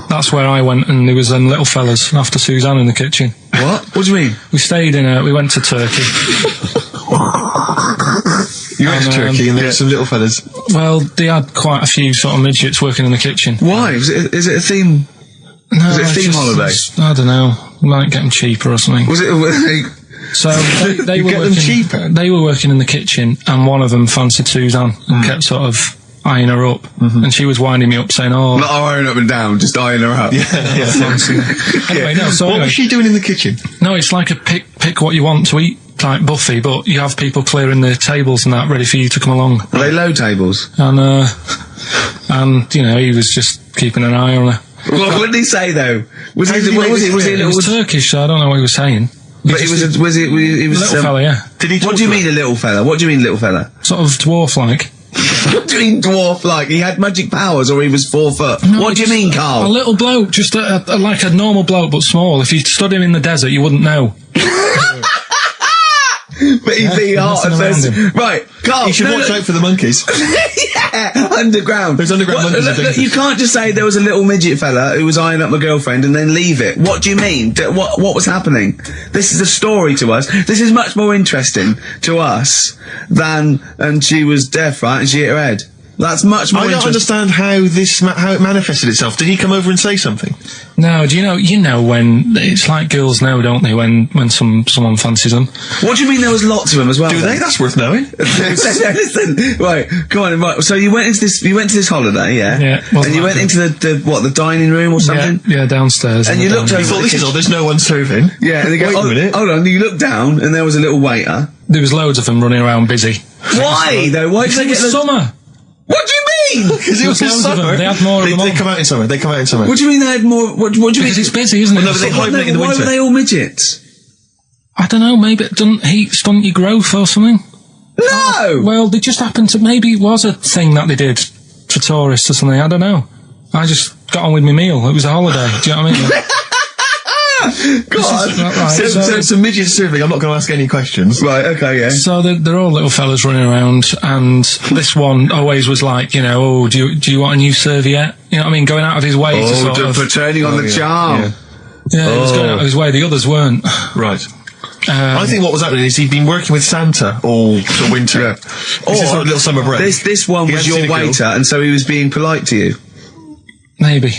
That's where I went, and there was them little fellas after Suzanne in the kitchen. What? What do you mean? We went to Turkey. You went to Turkey and there were some little fellas? Well, they had quite a few sort of midgets working in the kitchen. Why? Is it a theme? No, was it a theme holiday? I don't know. Might get them cheaper or something. Was it? So they were working cheaper. They were working in the kitchen, and one of them fancied Suzanne and kept sort of eyeing her up, and she was winding me up saying, "Oh, not eyeing up and down, just eyeing her up." Anyway, no. So What anyway, was she doing in the kitchen? no, it's like a pick what you want to eat type buffet, but you have people clearing the tables and that ready for you to come along. Are they low tables? And you know, he was just keeping an eye on her. What did he say though? Was he? did he What make was this he? Was he? clear? It was Turkish, so I don't know what he was saying. But he was. Was it? He was Little fella, yeah. Did he? What do you mean a little fella? What do you mean little fella? Sort of dwarf-like. What do you mean dwarf? Like he had magic powers, or he was 4 foot? No, What do you just mean, A Carl? little bloke, just like a normal bloke, but small. If you stood him in the desert, you wouldn't know. But he'd be hot at nothing around first. him. Right, Carl. You should watch out for the monkeys. Yeah, underground. Those underground monkeys are dangerous. You can't just say there was a little midget fella who was eyeing up my girlfriend and then leave it. What do you mean? What was happening? This is a story to us. This is much more interesting to us than, and she was deaf, right, and she hit her head. That's much more I don't interesting. understand how how it manifested itself. Did he come over and say something? No, do you know when it's like girls know, don't they? When someone fancies them. What do you mean there was lots of them as well? Do then? they? That's worth knowing. Listen, right, come on, right. So you went into this holiday, yeah? Yeah, well, and you went into the dining room or something? Yeah, downstairs. And in you the looked dining over Thought room. this is all. There's no one serving. Yeah, and they go, Wait a minute. hold on, you looked down and there was a little waiter. There was loads of them running around busy. Why, though? Why did Because they it get was summer. What do you mean? Because it was There was loads of summer. them. They had more of them They on. come out in summer. They come out in summer. What do you mean they had more? What do you mean? Because it's busy, isn't it? no, but they hibernate in the Why winter. were they all midgets? I don't know, maybe it doesn't heat stunt your growth or something. No! Well, they just happened to, maybe it was a thing that they did for tourists or something, I don't know. I just got on with my meal. It was a holiday, do you know what I mean? God. Right, So some midgets serving. I'm not going to ask any questions. Right, okay, yeah. So they're all little fellas running around, and this one always was like, you know, oh, do you want a new serviette? You know what I mean? Going out of his way to sort of... for turning on the charm. Yeah. Yeah, he was going out of his way. The others weren't. Right. I think what was happening is he'd been working with Santa all the winter. Yeah. This is sort of little summer break. This one He was hadn't your seen a girl. waiter, and so he was being polite to you. Maybe.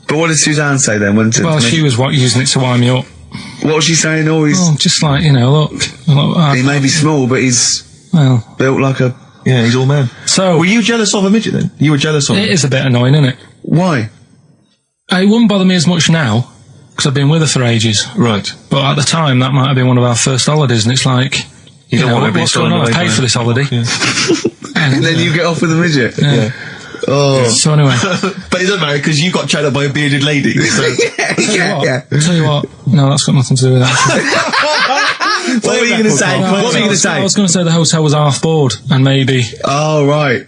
But what did Suzanne say then? Well, she was using it to wind me up. What was she saying? Oh, he's... Oh, just like, you know, look He may be small, but he's well, built like a... Yeah, he's all man. so Were you jealous of a midget then? You were jealous of it him? is a bit annoying, isn't it? Why? It wouldn't bother me as much now, because I've been with her for ages. Right. But at the time, that might have been one of our first holidays, and it's like, you don't know, want to be what's going stolen on? I've away paid by for this holiday. Yeah. And then you get off with a midget? Yeah. Oh. So anyway, But it doesn't matter because you got chatted up by a bearded lady. So. yeah. tell you what, no, that's got nothing to do with that. What were you going to say? No, What were you going to I say? was going to say the hotel was half board, and maybe. Oh, right.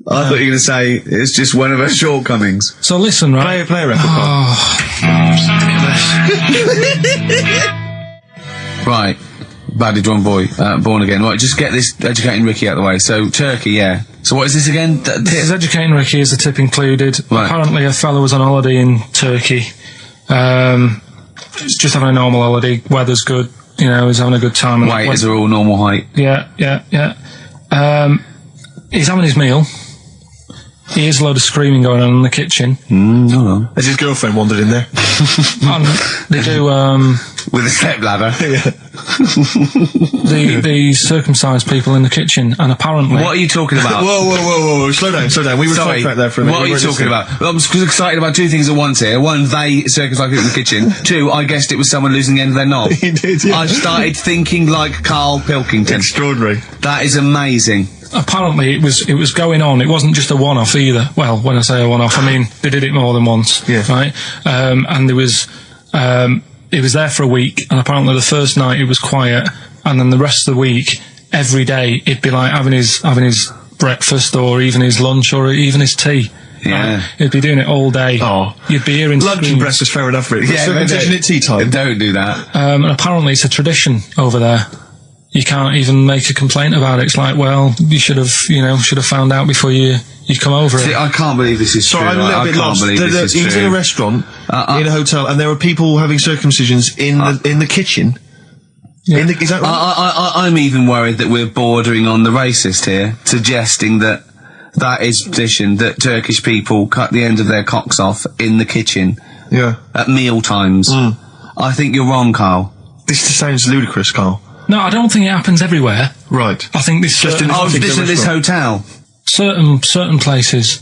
I thought you were going to say it's just one of her shortcomings. So listen, right? Play a record. Right. Badly drawn boy, born again. Right, just get this educating Ricky out of the way. So, Turkey, yeah. So what is this again? This is educating Ricky, is the tip included. Right. Apparently a fellow was on holiday in Turkey. He's just having a normal holiday, weather's good, you know, he's having a good time. And Waiters are all normal height. Yeah. He's having his meal. He hears a load of screaming going on in the kitchen. Hold on. Has his girlfriend wandered in there? And they do, With a step ladder. the circumcised people in the kitchen, and apparently... What are you talking about? Whoa. Slow down. We were Sorry, sidetracked there for a minute. what are you talking about? Well, I'm excited about two things at once here. One, they circumcised people in the kitchen. Two, I guessed it was someone losing the end of their knob. He did, yeah. I started thinking like Karl Pilkington. Extraordinary. That is amazing. Apparently it was going on. It wasn't just a one-off either. Well, when I say a one-off, I mean they did it more than once. Yeah. Right. And there was it was there for a week, and apparently the first night it was quiet, and then the rest of the week, every day it'd be like having his breakfast or even his lunch or even his tea. Yeah. Right? He'd be doing it all day. Oh. You'd be hearing Lunch and screams. breakfast, fair enough, really. Yeah, Circumcision at tea time. Don't do that. And apparently it's a tradition over there. You can't even make a complaint about it. It's like, well, you should have found out before you come over See, it. I can't believe this is Sorry, true. I'm a little I bit can't lost. believe this is He was in true. a restaurant, in a hotel, and there were people having circumcisions in the kitchen. Yeah. Is that right? I'm even worried that we're bordering on the racist here, suggesting that is position that Turkish people cut the end of their cocks off in the kitchen Yeah. at meal times. I think you're wrong, Carl. This sounds ludicrous, Carl. No, I don't think it happens everywhere. Right. I think this Just in Oh, particular this restaurant. hotel. certain places.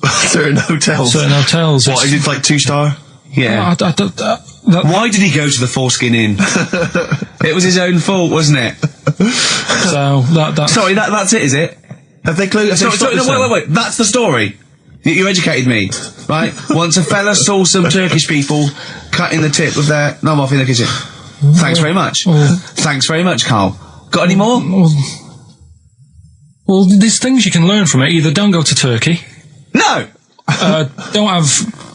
Certain hotels. Certain hotels. What, is it like 2-star? Yeah. Why did he go to the Foreskin Inn? It was his own fault, wasn't it? So that's... Sorry, that's it, is it? Have they closed? Sorry, no, wait. That's the story. You educated me, right? Once a fella saw some Turkish people cutting the tip of their... No, I'm off in the kitchen. Thanks very much. Thanks very much, Carl. Got any more? Well, there's things you can learn from it. Either don't go to Turkey. No! Don't have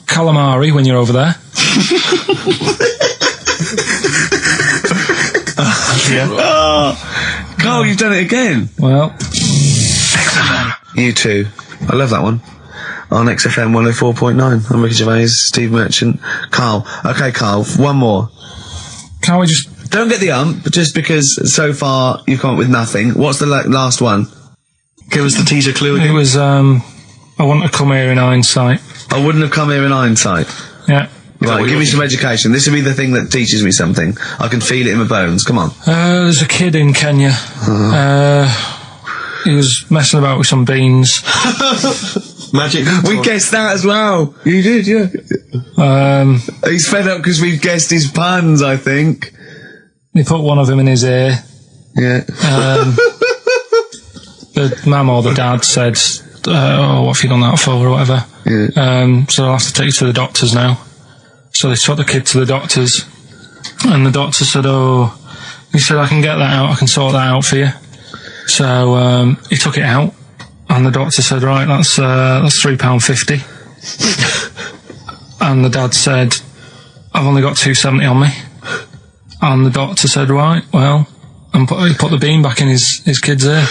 calamari when you're over there. Carl, you've done it again. Well... You too. I love that one. On XFM 104.9. I'm Ricky Gervais, Steve Merchant, Carl. Okay, Carl, one more. Can't we just... Don't get the but just because so far you've come up with nothing. What's the last one? Give us the teaser clue again. It was, I want to come here in hindsight. I wouldn't have come here in hindsight. Yeah. Right, give me some education. This will be the thing that teaches me something. I can feel it in my bones. Come on. There's a kid in Kenya. He was messing about with some beans. Magic. We guessed that as well. You did, yeah. He's fed up because we've guessed his puns, I think. He put one of them in his ear. Yeah. The mum or the dad said, what have you done that for, or whatever. Yeah. So I'll have to take you to the doctors now. So they took the kid to the doctors, and the doctor said, he said, I can get that out, I can sort that out for you. So, he took it out, and the doctor said, right, that's £3.50. And the dad said, I've only got £2.70 on me. And the doctor said, right, well, and he put the bean back in his kid's ear.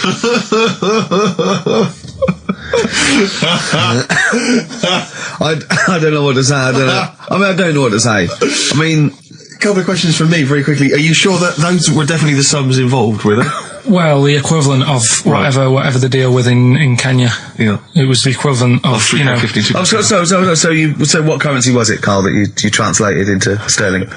I don't know what to say. I don't know what to say. I mean, a couple of questions from me very quickly. Are you sure that those were definitely the sums involved, were they? Well, the equivalent of whatever the deal with in Kenya. Yeah. It was the equivalent of £3.50. So what currency was it, Carl, that you translated into sterling?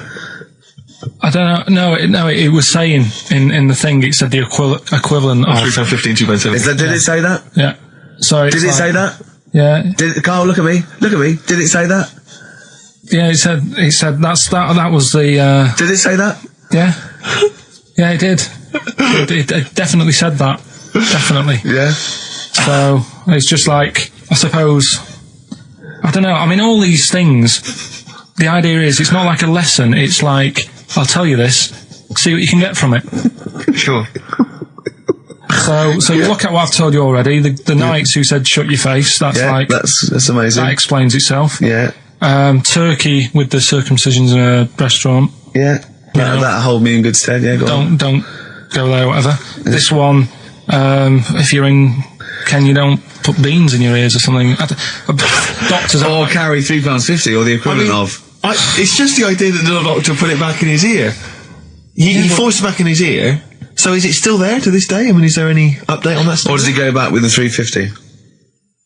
I don't know. No, it was saying in the thing. It said the equivalent of £3.50 £2.70. Did it say that? Yeah. So did it say that? Yeah. Carl, look at me. Did it say that? Yeah, it said that was the. Did it say that? Yeah. Yeah, it did. It definitely said that. Definitely. Yeah. So it's just like, I suppose, I don't know. I mean, all these things. The idea is, it's not like a lesson. It's like, I'll tell you this. See what you can get from it. Sure. So you look at what I've told you already. The knights who said shut your face. That's that's amazing. That explains itself. Yeah. Turkey with the circumcisions in a restaurant. Yeah. That'll hold me in good stead. Yeah. Don't go there. Whatever. Yeah. This one. If you're in Kenya, don't put beans in your ears or something. Doctors or carry £3.50 or the equivalent of. It's just the idea that the doctor put it back in his ear. He forced it back in his ear. So is it still there to this day? I mean, is there any update on that stuff? Or does he go back with the £3.50?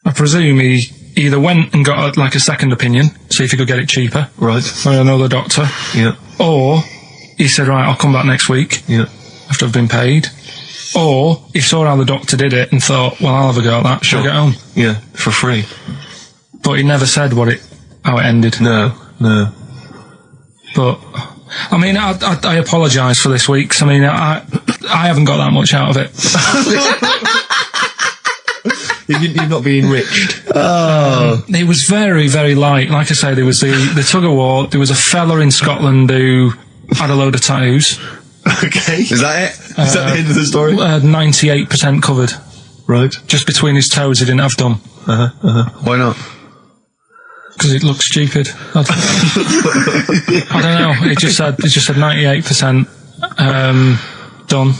I presume he either went and got a second opinion, see if he could get it cheaper. Right. Or another doctor. Yeah. Or he said, right, I'll come back next week. Yeah. After I've been paid. Or he saw how the doctor did it and thought, well, I'll have a go at that. Shall I get home? Yeah, for free. But he never said how it ended. No. But, I mean, I apologise for this week, 'cause I mean, I haven't got that much out of it. You've not been enriched. It was very, very light. Like I say, there was the tug of war. There was a fella in Scotland who had a load of tattoos. Okay. Is that it? Is that the end of the story? 98% covered. Right. Just between his toes, he didn't have done. Why not? Because it looks stupid. I don't know. It just said 98% done.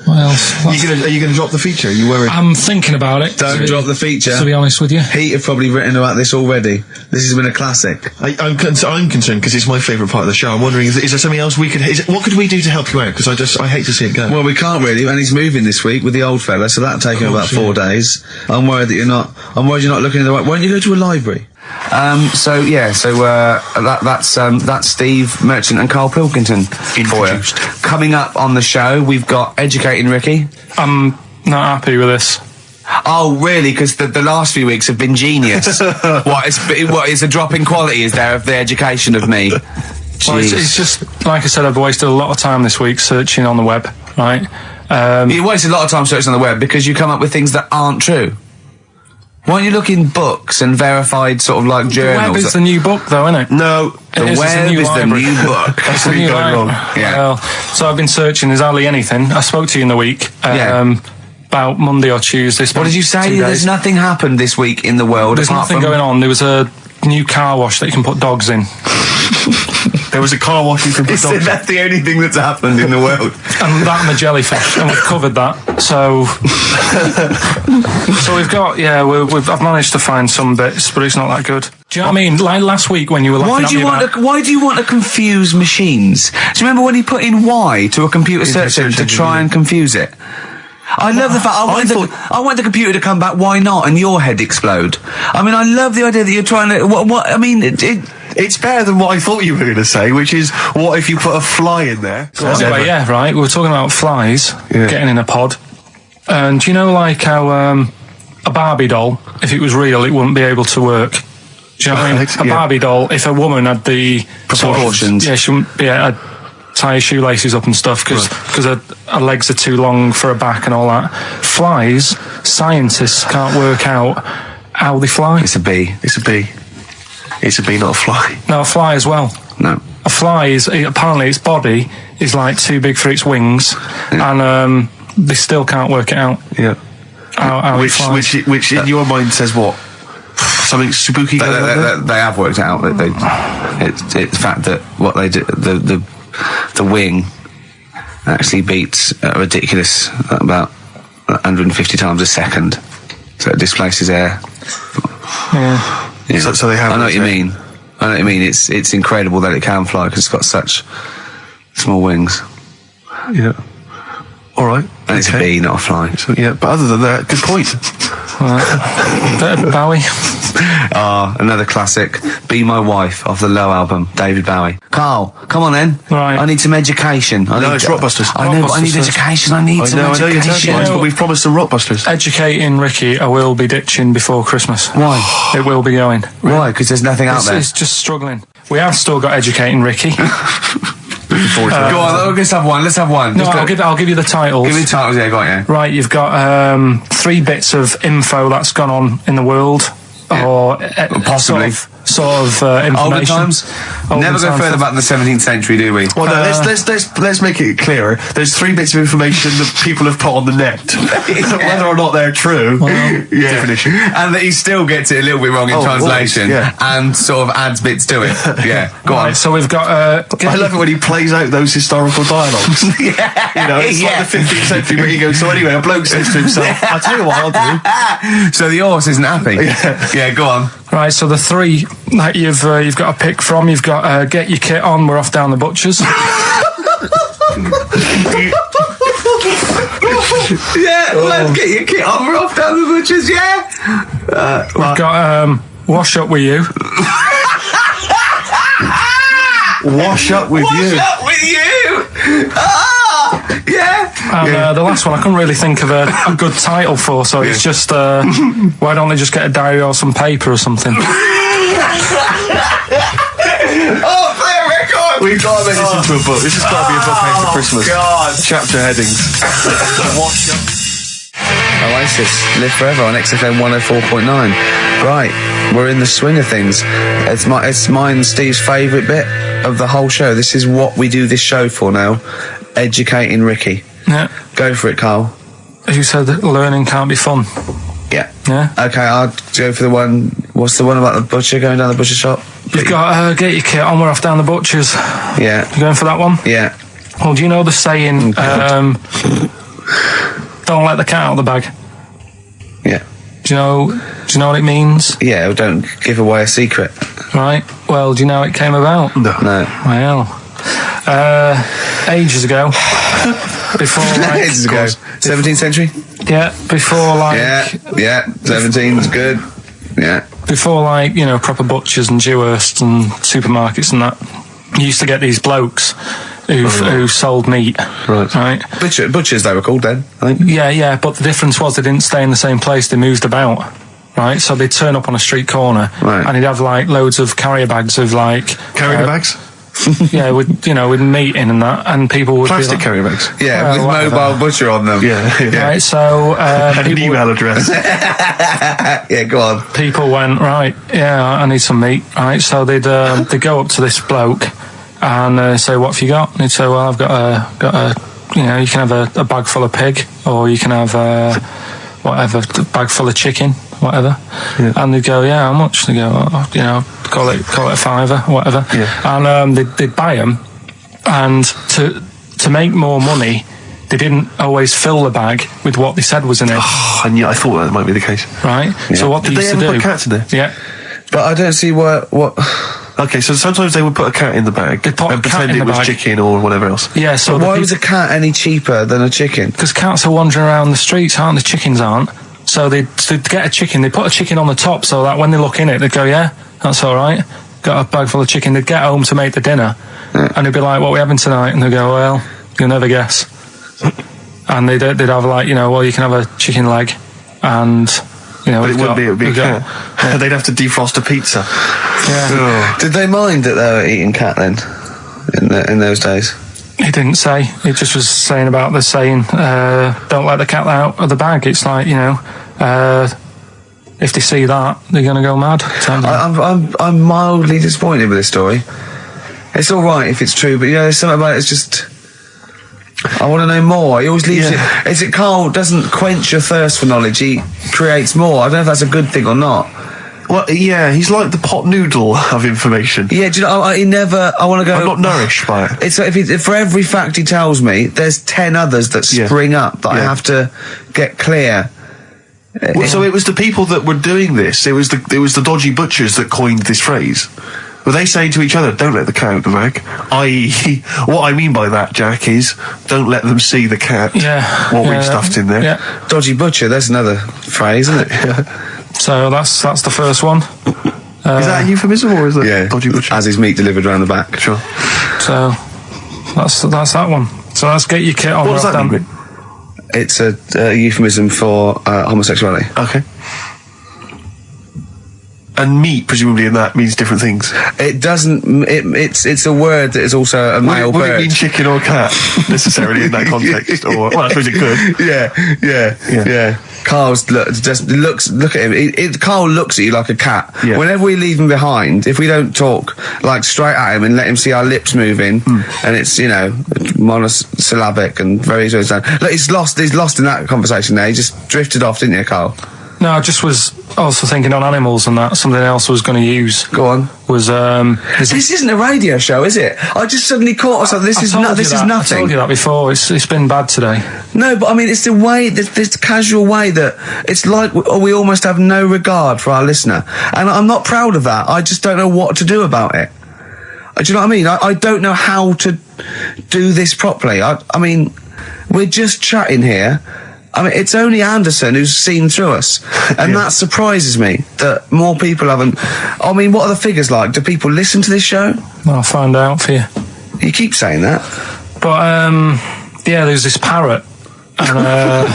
What else? Are you going to drop the feature? Are you worried? I'm thinking about it. Don't drop the feature. To be honest with you, Pete have probably written about this already. This has been a classic. I'm concerned because it's my favourite part of the show. I'm wondering, is there something else we could? What could we do to help you out? Because I hate to see it go. Well, we can't really, and he's moving this week with the old fella, so that'll take him about 4 days. I'm worried you're not looking in the right. Why don't you go to a library? That's Steve Merchant and Karl Pilkington for you. Coming up on the show, we've got Educating Ricky. I'm Not happy with this. Oh, really? Because the last few weeks have been genius. What is a drop in quality, is there, of the education of me? Well, it's just, like I said, I've wasted a lot of time this week searching on the web, right? You wasted a lot of time searching on the web because you come up with things that aren't true. Why don't you look in books and verified sort of like journals? The web is the new book, though, isn't it? No, the web is the new book. That's the new going wrong. Yeah. Well, so I've been searching. There's hardly anything. I spoke to you in the week. About Monday or Tuesday. What did you say? There's nothing happened this week in the world. There's nothing going on. There was a new car wash that you can put dogs in. There was a car wash you can put dogs in. That's the only thing that's happened in the world. And that and the jellyfish, and we've covered that. So, so we've got, I've managed to find some bits, but it's not that good. Do you know what I mean? Like last week when you were laughing at me about... Why do you want to confuse machines? Do you remember when he put in Y to a computer search engine to try and confuse it? I love the fact I want the computer to come back. Why not? And your head explode. I mean, I love the idea that you're trying to. What? I mean, it's better than what I thought you were going to say, which is, what if you put a fly in there? Anyway, yeah, right. We were talking about flies getting in a pod, and do you know, like how a Barbie doll, if it was real, it wouldn't be able to work. Do you know what I mean? A Barbie doll, if a woman had the proportions, she wouldn't be able to tie her shoelaces up and stuff because her legs are too long for her back and all that. Flies, scientists can't work out how they fly. It's a bee. It's a bee. It's a bee, not a fly. No, a fly as well. No. A fly is, apparently its body is like too big for its wings, and they still can't work it out. Yeah. How it flies. Which in your mind says what? Something spooky going on there? They have worked it out. It's the fact that what they do, the wing actually beats a ridiculous about 150 times a second, so it displaces air. Yeah. So they have. I know what you mean. It's incredible that it can fly because it's got such small wings. Yeah. All right. And it's a bee, not a fly. So, yeah, but other than that, good point. Bowie. Another classic. Be My Wife off the Low album, David Bowie. Carl, come on then. Right. I need some education. It's Rockbusters. I know, but I need education. I need some education. But we've promised some Rockbusters. Educating Ricky, I will be ditching before Christmas. Why? It will be going. Why? Because there's nothing out there. It's just struggling. We have still got Educating Ricky. Go on, let's have one. No, I'll give you the titles. Give me the titles, yeah, got you. Right, you've got 3 bits of info that's gone on in the world, or possibly sort of information. Older times. Never go further back than the 17th century, do we? Well, no, let's make it clearer. There's 3 bits of information that people have put on the net, whether or not they're true. Different issue. And that he still gets it a little bit wrong in translation, and sort of adds bits to it. Yeah, go on. So we've got. I love it when he plays out those historical dialogues. You know, it's like the 15th century where he goes. So anyway, a bloke says to himself, "I'll tell you what I'll do." So the horse isn't happy. Yeah, go on. Right, so the 3 that you've got to pick from, you've got Get Your Kit On, We're Off Down the Butchers. Let's get your kit on, we're off down the butchers, We've got Wash Up With You. Wash Up With You. Wash Up With You! And the last one I couldn't really think of a good title for, so it's just why don't they just get a diary or some paper or something? We've got to make this into a book. This has got to be a book made for Christmas. God. Chapter headings. Oasis, Live Forever on XFM 104.9. Right, we're in the swing of things. It's mine and Steve's favourite bit of the whole show. This is what we do this show for now. Educating Ricky. Yeah. Go for it, Carl. As you said, learning can't be fun. Yeah. Yeah. Okay, I'll go for the one. What's the one about the butcher going down the butcher shop? You've got Get Your Kit On, We're Off Down the Butchers. Yeah. You going for that one? Yeah. Well, do you know the saying, don't let the cat out of the bag? Yeah. Do you know what it means? Yeah, well, don't give away a secret. Right. Well, do you know how it came about? No. Well, ages ago. Before, like... Ages ago. 17th century? Yeah, before, like... Yeah, 17's good. Yeah. Before, like, proper butchers and Dewhursts and supermarkets and that, you used to get these blokes who sold meat. Right. Butchers they were called then, I think. Yeah, but the difference was they didn't stay in the same place, they moved about. Right, so they'd turn up on a street corner, and he'd have like loads of carrier bags of like Carrier bags? yeah, with meat in and that, and people would Plastic be like, carrier bags. Yeah, with whatever. mobile butcher on them. Yeah. Right, so And an email address. Yeah, go on. people went, right, yeah, I need some meat. Right, so they'd go up to this bloke and say, what have you got? And he'd say, well, I've got a you know, you can have a bag full of pig, or you can have whatever, a bag full of chicken, whatever. Yeah. And they'd go, yeah, how much? They go, oh, you know, call it a fiver, whatever. Yeah. And they'd buy them, and to make more money, they didn't always fill the bag with what they said was in it. Oh, and yeah, I thought that might be the case. Right? Yeah. So what Did they they used to ever do... put cats in there? Yeah. But I don't see what... Okay, so sometimes they would put a cat in the bag They'd put a and cat pretend in it the was bag. chicken or whatever else. Yeah, so Why was a cat any cheaper than a chicken? Because cats are wandering around the streets, aren't they? Chickens aren't. So they'd get a chicken, they'd put a chicken on the top so that when they look in it, they'd go, yeah, that's all right. Got a bag full of chicken. They'd get home to make the dinner, and they'd be like, what are we having tonight? And they'd go, well, you'll never guess. And they'd have like, you know, well, you can have a chicken leg, and... You know, But it would be a cat. Yeah. They'd have to defrost a pizza. Yeah. Did they mind that they were eating cat then? In those days? He didn't say. He just was saying about the saying, don't let the cat out of the bag. It's like, you know, if they see that, they're going to go mad. I'm mildly disappointed with this story. It's all right if it's true, but you know, there's something about it. It's just... I want to know more. He always leaves it. Is it Karl doesn't quench your thirst for knowledge? He creates more. I don't know if that's a good thing or not. Well, yeah, he's like the pot noodle of information. Yeah, do you know? He never. I want to go. I'm not nourished by it. It's if for every fact he tells me, there's 10 others that spring up that I have to get clear. Well, so it was the people that were doing this. It was the dodgy butchers that coined this phrase. Were they saying to each other, don't let the cat out the bag? I.e., what I mean by that, Jack, is don't let them see the cat. Yeah. What we've stuffed in there. Yeah. Dodgy butcher, there's another phrase, isn't it? So that's the first one. Is that a euphemism or is that dodgy butcher? As his meat delivered around the back. Sure. So that's that one. So let's get your kit on. What does that mean? It's a euphemism for homosexuality. Okay. And meat, presumably, in that means different things. It doesn't. It's a word that is also a male would bird. it mean chicken or cat necessarily in that context? Or well, I suppose it could. Yeah. Karl's look at him. Karl looks at you like a cat. Yeah. Whenever we leave him behind, if we don't talk like straight at him and let him see our lips moving, and it's, you know, monosyllabic and very look, he's lost in that conversation there. He just drifted off, didn't you, Karl? No, I just was also thinking on animals and that. Something else I was going to use. Go on. Was this isn't a radio show, is it? I just suddenly caught myself. This is nothing. I told you that before. It's been bad today. No, but I mean, it's the way, this casual way that it's like we almost have no regard for our listener, and I'm not proud of that. I just don't know what to do about it. Do you know what I mean? I don't know how to do this properly. I mean, we're just chatting here. I mean, it's only Anderson who's seen through us, and that surprises me that more people haven't. I mean, what are the figures like? Do people listen to this show? I'll find out for you. You keep saying that. But, yeah, there's this parrot, and,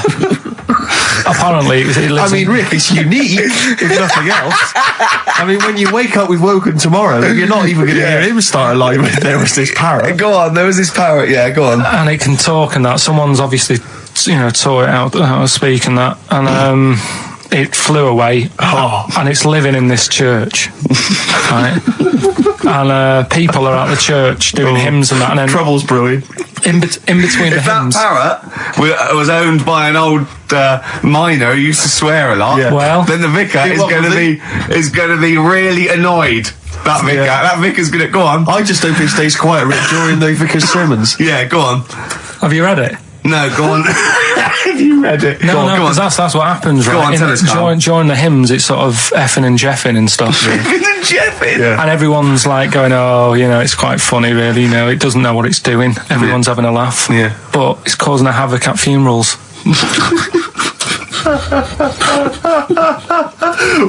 apparently it lives Rick, it's unique, if nothing else. I mean, when you wake up with Woken tomorrow, you're not even going to hear him start a line with, there was this parrot. Go on, there was this parrot, yeah, go on. And it can talk and that. Someone's obviously, you know, taught it how to speak and that. And, it flew away, and it's living in this church, right? And people are at the church doing hymns and that, and then trouble's brewing. In between the hymns. That parrot was owned by an old miner who used to swear a lot. Yeah. Well, then the vicar is going to be really annoyed. That vicar's going to go on. I just hope it stays quiet during the vicar's sermons. Yeah, go on. Have you read it? No, go on. Have you read it? No, because that's what happens, right? Go on, tell us, Karl. During the hymns, it's sort of effing and jeffing and stuff. Effing and jeffing? Yeah. And everyone's like going, oh, you know, it's quite funny, really. You know, it doesn't know what it's doing. Everyone's having a laugh. Yeah. But it's causing a havoc at funerals.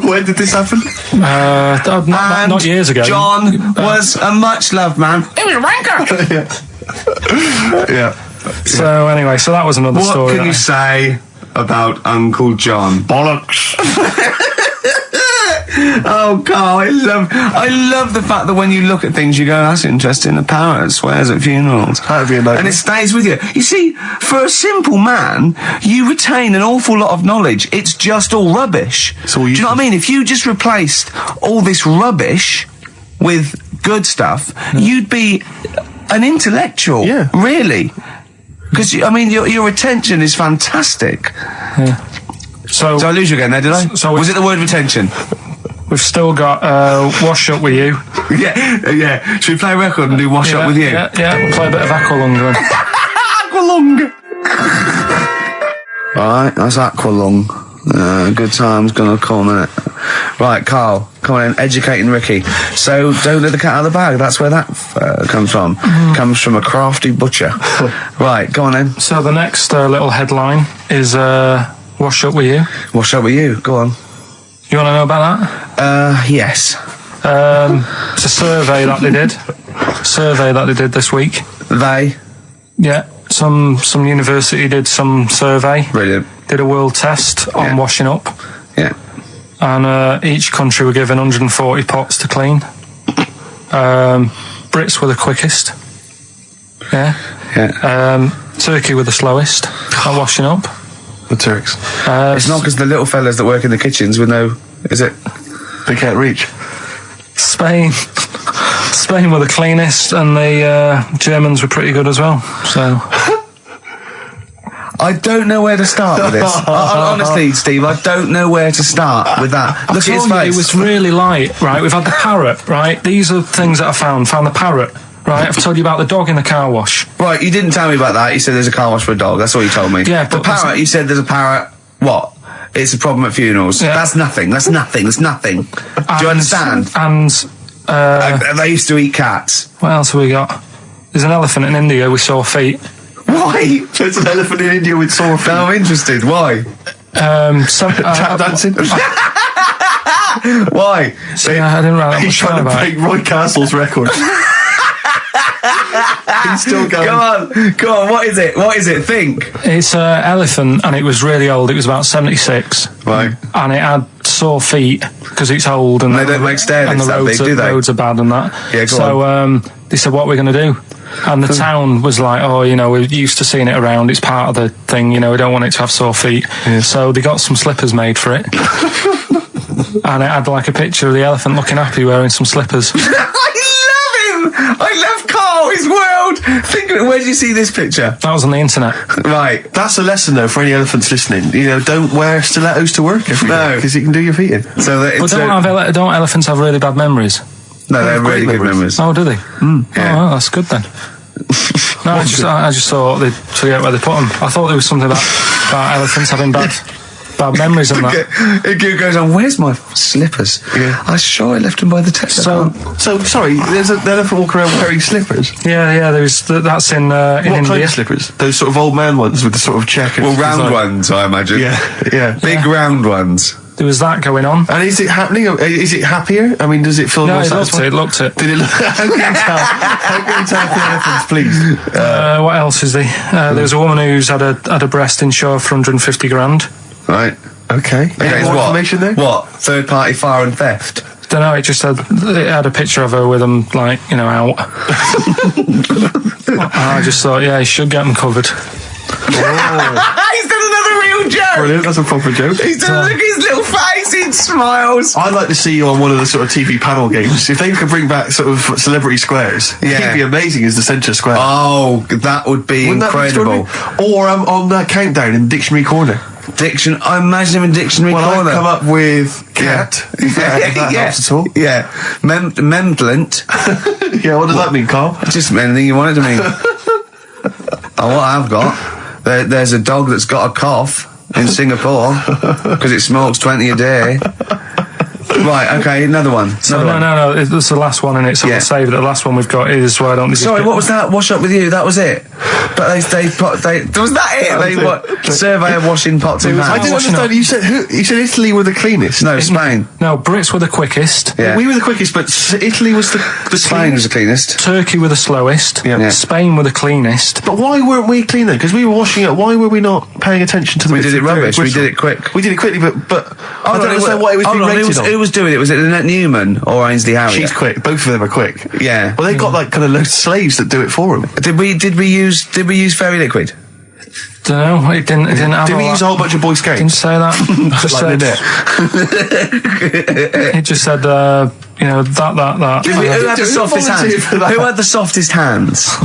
When did this happen? Not years ago. John was a much loved man. He was a wanker. Yeah. So anyway, so that was another What story. can you say about Uncle John? Bollocks. Oh, Carl, I love the fact that when you look at things, you go, that's interesting. The parrot swears at funerals. That'd be a nightmare. And it stays with you. You see, for a simple man, you retain an awful lot of knowledge. It's just all rubbish. all Do you know what I mean? If you just replaced all this rubbish with good stuff, you'd be an intellectual. Yeah. Really. Because, I mean, your attention is fantastic. So Did I lose you again there, did I? So was it the word retention? we've still got Wash Up With You. Yeah. Should we play a record and do Wash Up With You? Yeah, we'll play a bit of Aqualung then. Aqualung! Right, that's Aqualung. Good time's gonna come, innit? Right, Carl, come on in, educating Ricky. So, don't let the cat out of the bag, that's where that comes from. Comes from a crafty butcher. Right, go on then. So the next little headline is Wash Up With You. Wash Up With You, go on. You want to know about that? Yes. It's a survey that they did. This week. They? Yeah, some university did some survey. Brilliant. Did a world test on washing up. Yeah. And each country were given 140 pots to clean. Brits were the quickest. Yeah. Turkey were the slowest at washing up. The Turks. It's not because the little fellas that work in the kitchens with no... Is it? They can't reach. Spain were the cleanest, and the Germans were pretty good as well. So I don't know where to start with this. Honestly, Steve, I don't know where to start with that. Look at his face. It was really light, right? We've had the parrot, right? These are things that I found. Found the parrot, right? I've told you about the dog in the car wash. Right, you didn't tell me about that. You said there's a car wash for a dog. That's all you told me. Yeah, the but parrot, you said there's a parrot. What? It's a problem at funerals. Yeah. That's nothing. That's nothing. Do you understand? And They used to eat cats. what else have we got? There's an elephant in India with sore feet. Why? There's an elephant in India with sore feet. Now I'm interested. Why? Tap dancing. Why? See, I didn't write that He's much trying down to about break it. Roy Castle's record. He's still going. Go on. What is it? Think. It's an elephant, and it was really old. It was about 76. Right. And it had sore feet because it's old, and They don't make stair and lifts that big, do they? roads are bad and that. Yeah, go so they said, what are we going to do? And the town was like, oh, you know, we're used to seeing it around. It's part of the thing, you know, we don't want it to have sore feet. Yeah. So they got some slippers made for it. And it had like a picture of the elephant looking happy wearing some slippers. I love him. I love Carl. His world. Think of it. Where did you see this picture? That was on the internet. Right. That's a lesson, though, for any elephants listening. You know, don't wear stilettos to work every day, No. because it can do your feet in. So that But it's don't elephants have really bad memories? no, they're really great good memories. Oh, do they? Yeah. Oh, well, that's good then. No, I just thought they'd forget where they put them. I thought there was something about elephants having bad memories and that. It goes on. Where's my slippers? Yeah. I'm sure I left them by the test. So sorry, there's an elephant walking around wearing slippers. yeah, that's in What kind India. of slippers? Those sort of old man ones with the sort of check. well, round ones, I imagine. Yeah. Big round ones. There was that going on. And is it happening? Is it happier? I mean, does it feel No, more it satisfying? looked it. Did it look? How can you tell? How can you tell if the elephants, please? What else is there? There was a woman who's had a breast insured for 150 grand. Right. Okay. Any Okay, more what? information there? What? Third party fire and theft? Don't know. It had a picture of her with them, like, you know, out. I just thought, yeah, he should get them covered. He's done another real joke. Brilliant. That's a proper joke. He's done. Look at his little face. He smiles. I'd like to see you on one of the sort of TV panel games. If they could bring back sort of celebrity squares, Yeah. it'd be amazing as the centre square. Oh, that would be Wouldn't that be incredible. extraordinary? Or on that countdown in Dictionary Corner. I imagine him in Dictionary Well, Corner. I'd come up with cat. If that helps at all. Yeah. Memblant. Yeah, what does that mean, Carl? Just anything you want it to mean. Oh, what I've got. There's a dog that's got a cough in Singapore because it smokes 20 a day. Right, okay, another one. No, it's the last one in it, so Yeah. we'll save it. The last one we've got is why don't we just Sorry, get- what was that? Wash Up With You, that was it? But was that it? Surveyor washing pots and pans. I didn't understand. You said Italy were the cleanest. No, Spain. No, Brits were the quickest. Yeah. We were the quickest, but Italy was the Spain was the cleanest. Turkey were the slowest. Yeah. Spain were the cleanest. But why weren't we clean then? Because we were washing it. Why were we not paying attention to the? We did it rubbish. We did it quick. We did it quickly, but I don't understand what it was being rated on. Who was doing it? Was it Annette Newman or Ainsley Harriott? She's quick. Both of them are quick. Yeah. Well, they've got like kind of loads of slaves that do it for them. Did we use fairy liquid? Don't know. It didn't have. Did we use a whole bunch of Boy Scouts? Didn't say that. Just like said, it just said, that. Who had the softest hands? Who had the softest hands?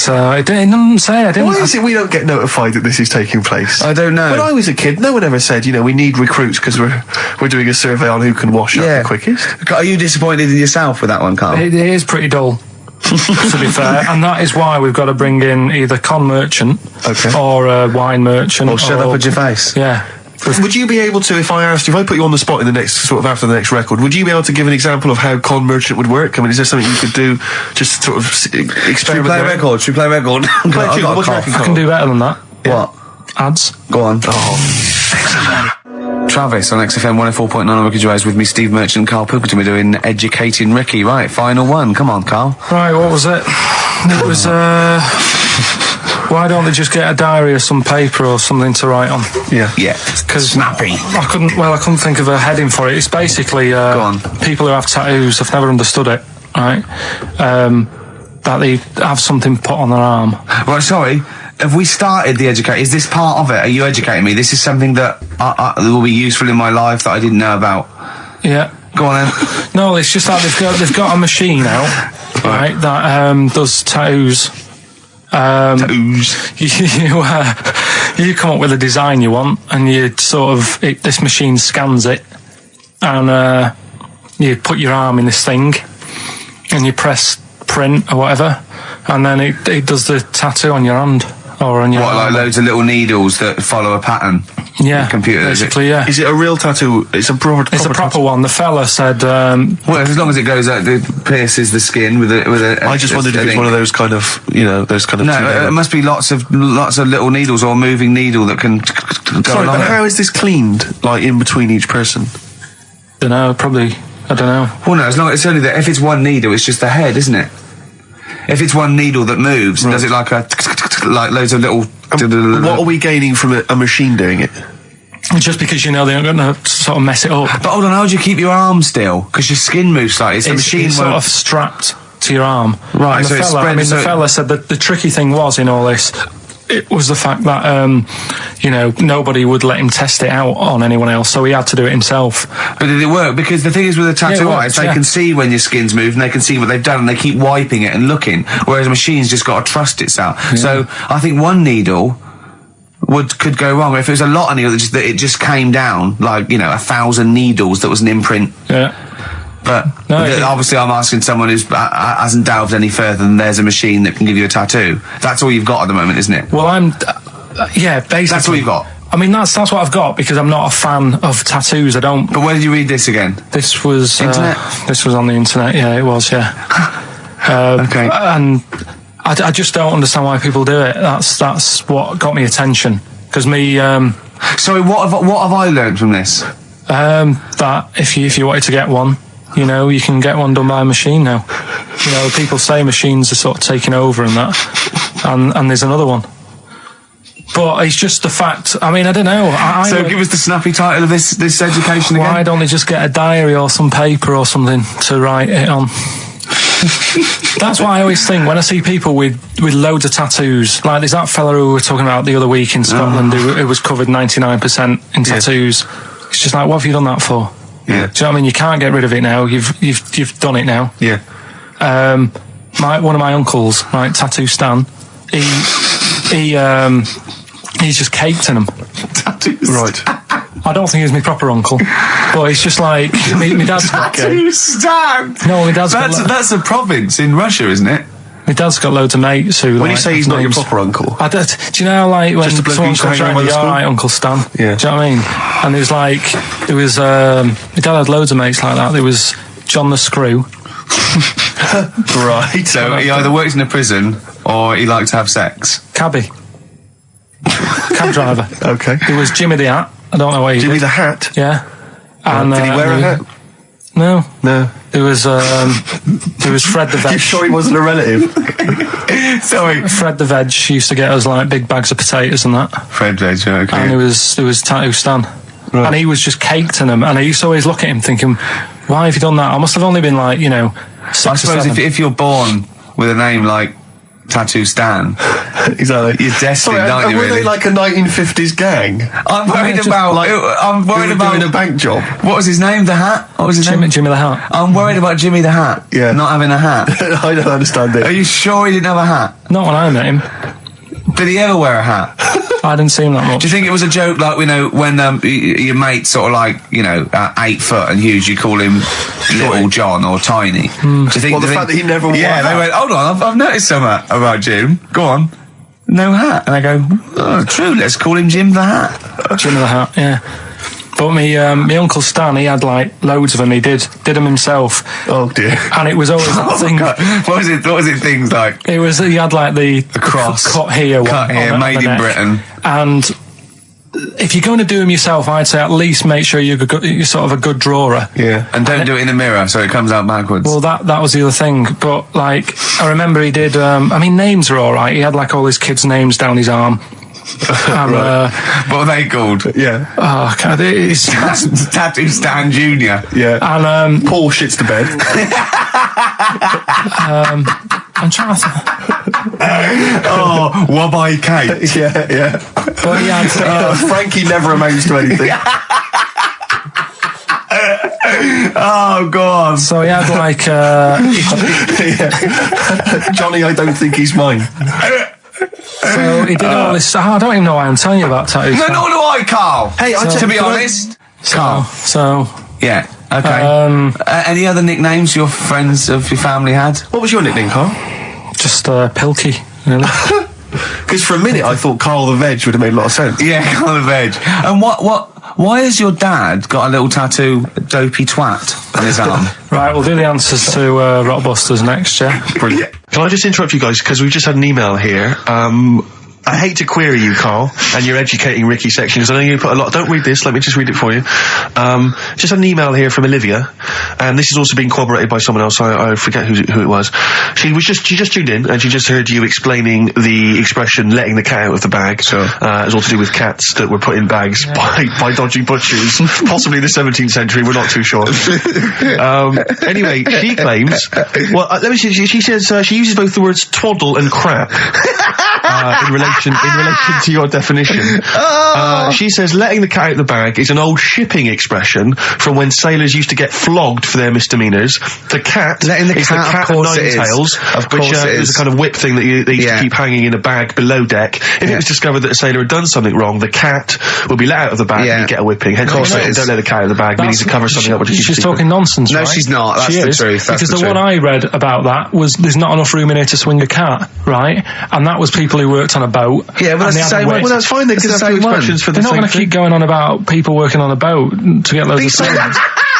So it didn't say. I didn't. Why is it we don't get notified that this is taking place? I don't know. When I was a kid, no one ever said, we need recruits because we're doing a survey on who can wash up the quickest. Are you disappointed in yourself with that one, Carl? It is pretty dull. To be fair, and that is why we've got to bring in either con merchant or a wine merchant or shut up at your face. Yeah. Would you be able to, if I put you on the spot in the next after the next record, would you be able to give an example of how con merchant would work? I mean, is there something you could do, just sort of experiment? Should we play a record? I can do better than that. What? Ads. Go on. Travis on XFM 104.9 on Ricky Gervais with me, Steve Merchant, Karl Pilkington. We're doing Educating Ricky. Right, final one. Come on, Karl. Right, what was it? It was, why don't they just get a diary or some paper or something to write on? Yeah. Because snappy. I couldn't think of a heading for it. It's basically, Go on. people who have tattoos, I've never understood it, right? That they have something put on their arm. Right, sorry. Have we started the educate? Is this part of it? Are you educating me? This is something that will be useful in my life that I didn't know about. Yeah. Go on then. No, it's just that they've got a machine out, right, that does tattoos. You come up with a design you want, and you sort of this machine scans it, and you put your arm in this thing, and you press print or whatever, and then it does the tattoo on your hand. Or on your arm. Like loads of little needles that follow a pattern? Yeah, computer, basically, yeah. Is it a real tattoo? It's a proper tattoo one. The fella said... well, as long as it goes out, it pierces the skin with a I just wondered if it's one of those kind of, those kind of... No, it must be lots of little needles or a moving needle that can go along. But how is this cleaned, like, in between each person? Don't know, probably... I don't know. Well, no, as long as it's only that... If it's one needle, it's just the head, isn't it? If it's one needle that moves, does it like loads of little... What are we gaining from a machine doing it? Just because they're not going to sort of mess it up. But hold on, how do you keep your arm still? Because your skin moves slightly. It's the machine sort of strapped to your arm. Right, and so the fella said that the tricky thing was in all this, it was the fact that, nobody would let him test it out on anyone else, so he had to do it himself. But did it work? Because the thing is with a tattoo artist, they can see when your skin's moved and they can see what they've done and they keep wiping it and looking, whereas a machine's just got to trust itself. Yeah. So I think one needle could go wrong. If it was a lot of needles, that it just came down, 1,000 needles that was an imprint. Yeah. But obviously I'm asking someone who hasn't delved any further than there's a machine that can give you a tattoo. That's all you've got at the moment, isn't it? Well, basically. That's all you've got? I mean, that's what I've got, because I'm not a fan of tattoos. I don't... But where did you read this again? This was... Internet? This was on the internet, yeah, it was, yeah. Okay. And I just don't understand why people do it. That's what got me attention. Because me... Sorry, what have I learned from this? That if you wanted to get one, you can get one done by a machine now. People say machines are sort of taking over and that, and there's another one. But it's just the fact. I mean, I don't know. So give us the snappy title of this education again. Why don't they just get a diary or some paper or something to write it on? That's what I always think when I see people with loads of tattoos. Like there's that fella who we were talking about the other week in Scotland who was covered 99% in tattoos. It's just like, what have you done that for? Yeah. Do you know what I mean? You can't get rid of it now. You've done it now. Yeah. One of my uncles, right, Tattoo Stan, he's just caked in them. Tattoos. Right. I don't think he's my proper uncle, but it's just like my dad's got Tattoo Stan. No, my dad's that's a province in Russia, isn't it? My dad's got loads of mates who. When you say he's not your proper uncle, do you know, like when someone comes around, all right, Uncle Stan. Yeah. Do you know what I mean? And my dad had loads of mates like that. There was John the Screw. Right. So he either works in a prison or he liked to have sex? Cabby. Cab driver. Okay. He was Jimmy the Hat. I don't know what he Jimmy did. the Hat? Yeah. And, did he wear a hat? No. No. It was Fred the Veg. You sure he wasn't a relative? Sorry. Fred the Veg used to get us like big bags of potatoes and that. Fred Veg, okay. And it was Tattoo Stan. Right. And he was just caked in them. And I used to always look at him thinking, why have you done that? I must have only been like, 6 I or suppose 7. if you're born with a name like Tattoo Stan, Exactly. you're destined, aren't you, were really? they like a 1950s gang? I'm worried about... I'm worried about... doing a bank job. What was his name? The Hat? What was his name? Jimmy the Hat. I'm worried about Jimmy the Hat. Yeah. Not having a hat. I don't understand it. Are you sure he didn't have a hat? Not when I met him. Did he ever wear a hat? I didn't see him that much. Do you think it was a joke, like, when your mate's sort of like, 8 foot and huge, you call him Little John or Tiny? Do you think... Well, the fact that he never wore a Yeah, they hat. went, hold on, I've noticed something about Jim. Go on. No hat. And I go, oh, true, let's call him Jim the Hat. Jimmy the Hat, yeah. But me Uncle Stan, he had like loads of them. He did them himself. Oh dear. And it was always that thing. God. What was it things like? He had like the cross. cut here, Cut here, made in neck. Britain. And if you're going to do them yourself, I'd say at least make sure you're sort of a good drawer. Yeah. And don't do it in the mirror so it comes out backwards. Well, that was the other thing. But like, I remember he did. Names are all right. He had like all his kids' names down his arm. And, what are they called? Yeah. Oh God, it's Tattoo Stan Jr. Yeah. And Paul shits to bed. I'm trying to. Oh, Wabbai Kate. Yeah. But he had. Frankie never amounts to anything. Oh God. So he had like. Johnny, I don't think he's mine. So he did all this. I don't even know why I'm telling you about tattoos. No, nor do I, Carl. Hey, to be honest, Carl. So Yeah. Okay. Any other nicknames your friends of your family had? What was your nickname, Carl? just Pilky, really. Because for a minute I thought Karl the Veg would have made a lot of sense. Yeah, Karl the Veg. And why has your dad got a little tattoo, dopey twat, on his arm? Right, we'll do the answers to Rockbusters next, yeah? Brilliant. Can I just interrupt you guys, because we've just had an email here. I hate to query you, Carl, and your educating Ricky section, because I know you put a lot... Don't read this, let me just read it for you. Just had an email here from Olivia, and this has also been corroborated by someone else, I forget who it was. She just tuned in, and she just heard you explaining the expression, letting the cat out of the bag. Sure. It's all to do with cats that were put in bags by dodgy butchers, possibly the 17th century, we're not too sure. Anyway, she claims... Well, let me see, she says she uses both the words twaddle and crap. In relation to your definition. She says letting the cat out the bag is an old shipping expression from when sailors used to get flogged for their misdemeanours. The cat letting the is cat, the cat of of course nine it is. tails, which is a kind of whip thing that they used to keep hanging in a bag below deck. If it was discovered that a sailor had done something wrong, the cat would be let out of the bag and he'd get a whipping. Hence, don't let the cat out of the bag. We need to cover something up. Which she's talking nonsense, no, right? she's not. That's she the is, truth. That's because the one I read about that was there's not enough room in here to swing a cat, right? And that was people who worked on a boat. Yeah, but that's the same one. Well, that's fine. They can have two expressions for the They're not same going to keep going on about people working on a boat to get loads of things.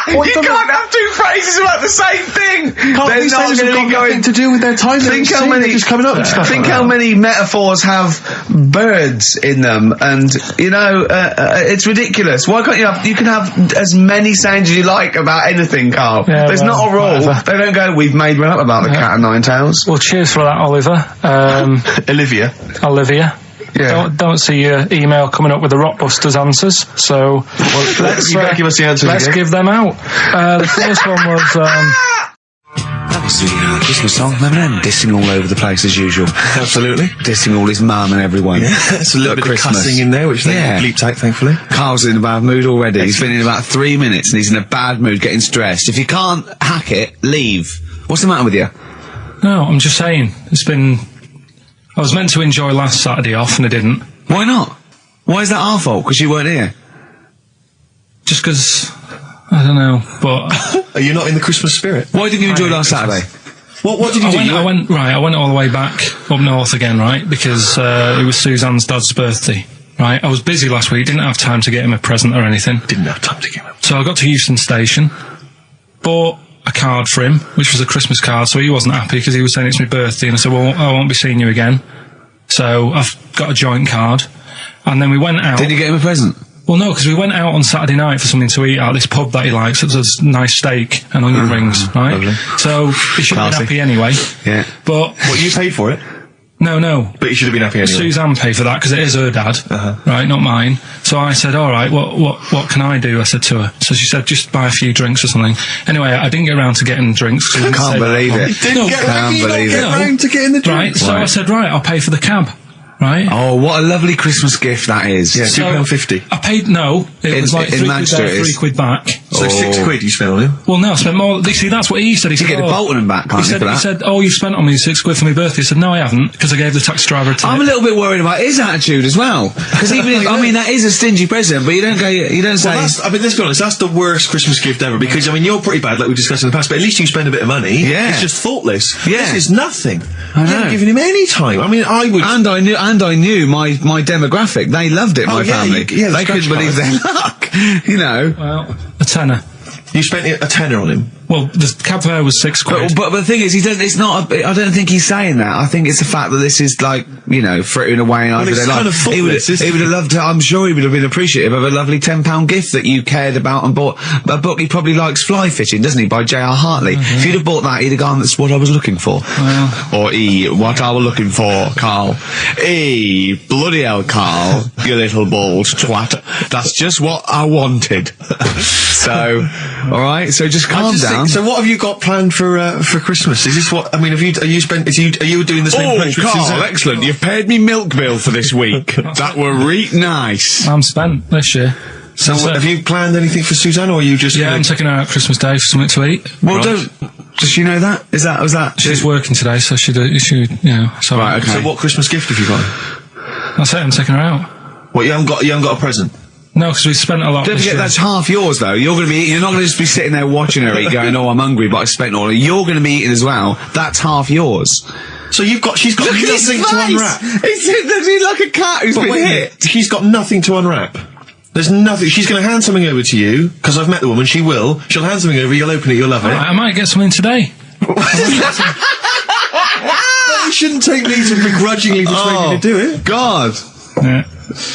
You can't have two phrases about the same thing. They're not going to be going to do with their time. Think how many just coming up. Think how many metaphors have birds in them, and it's ridiculous. Why can't you can have as many sounds as you like about anything, Carl. Yeah, There's not a rule. whatever. They don't go, we've made one up about the cat of nine tails. Well, cheers for that, Oliver. Olivia. Yeah. Don't see your email coming up with the Rockbusters answers, so Let's give us the answers. Let's give them out. The first one was That was the Christmas song. Remember them? Dissing all over the place as usual. Absolutely. Dissing all his mum and everyone. Yeah, it's a little bit Christmas. of cussing in there, which they bleeped out, thankfully. Carl's in a bad mood already. He's been in about 3 minutes and he's in a bad mood, getting stressed. If you can't hack it, leave. What's the matter with you? no, I'm just saying, I was meant to enjoy last Saturday off and I didn't. Why not? Why is that our fault? Because you weren't here? Just because, I don't know, but... Are you not in the Christmas spirit? Why didn't you enjoy last Saturday? What did you do? I went all the way back up north again, right, because it was Suzanne's dad's birthday, right? I was busy last week, didn't have time to get him a present or anything. Didn't have time to get him. So I got to Euston Station, but a card for him, which was a Christmas card, so he wasn't happy because he was saying it's my birthday, and I said, well, I won't be seeing you again. So I've got a joint card. And then we went out. Did you get him a present? Well, no, because we went out on Saturday night for something to eat at this pub that he likes. It was a nice steak and onion rings, right? Lovely. So he should have been happy anyway. Yeah. But What, you paid for it? no. But you should have been happy anyway. Suzanne paid for that because it is her dad, right, not mine. So I said, all right, what can I do? I said to her. So she said, just buy a few drinks or something. Anyway, I didn't get around to getting drinks. I can't believe it. Didn't get round to getting the drink. Right, so I said, right, I'll pay for the cab. Right. Oh, what a lovely Christmas gift that is. Yeah, So, £2.50. I paid, no, it was like in £3 Manchester there, it is. £3 back. So £6 you spent on him? Well, no, I spent more. See, that's what he said. He You said, get the Bolton and back, can't you, for that? He said, oh, you've spent on me £6 for my birthday. I said, no, I haven't, because I gave the taxi driver a tip. I'm a little bit worried about his attitude as well. Because even if, I mean, that is a stingy present, but you don't say... Well, I mean, let's be honest, that's the worst Christmas gift ever, because, I mean, you're pretty bad, like we discussed in the past, but at least you spend a bit of money. Yeah. It's just thoughtless. Yeah. This is nothing. I You know. haven't given him any time. I mean, I would... And I knew my demographic. They loved it, my yeah, family. the They couldn't scratch believe card. their luck. You know. Well, a tenner. You spent a tenner on him. Well, the cab fare was £6. But the thing is, it's not. I don't think he's saying that. I think it's the fact that this is like, you know, frittering away and it's kind of he would thoughtless, isn't have loved to. I'm sure he would have been appreciative of a lovely £10 gift that you cared about and bought. A book he probably likes fly fishing, doesn't he? By J.R. Hartley. If you'd have bought that, he'd have gone, "That's what I was looking for." Or what I was looking for, Carl. Bloody hell, Carl, you little bald twat. That's just what I wanted. So, all right. So just calm down. So what have you got planned for Christmas? Is this what, I mean, are you doing the same approach with Carl, Suzanne? excellent. You've paid me milk bill for this week. That were nice. I'm spent this year. So what, have you planned anything for Suzanne, or are you just... Yeah, I'm taking her out Christmas Day for something to eat. Well, Right. does she know that? Was that? She's working today, so she, you know, so... Right, okay. So what Christmas gift have you got? That's it, I'm taking her out. What, you haven't got a present? No, because we spent a lot Don't this forget, year. that's half yours, though. You're going to be eating. You're not going to just be sitting there watching her eat, going, "Oh, I'm hungry, but I spent all." You're going to be eating as well. That's half yours. So she's got nothing to unwrap. He's like a cat who's been hit. She's got nothing to unwrap. There's nothing. She's going to hand something over to you, because I've met the woman. She will. She'll hand something over. You'll open it. You'll love it. Right, I might get something today. You shouldn't take me to begrudgingly persuade me to do it. God. Yeah.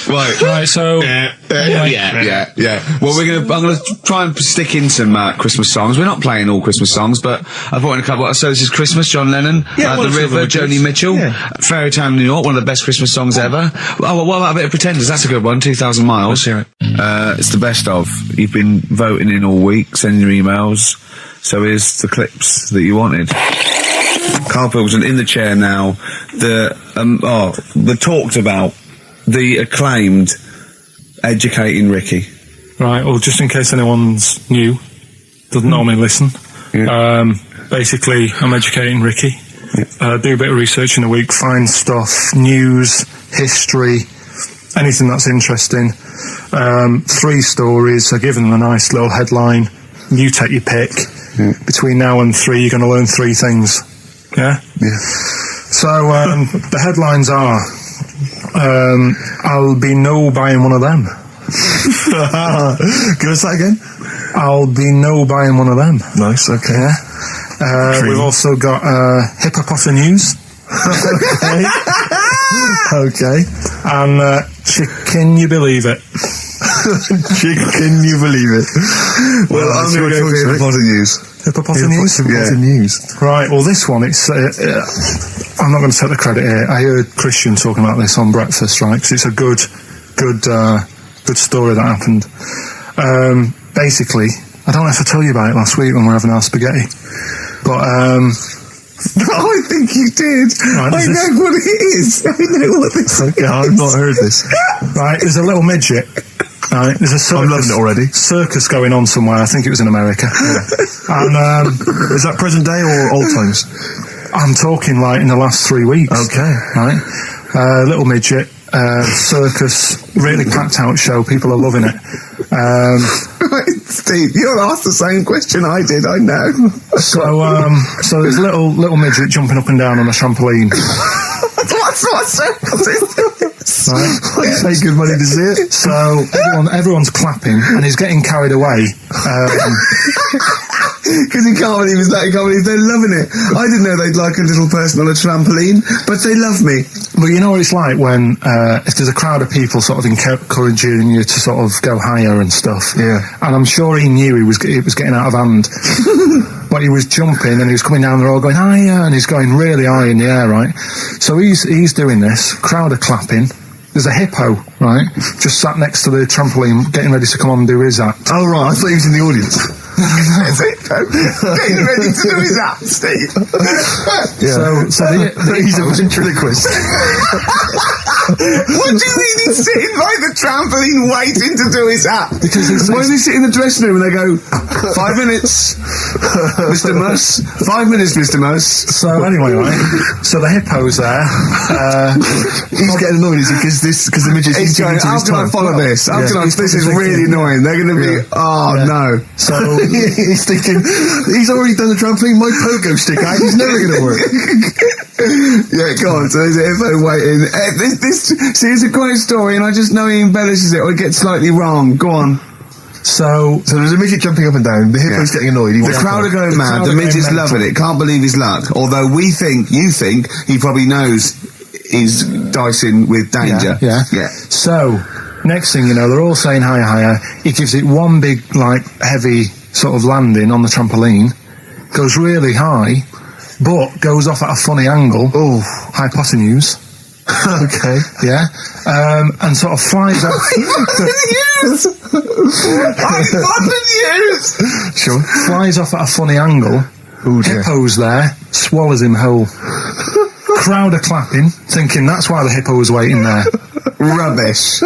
Right. So... anyway. Yeah. Well, I'm gonna try and stick in some Christmas songs. We're not playing all Christmas songs, but I brought in a couple. So this is Christmas, John Lennon, Yeah, The River, Joni Mitchell, Yeah. Fairy Tale New York, one of the best Christmas songs ever. Oh, well, what about a bit of Pretenders? That's a good one. 2,000 Miles. Let's hear it. It's the best of. You've been voting in all week, sending your emails. So here's the clips that you wanted. Karl Pilkington in the chair now. The talked about. The acclaimed Educating Ricky. Right, well, just in case anyone's new, doesn't normally listen, basically, I'm educating Ricky. Do a bit of research in a week, find stuff, news, history, anything that's interesting. 3 stories, I give them a nice little headline. You take your pick. Between now and 3, you're going to learn 3 things. Yeah? Yeah. So, the headlines are... I'll be no buying one of them. Give us that again. I'll be no buying one of them. Nice. Okay. Yeah. We've also got Hippopotamus News. Okay. And Can You Believe It? Can you believe it? Well, I'm going to go for Hippopotamus News. Hippopotamus News? Right, well, this one, it's... I'm not going to take the credit here. I heard Christian talking about this on Breakfast, right? Because it's a good story that happened. Basically, I don't know if I told you about it last week when we were having our spaghetti, but I think you did. Right, I know what it is. I know what this is. Okay, I've not heard this. right, there's a little midget. Right, there's a circus. I'm loving it already. Circus going on somewhere. I think it was in America. And Is that present day or old times? I'm talking like in the last 3 weeks. Okay. Right, little midget. Circus, really packed out show. People are loving it. Steve, you'll ask the same question I did. I know. So there's little midget jumping up and down on a trampoline. What's circus is this? Right? Pay good money to see it. So everyone's clapping, and he's getting carried away. Because he can't believe it's that. He can't believe they're loving it. I didn't know they'd like a little person on a trampoline, but they love me. But you know what it's like when if there's a crowd of people sort of encouraging you to sort of go higher and stuff. Yeah. And I'm sure he knew it was getting out of hand. But he was jumping and he was coming down, they're all going higher, and he's going really high in the air, right? So he's doing this, crowd are clapping. There's a hippo, right, just sat next to the trampoline, getting ready to come on and do his act. Oh, right, I thought he was in the audience. Getting ready to do his act, Steve. Yeah. So he's a ventriloquist. What do you mean he's sitting by the trampoline waiting to do his act? Because why does he sit in the dressing room and they go, 5 minutes, Mr. Muss, 5 minutes, Mr. Muss. So anyway, right, so the hippo's there. He's getting annoyed, is he? Because the midget's He's going, how can I follow this? How can I, this is really annoying. They're going to be, no. So he's thinking, he's already done the trampoline, my pogo stick out, he's never going to work. Yeah, go on. So there's a hippo waiting. See, it's a great story, and I just know he embellishes it or it gets slightly wrong. Go on. So there's a midget jumping up and down, the hippo's getting annoyed. The crowd are going mad, the midget's loving it, can't believe his luck. Although you think, he probably knows he's dicing with danger. Yeah. So, next thing you know, they're all saying higher, higher. He gives it one big, heavy sort of landing on the trampoline, goes really high, but goes off at a funny angle. Oh, hypotenuse. Okay. Yeah. And sort of flies out. Hypotenuse! Sure. Flies off at a funny angle. Oh, dear. Hippo's there, swallows him whole. Crowd are clapping, thinking that's why the hippo was waiting there. Rubbish.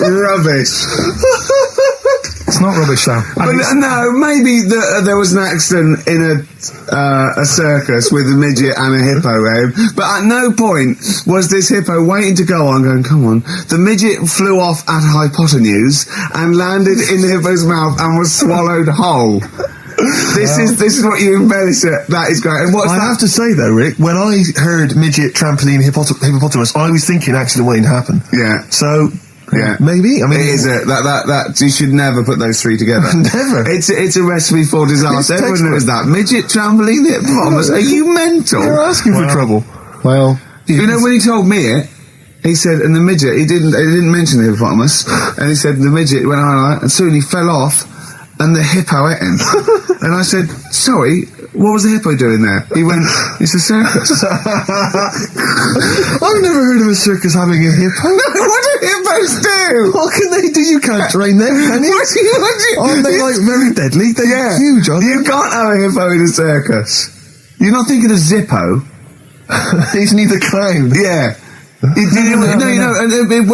Rubbish. It's not rubbish though. But no, maybe there was an accident in a circus with a midget and a hippo, but at no point was this hippo waiting to go on, going, come on. The midget flew off at hypotenuse and landed in the hippo's mouth and was swallowed whole. This is what you embellish it. That is great. And I have to say though, Rick, when I heard midget, trampoline, hippopotamus, I was thinking accident waiting to happen. Yeah. So. Yeah, maybe. I mean, it is that you should never put those three together. Never. It's a recipe for disaster. Everyone knows that. Midget, trampoline, hippopotamus. Are you mental? You're asking for trouble. Well, you know when he told me it, he said, and the midget, he didn't mention the hippopotamus, and he said the midget went on, and soon he fell off, and the hippo ate him. And I said, sorry, what was the hippo doing there? He went, it's a circus. I've never heard of a circus having a hippo. No, what do hippos do? What can they do? You can't train them, can you? Aren't they very deadly? They're huge, aren't they? You can't have a hippo in a circus. You're not thinking of Zippo. He's neither clown. Yeah. It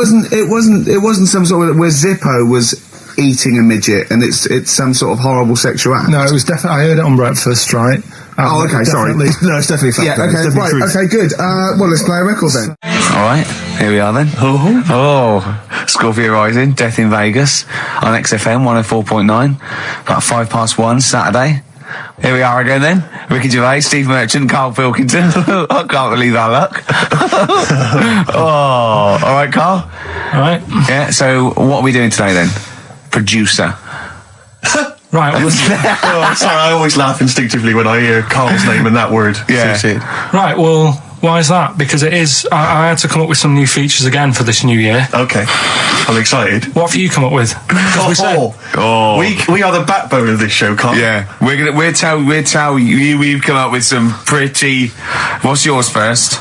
wasn't some sort of where Zippo was eating a midget and it's some sort of horrible sexual act. No, it was definitely. I heard it on breakfast, right? Oh, okay, sorry. No, it's definitely fact. Yeah, okay, right, truth. Okay, good. Well, let's play a record then. All right, here we are then. Oh, Scorpio Rising, Death in Vegas on XFM 104.9, about 1:05 Saturday. Here we are again then. Ricky Gervais, Steve Merchant, Karl Pilkington. I can't believe our luck. Oh, all right, Karl. All right. Yeah. So, what are we doing today then? Producer. Right. Oh, sorry, I always laugh instinctively when I hear Carl's name and that word. Yeah. Right. Well, why is that? Because it is. I had to come up with some new features again for this new year. Okay. I'm excited. What have you come up with? We are the backbone of this show, Carl. Yeah. We'll tell you. We've come up with some pretty. What's yours first?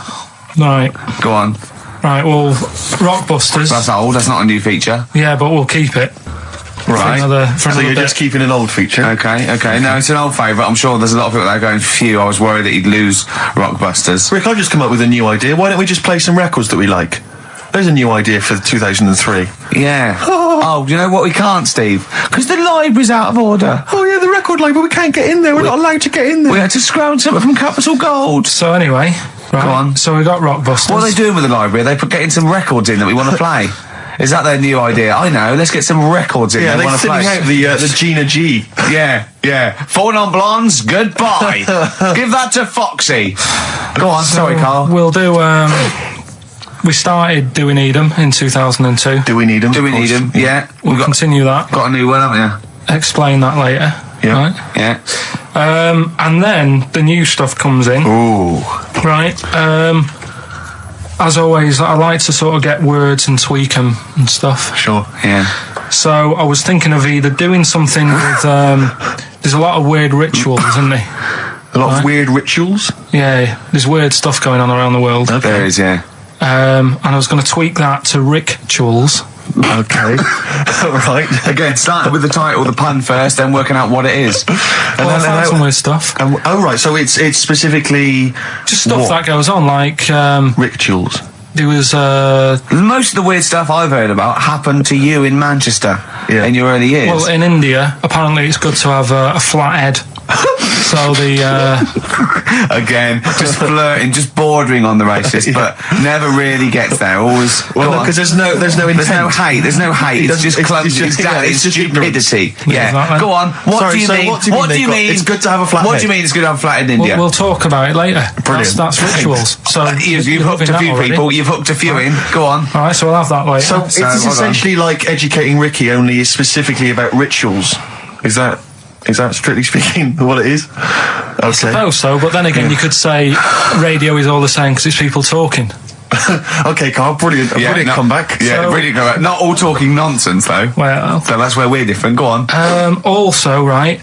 Right. Go on. Right. Well, Rockbusters. That's old. That's not a new feature. Yeah, but we'll keep it. Right. So you're just keeping an old feature? Okay. No, it's an old favourite. I'm sure there's a lot of people that are going, phew, I was worried that he'd lose Rockbusters. Rick, I've just come up with a new idea. Why don't we just play some records that we like? There's a new idea for 2003. Yeah. Oh, you know what we can't, Steve? Because the library's out of order. Oh, yeah, the record library. We can't get in there. We're not allowed to get in there. We had to scrounge something from Capital Gold. So anyway, right. Go on. So we got Rockbusters. What are they doing with the library? Are they getting some records in that we want to play? Is that their new idea? I know. Let's get some records in. Yeah, they they're thinning out the Gina G. Yeah. Four non-blondes. Goodbye. Give that to Foxy. Go on. So sorry, Karl. We'll do. We started Do We Need 'Em in 2002. Do we need them? Do we need them? Yeah. We'll continue that. Got a new one, haven't you? explain that later. Yeah. Right? Yeah. And then the new stuff comes in. Ooh. Right. As always, I like to sort of get words and tweak them and stuff. Sure. Yeah. So I was thinking of either doing something with, there's a lot of weird rituals, isn't there? A lot of weird rituals? Yeah, there's weird stuff going on around the world. Okay. There is, yeah. And I was going to tweak that to rituals. Okay. Right. Again, starting with the title, the pun first, then working out what it is. Well, I found some weird stuff. Oh, right, so it's specifically... Just stuff that goes on, like... rituals. There was... Most of the weird stuff I've heard about happened to you in Manchester in your early years. Well, in India, apparently it's good to have a flat head. So the... Again, just flirting, just bordering on the racist, but never really gets there. Always... Well, because there's no intent. There's no hate. It's just clumsy. It's stupidity. Yeah. Exactly. Go on. What do you mean? What do you mean? It's good to have a flat head. What do you mean it's good to have a flat head in India? We'll talk about it later. Brilliant. That's rituals. So You've hooked a few people. You've hooked a few in. Go on. All right, so we'll have that later. So it's essentially like Educating Ricky, only is specifically about rituals. Is that strictly speaking what it is? Okay. I suppose so, but then again, you could say radio is all the same because it's people talking. Okay, Carl, brilliant. Brilliant comeback. Yeah, brilliant comeback. Not all talking nonsense, though. Well... So that's where we're different. Go on. Also, right,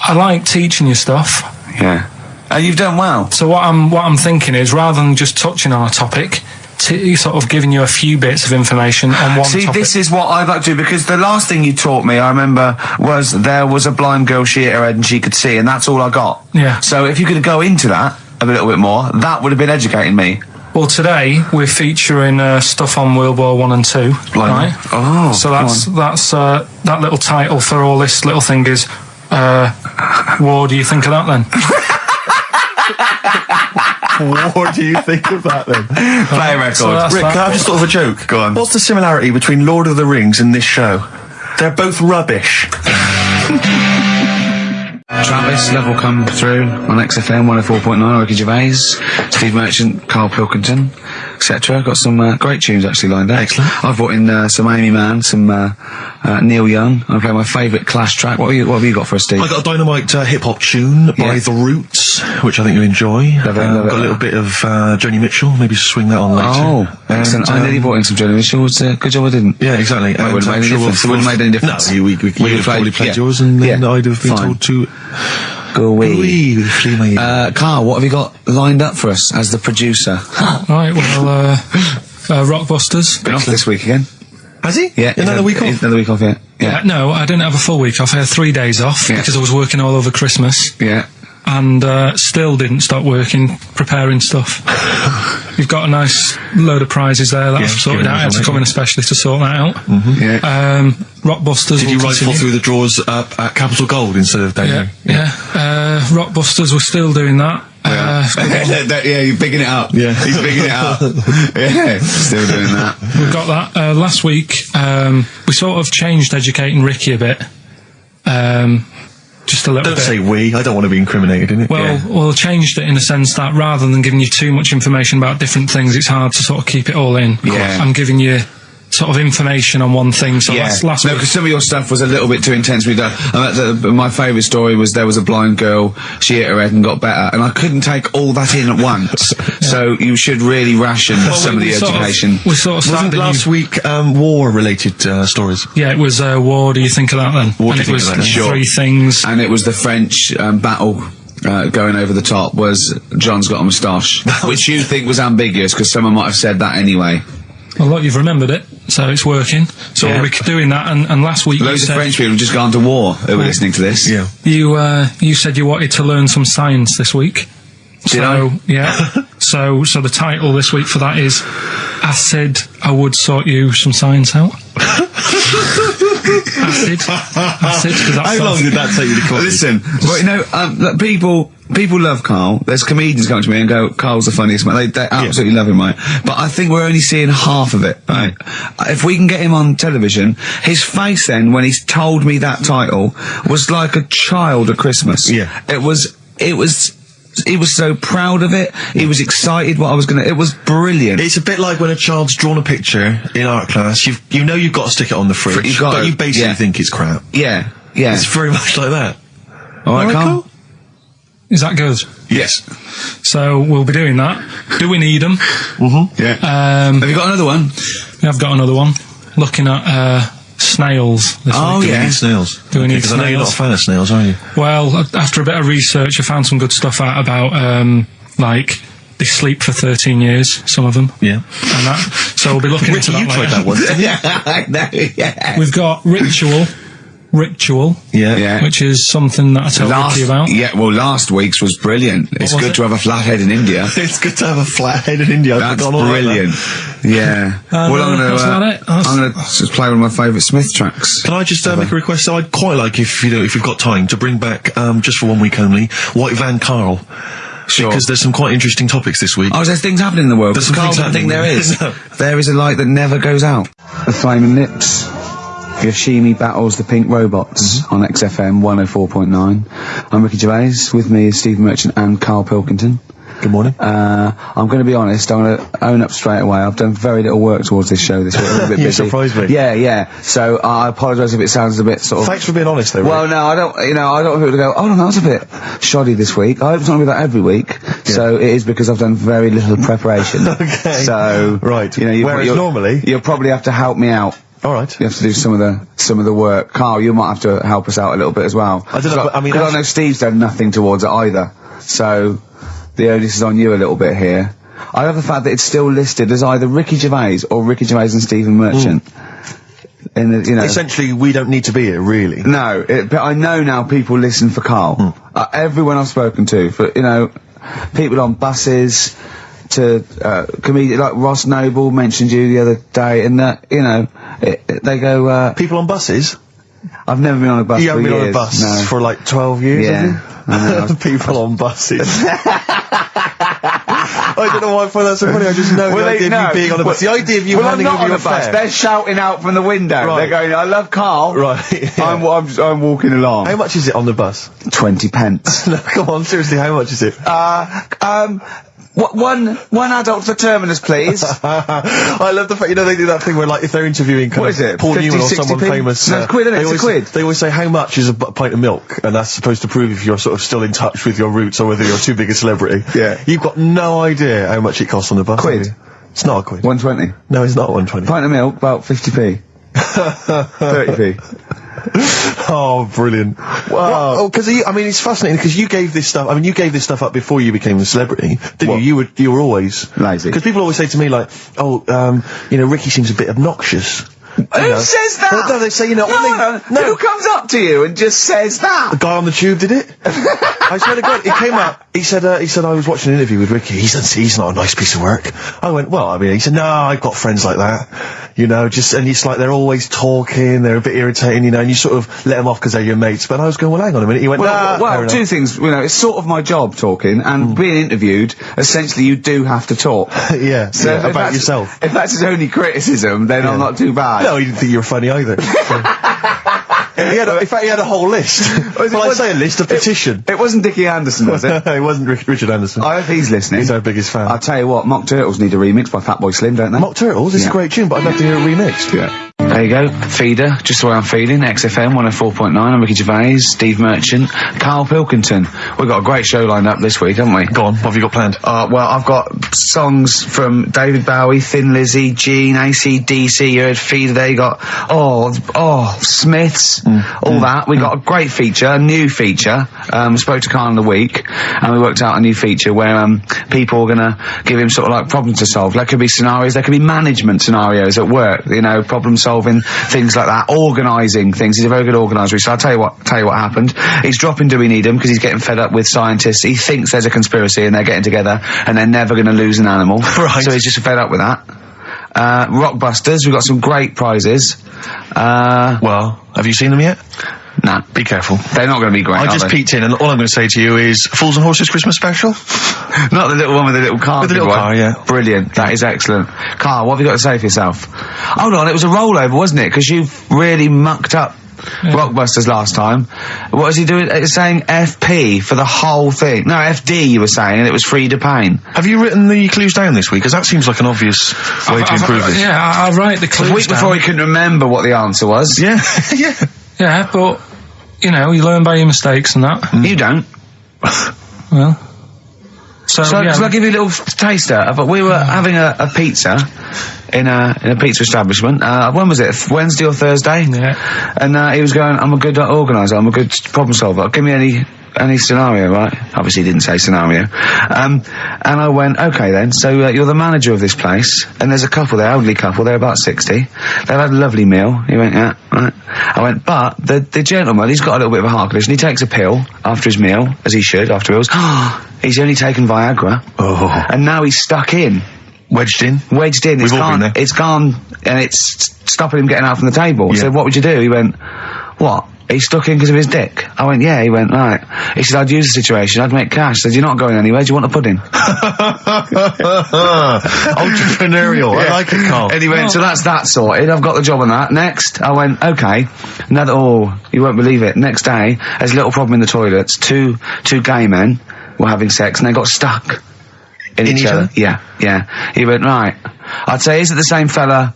I like teaching you stuff. Yeah. And you've done well. So what I'm thinking is, rather than just touching on a topic, sort of giving you a few bits of information on one topic. This is what I'd like to do, because the last thing you taught me, I remember, was there was a blind girl, she hit her head and she could see, and that's all I got. Yeah. So if you could go into that a little bit more, that would have been educating me. Well, today we're featuring stuff on World War 1 and 2. Right? Oh. So that's that little title for all this little thing is, what do you think of that then? What do you think of that then? Play a record. So Rick, can I have just sort of a joke? Go on. What's the similarity between Lord of the Rings and this show? They're both rubbish. Travis, Level come through on XFM 104.9, Ricky Gervais, Steve Merchant, Karl Pilkington, etc. Got some great tunes actually lined up. Excellent. I've brought in some Amy Mann, some Neil Young. I'm playing my favourite Clash track. What have you got for us, Steve? I got a dynamite hip-hop tune by The Roots, which I think you'll enjoy. Love it. Got a little bit of Joni Mitchell, maybe swing that on later. Oh, excellent. I nearly brought in some Joni Mitchell. Good job I didn't. Yeah, exactly. It wouldn't have made any difference. It wouldn't have made any difference. No, we would have probably played yours, and then I'd have been told to... Go away. Carl, what have you got lined up for us as the producer? Right, well, Rockbusters. Been off this week again. Has he? Yeah. Another week off? Another week off, yeah. No, I didn't have a full week off. I had 3 days off because I was working all over Christmas. Yeah. And still didn't stop working, preparing stuff. You've got a nice load of prizes there that I've sorted out. I had to come in especially to sort that out. Yeah. Rockbusters. Did you rifle through the drawers at Capital Gold instead of down Yeah. Rockbusters, we're still doing that. You're bigging it up. Yeah. He's bigging it up. Yeah, still doing that. We've got that. Last week, we sort of changed Educating Ricky a bit. Just a little bit. Don't say we. I don't want to be incriminated in it. Well, changed it in a sense that rather than giving you too much information about different things, it's hard to sort of keep it all in. Yeah. I'm giving you sort of information on one thing. So last week, because some of your stuff was a little bit too intense. My favourite story was there was a blind girl, she hit her head and got better, and I couldn't take all that in at once. So you should really ration some of the education. We sort of Wasn't last week war-related stories? Yeah, it was war. Do you think of that then? What and do you it think was of that? 3 things. And it was the French battle. Going over the top was John's got a moustache, which you think was ambiguous because someone might have said that anyway. Well, look, you've remembered it, so it's working. So we're doing that, and last week loads of French people have just gone to war who were listening to this. Yeah. You said you wanted to learn some science this week. Did I? Yeah. so the title this week for that is I Said I Would Sort You Some Science Out. Acid. How long did that take you to come? Listen, but people love Karl. There's comedians come to me and go, Karl's the funniest man. They absolutely love him, right? But I think we're only seeing half of it, right? If we can get him on television, his face then, when he's told me that title, was like a child at Christmas. Yeah. He was so proud of it. He was excited it was brilliant. It's a bit like when a child's drawn a picture in art class. You know you've got to stick it on the fridge, but you basically think it's crap. Yeah. Yeah. It's very much like that. All right, Carl? Is that good? Yes. So we'll be doing that. Do we need them? Yeah. Have you got another one? I've got another one. Looking at snails this week. Do we need snails? Do we need Because I know you're not a snails? fan of snails, are you? Well, after a bit of research, I found some good stuff out about, like, they sleep for 13 years, some of them. Yeah. And that. So we'll be looking into that You tried later. that once, didn't you? Yeah, I know, yeah. We've got Ritual, Yeah. which is something that I told Ricky about. Yeah, well, last week's was brilliant. It's was good it? to have a flathead in India. It's good to have a flat head in India. That's brilliant. Yeah. Well, I'm that's about it. gonna just play one of my favourite Smith tracks. Can I just make a request? So I'd quite like, if you've got time, to bring back, just for 1 week only, White Van Karl. Sure. Because there's some quite interesting topics this week. Oh, there's things happening in the world. There's some Carl things doesn't think happening. there is. No. There is a light that never goes out. The Flaming Lips. Yoshimi battles the Pink Robots on XFM 104.9. I'm Ricky Gervais. With me is Steve Merchant and Karl Pilkington. Good morning. I'm going to be honest. I'm going to own up straight away. I've done very little work towards this show this week. I'm a bit You busy. surprised me. Yeah. So I apologise if it sounds a bit sort of. Thanks for being honest, though. Well, Rick. no, I don't want people to go, oh, no, that was a bit shoddy this week. I hope it's not going to be that every week. So it is because I've done very little preparation. Okay. So. Right. Whereas you'll normally. You'll probably have to help me out. All right. You have to do some of the work. Carl, you might have to help us out a little bit as well. I don't know, but I mean, 'cause I know Steve's done nothing towards it either. So the onus is on you a little bit here. I love the fact that it's still listed as either Ricky Gervais or Ricky Gervais and Stephen Merchant. In the, Essentially, we don't need to be here, really. No, but I know now people listen for Carl. Everyone I've spoken to, for people on buses, to comedians like Ross Noble mentioned you the other day, and that they go. People on buses? I've never been on a bus. You haven't for been on a years, bus no. for like 12 years, Yeah. have you? People on buses. I don't know why I find that so funny. I just know the idea of you being on a bus. The idea of you handing over your fare. They're shouting out from the window. Right. They're going, "I love Carl." Right. Yeah. I'm walking along. How much is it on the bus? 20 pence. No, come on, seriously, how much is it? One adult for terminus, please. I love the fact, they do that thing where, like, if they're interviewing What is it, Paul 50, Newman or 60 someone p? famous... No, it's quid, isn't it? It's a quid. They always say, how much is a pint of milk? And that's supposed to prove if you're sort of still in touch with your roots or whether you're too big a celebrity. Yeah. You've got no idea how much it costs on the bus. Quid? have you? It's not a quid. 120. No, it's not 120. Pint of milk, about 50p. 30p. Oh, brilliant. Wow. Oh, because it's fascinating because you gave this stuff up before you became a celebrity, didn't What? you? You were always Lazy. Because people always say to me, like, Ricky seems a bit obnoxious. Who says that? No, they say, No. Who comes up to you and just says that? The guy on the tube did it. I swear to God, he came up. He said I was watching an interview with Ricky. He said, he's not a nice piece of work. I went, well, he said, no, I've got friends like that. And it's like they're always talking, they're a bit irritating, and you sort of let them off because they're your mates. But I was going, well, hang on a minute. He went, Well, two things. It's sort of my job talking, and being interviewed, essentially you do have to talk. Yeah, So yeah, if about that's- yourself. If that's his only criticism, then I'm not too bad. No, he didn't think you were funny either. So. In fact, he had a whole list. Well, I say a list, a petition. It wasn't Dickie Anderson, was it? It wasn't Richard Anderson. I hope he's listening. He's our biggest fan. I'll tell you what, Mock Turtles need a remix by Fatboy Slim, don't they? Mock Turtles is a great tune, but I'd love to hear a remix. Yeah. There you go, Feeder, just the way I'm feeling, XFM 104.9, I'm Ricky Gervais, Steve Merchant, Karl Pilkington. We've got a great show lined up this week, haven't we? Go on, what have you got planned? Well, I've got songs from David Bowie, Thin Lizzy, Gene, AC/DC, you heard Feeder there, you got, Smiths, all that. We got a great feature, a new feature, spoke to Karl in the week, and we worked out a new feature where, people are gonna give him sort of like problems to solve. There could be scenarios, there could be management scenarios at work, problem solving, things like that, organising things. He's a very good organiser. So I'll tell you what happened. He's dropping Do We Need Him because he's getting fed up with scientists. He thinks there's a conspiracy and they're getting together and they're never going to lose an animal. Right. So he's just fed up with that. Rockbusters, we've got some great prizes. Well, have you seen them yet? Nah, Be careful. they're not going to be great. I just peeked in, and all I'm going to say to you is Fools and Horses Christmas special. Not the little one with the little car. With the little car, yeah. Brilliant. That is excellent. Carl, what have you got to say for yourself? Hold on, it was a rollover, wasn't it? Because you really mucked up Rockbusters last time. What was he doing? It's saying FP for the whole thing. No, FD you were saying, and it was Frida Payne. Have you written the clues down this week? Because that seems like an obvious way to improve this. Yeah, I'll write the clues A week before he couldn't remember what the answer was. Yeah, yeah. Yeah, but you know, you learn by your mistakes and that. You don't. Well. So yeah. Shall I give you a little taster? We were having a pizza in a pizza establishment. When was it? Wednesday or Thursday? Yeah. And he was going, I'm a good organiser, I'm a good problem solver. Give me any scenario, right? Obviously he didn't say scenario. And I went, okay then, so you're the manager of this place, and there's a couple there, elderly couple, they're about 60. They've had a lovely meal. He went, yeah, right. I went, but the gentleman, he's got a little bit of a heart condition, he takes a pill after his meal, as he should, after meals. He's only taken Viagra. Oh. And now he's stuck in. Wedged in. We've all been there. It's gone, and it's stopping him getting out from the table. Yeah. So what would you do? He went, what? He's stuck in because of his dick. I went, yeah. He went, right. He said, I'd use the situation, I'd make cash. I said, you're not going anywhere, do you want a pudding? Entrepreneurial. I like it, Carl. And he went, so that's that sorted, I've got the job on that. Next, I went, okay. You won't believe it. Next day, there's a little problem in the toilets. Two gay men were having sex and they got stuck in each other. Yeah. He went, right. I'd say, is it the same fella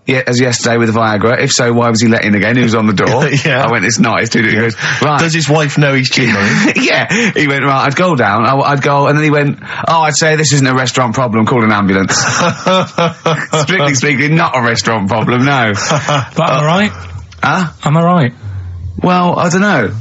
as yesterday with the Viagra? If so, why was he let in again? He was on the door. Yeah. I went, it's not. It's too different. He goes, right. Does his wife know he's cheating on him? Yeah. He went, right, I'd go down. I'd go, and then he went, I'd say this isn't a restaurant problem, call an ambulance. Strictly speaking, not a restaurant problem, no. But am I right? Huh? Am I right? Well, I don't know.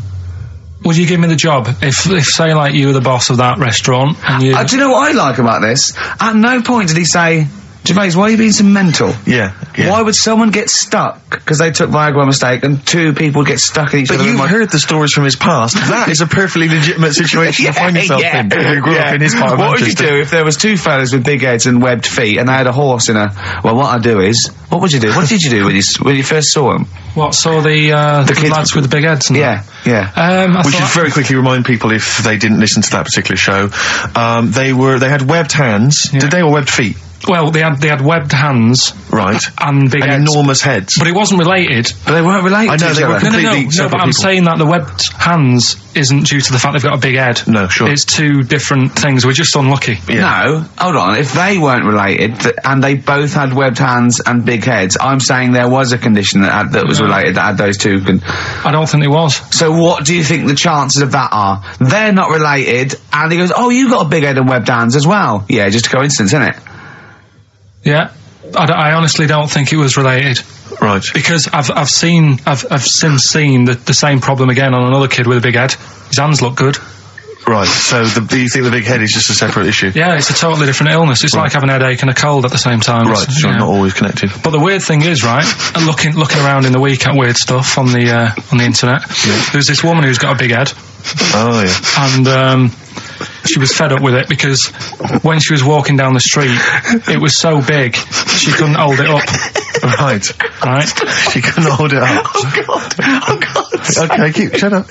Would you give me the job if say, like, you were the boss of that restaurant and you... Do you know what I like about this? At no point did he say, Gervais, why are you being so mental? Yeah. Why would someone get stuck because they took Viagra by mistake and two people get stuck in each other? But you've heard the stories from his past. That is a perfectly legitimate situation to find yourself in. You grew up in his part of What would you Manchester. do if there was two fellas with big heads and webbed feet and they had a horse in a... Well, what I'd do is... What would you do? What did you do when you first saw them? What, saw the kids lads with the big heads and Yeah. We should very quickly remind people, if they didn't listen to that particular show, they had webbed hands. Yeah. Did they, or webbed feet? Well, they had webbed hands. Right. And big and heads. enormous heads. But it wasn't related. But they weren't related I know, to each they were other. completely No, separate but I'm people. saying that the webbed hands isn't due to the fact they've got a big head. No, sure. It's two different things. We're just unlucky. Yeah. No, hold on. If they weren't related and they both had webbed hands and big heads, I'm saying there was a condition that was related that had those two. I don't think it was. So what do you think the chances of that are? They're not related, and he goes, "Oh, you got a big head and webbed hands as well." Yeah, just a coincidence, isn't it? Yeah. I honestly don't think it was related. Right. Because I've since seen the same problem again on another kid with a big head. His hands look good. Right, so you think the big head is just a separate issue? Yeah, it's a totally different illness. It's like having a headache and a cold at the same time. Right, so not always connected. But the weird thing is, right, looking around in the week at weird stuff on the internet, there's this woman who's got a big head. Oh, yeah. And she was fed up with it because when she was walking down the street, it was so big she couldn't hold it up. Right. She couldn't hold it up. Oh God. Okay, shut up.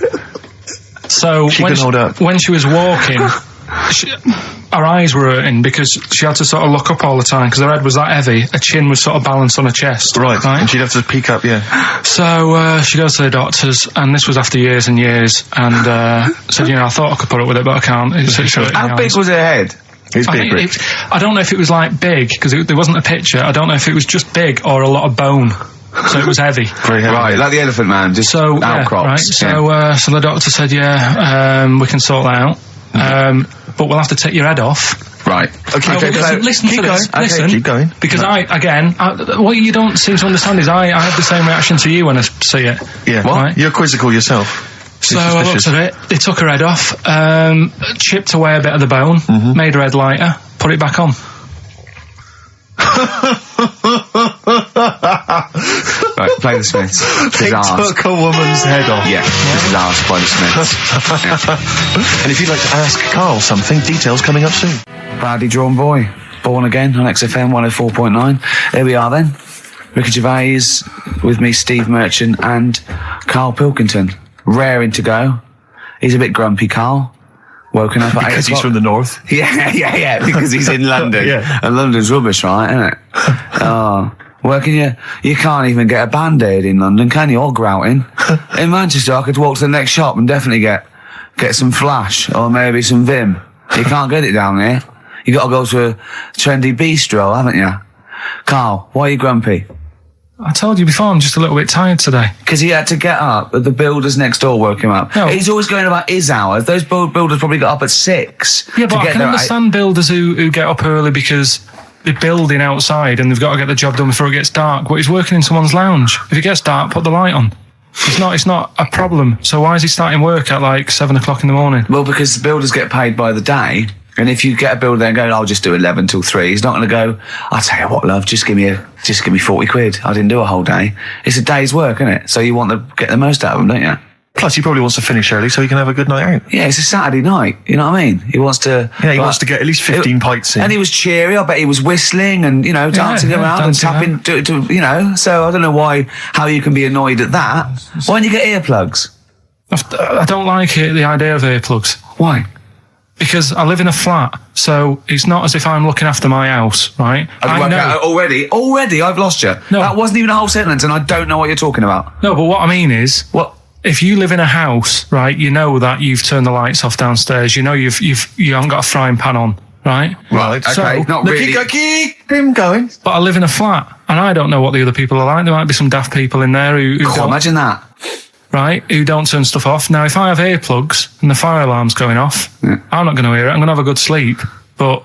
So when she was walking, her eyes were hurting because she had to sort of look up all the time because her head was that heavy. Her chin was sort of balanced on her chest. Right. And she'd have to peek up, yeah. So she goes to the doctors, and this was after years and years, and said, I thought I could put up with it, but I can't. How big was her head? It's big, Rich. I don't know if it was like big because there wasn't a picture. I don't know if it was just big or a lot of bone. So it was heavy. Very heavy. Right, like the Elephant Man, just outcrops. Right. So the doctor said, we can sort that out. But we'll have to take your head off. Right. Okay. Listen to this. Okay, listen. keep going. Because what you don't seem to understand is I had the same reaction to you when I see it. Yeah. What? Right? You're quizzical yourself. So I looked at it. They took her head off, chipped away a bit of the bone, made her head lighter, put it back on. Right, play the Smiths. They took a woman's head off. Yeah, this is ours by the Smiths. And if you'd like to ask Carl something, details coming up soon. Proudly drawn boy, born again on XFM 104.9. There we are then. Ricky Gervais with me, Steve Merchant, and Karl Pilkington. Raring to go. He's a bit grumpy, Carl. Woken up at 8 o'clock. Because he's from the north. Yeah, because he's in London. Yeah. And London's rubbish, right, isn't it? Oh. Working you can't even get a Band-Aid in London, can you? Or grouting. In Manchester, I could walk to the next shop and definitely get some Flash, or maybe some Vim. You can't get it down there. You gotta go to a trendy bistro, haven't you? Carl, why are you grumpy? I told you before, I'm just a little bit tired today. Because he had to get up, but the builders next door woke him up. No. He's always going about his hours. Those builders probably got up at 6. Yeah, but to I get can there understand builders who get up early because they're building outside and they've got to get the job done before it gets dark. But he's working in someone's lounge. If it gets dark, put the light on. It's not a problem. So why is he starting work at like 7 o'clock in the morning? Well, because the builders get paid by the day. And if you get a builder there and go, I'll just do 11 till 3, he's not going to go, I'll tell you what, love, just give me 40 quid. I didn't do a whole day. It's a day's work, isn't it? So you want to get the most out of them, don't you? Plus, he probably wants to finish early so he can have a good night out. Yeah, it's a Saturday night. You know what I mean? He wants to... Yeah, he wants to get at least 15 pints in. And he was cheery. I bet he was whistling and, dancing around and tapping, So I don't know how you can be annoyed at that. Why don't you get earplugs? I don't like the idea of earplugs. Why? Because I live in a flat, so it's not as if I'm looking after my house, right? I know. Already, I've lost you. No. That wasn't even a whole sentence, and I don't know what you're talking about. No, but what I mean is, What? if you live in a house, right, you know that you've turned the lights off downstairs. You know you haven't got a frying pan on, right? Right, So, okay, not really. Keep him going. But I live in a flat, and I don't know what the other people are like. There might be some daft people in there who God, don't, imagine that. right, who don't turn stuff off. Now, if I have earplugs and the fire alarm's going off, I'm not going to hear it. I'm going to have a good sleep, but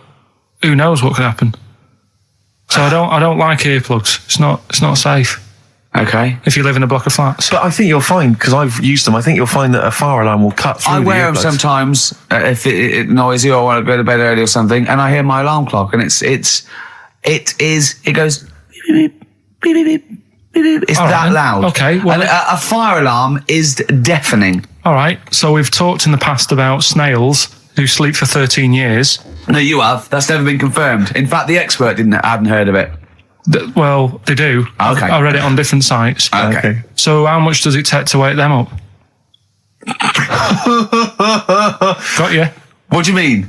who knows what could happen? So I don't like earplugs. It's not safe Okay. if you live in a block of flats. But I think you'll find, because I've used them, I think you'll find that a fire alarm will cut through I the wear them earplugs. sometimes if it's noisy or I want to go to bed early or something, and I hear my alarm clock, and it goes beep, beep, beep, beep, beep, beep, beep. It's All right, that then. loud. Okay, well- and a fire alarm is deafening. All right, so we've talked in the past about snails who sleep for 13 years. No, you have. That's never been confirmed. In fact, the expert hadn't heard of it. Well, they do. Okay. I read it on different sites. Okay. So how much does it take to wake them up? Got you? What do you mean?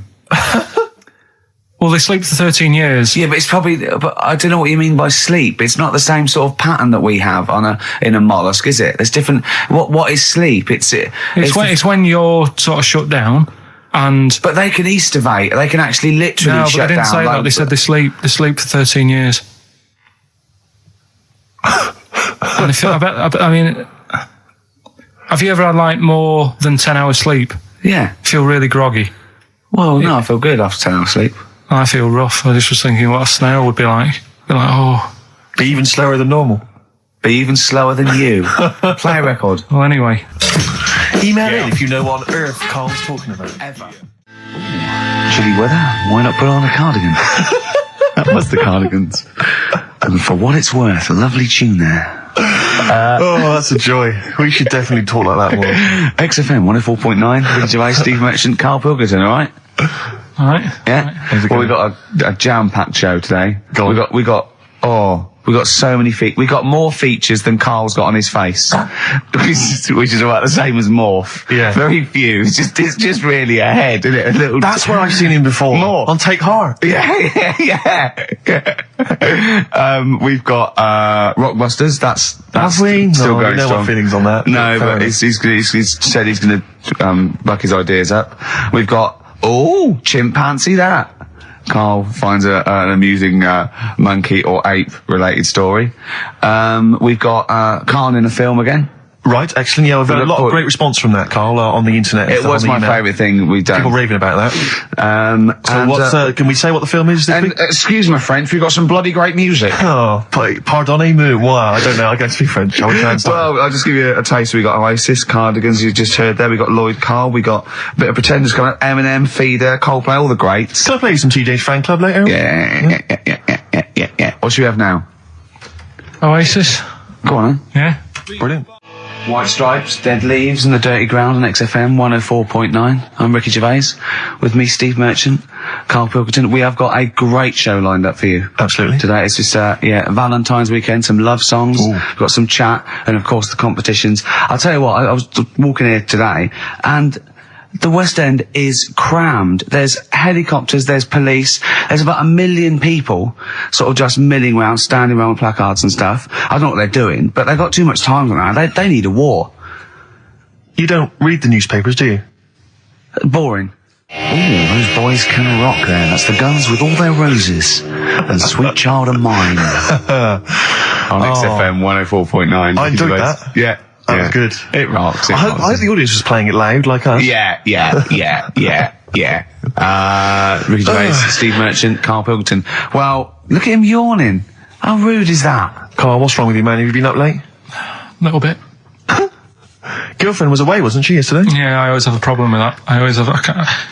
Well, they sleep for 13 years. Yeah, but it's probably. But I don't know what you mean by sleep. It's not the same sort of pattern that we have in a mollusk, is it? There's different. What is sleep? It's when you're sort of shut down, and But they can estivate. They can actually literally no, but shut they didn't down. say that. They said they sleep for 13 years. And I mean, have you ever had like more than 10 hours sleep? Yeah. Feel really groggy. Well, no, I feel good after 10 hours sleep. I feel rough. I just was thinking what a snail would be like. Be like, oh. Be even slower than normal. Be even slower than you. Play a record. Well, anyway. Email in if you know what on earth Carl's talking about. Ever. Chilly weather. Why not put on a cardigan? That was the Cardigans. And for what it's worth, a lovely tune there. That's a joy. We should definitely talk like that more. XFM 104.9. Ricky Gervais, Steve Merchant, Karl Pilkington, all right? All right. Yeah. Well, we got a jam-packed show today. We got so many we got more features than Carl's got on his face, which is about the same as Morph. Yeah. Very few. It's just really a head, isn't it? A little. That's where I've seen him before. More. On Take Heart. Yeah. We've got Rockbusters. That's Have we? still No, going no strong. feelings on that. No, Fair but enough. he's said he's going to buck his ideas up. We've got chimpanzee that. Carl finds an amusing monkey or ape related story. We've got Carl in a film again. Right, excellent. Yeah, we've had a lot of great response from that, Carl, on the internet. It was my favourite thing we've done. People raving about that. So Can we say what the film is this week? excuse my French, we've got some bloody great music. Oh, pardonnez-moi. Wow, I don't know. I can't speak French. I will translate. Well, I'll just give you a taste. We got Oasis, Cardigans, you just heard there. We got Lloyd Carl. We got a bit of Pretenders coming up. Eminem, Feeder, Coldplay, all the greats. Can I play you some TJ's Fan Club later? Yeah. What should we have now? Oasis. Go on, Yeah. Brilliant. White Stripes, Dead Leaves and the Dirty Ground on XFM 104.9. I'm Ricky Gervais. With me, Steve Merchant, Karl Pilkington. We have got a great show lined up for you. Absolutely. Today it's just, Valentine's weekend, some love songs, we've got some chat, and of course the competitions. I'll tell you what, I was walking here today, and the West End is crammed. There's helicopters, there's police, there's about 1 million people sort of just milling around, standing around with placards and stuff. I don't know what they're doing, but they've got too much time around. They need a war. You don't read the newspapers, do you? Boring. Ooh, those boys can rock there. That's the Guns with all their roses. And Sweet Child of Mine. on XFM 104.9. I enjoyed that. Yeah. That was good. It rocks. I hope the audience was playing it loud like us. Yeah. Ricky Gervais, Steve Merchant, Karl Pilkington. Well, look at him yawning. How rude is that? Carl, what's wrong with you, man? Have you been up late? A little bit. Girlfriend was away, wasn't she, yesterday? Yeah, I always have a problem with that.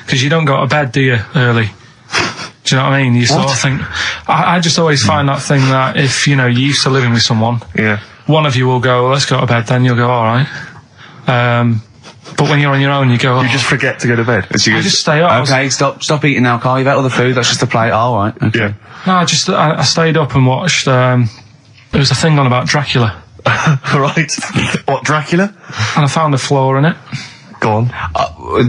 Because you don't go to bed, do you, early? Do you know what I mean? You sort of think... I just always find that thing that if, you're used to living with someone, one of you will go, let's go to bed, then you'll go, all right. But when you're on your own, you go... You just forget to go to bed. I just stay up. Okay, stop eating now, Carl. You've ate all the food. That's just a plate. All right. Okay. Yeah. No, I stayed up and watched... there was a thing on about Dracula. Right. What, Dracula? And I found a flaw in it. Go on.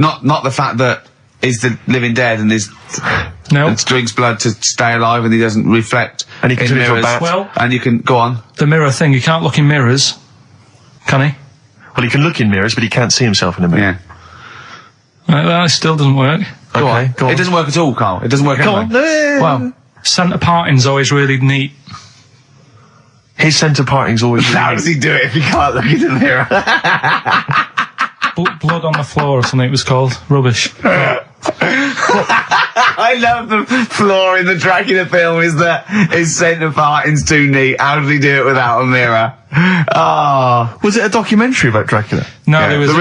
Not the fact that he's the living dead and and drinks blood to stay alive and he doesn't reflect. And he can turn into a bat. Well, and you can go on. The mirror thing, you can't look in mirrors, can he? Well, he can look in mirrors, but he can't see himself in a mirror. Yeah. That still doesn't work. Go on. It doesn't work at all, Carl. It doesn't work at all. Well, centre parting's always really neat. his centre parting's always... How does he do it if he can't look in the mirror? Blood on the floor or something it was called. Rubbish. I love the flaw in the Dracula film is that his centre parting's too neat. How did he do it without a mirror? Oh. Was it a documentary about Dracula? No, Yeah, it was the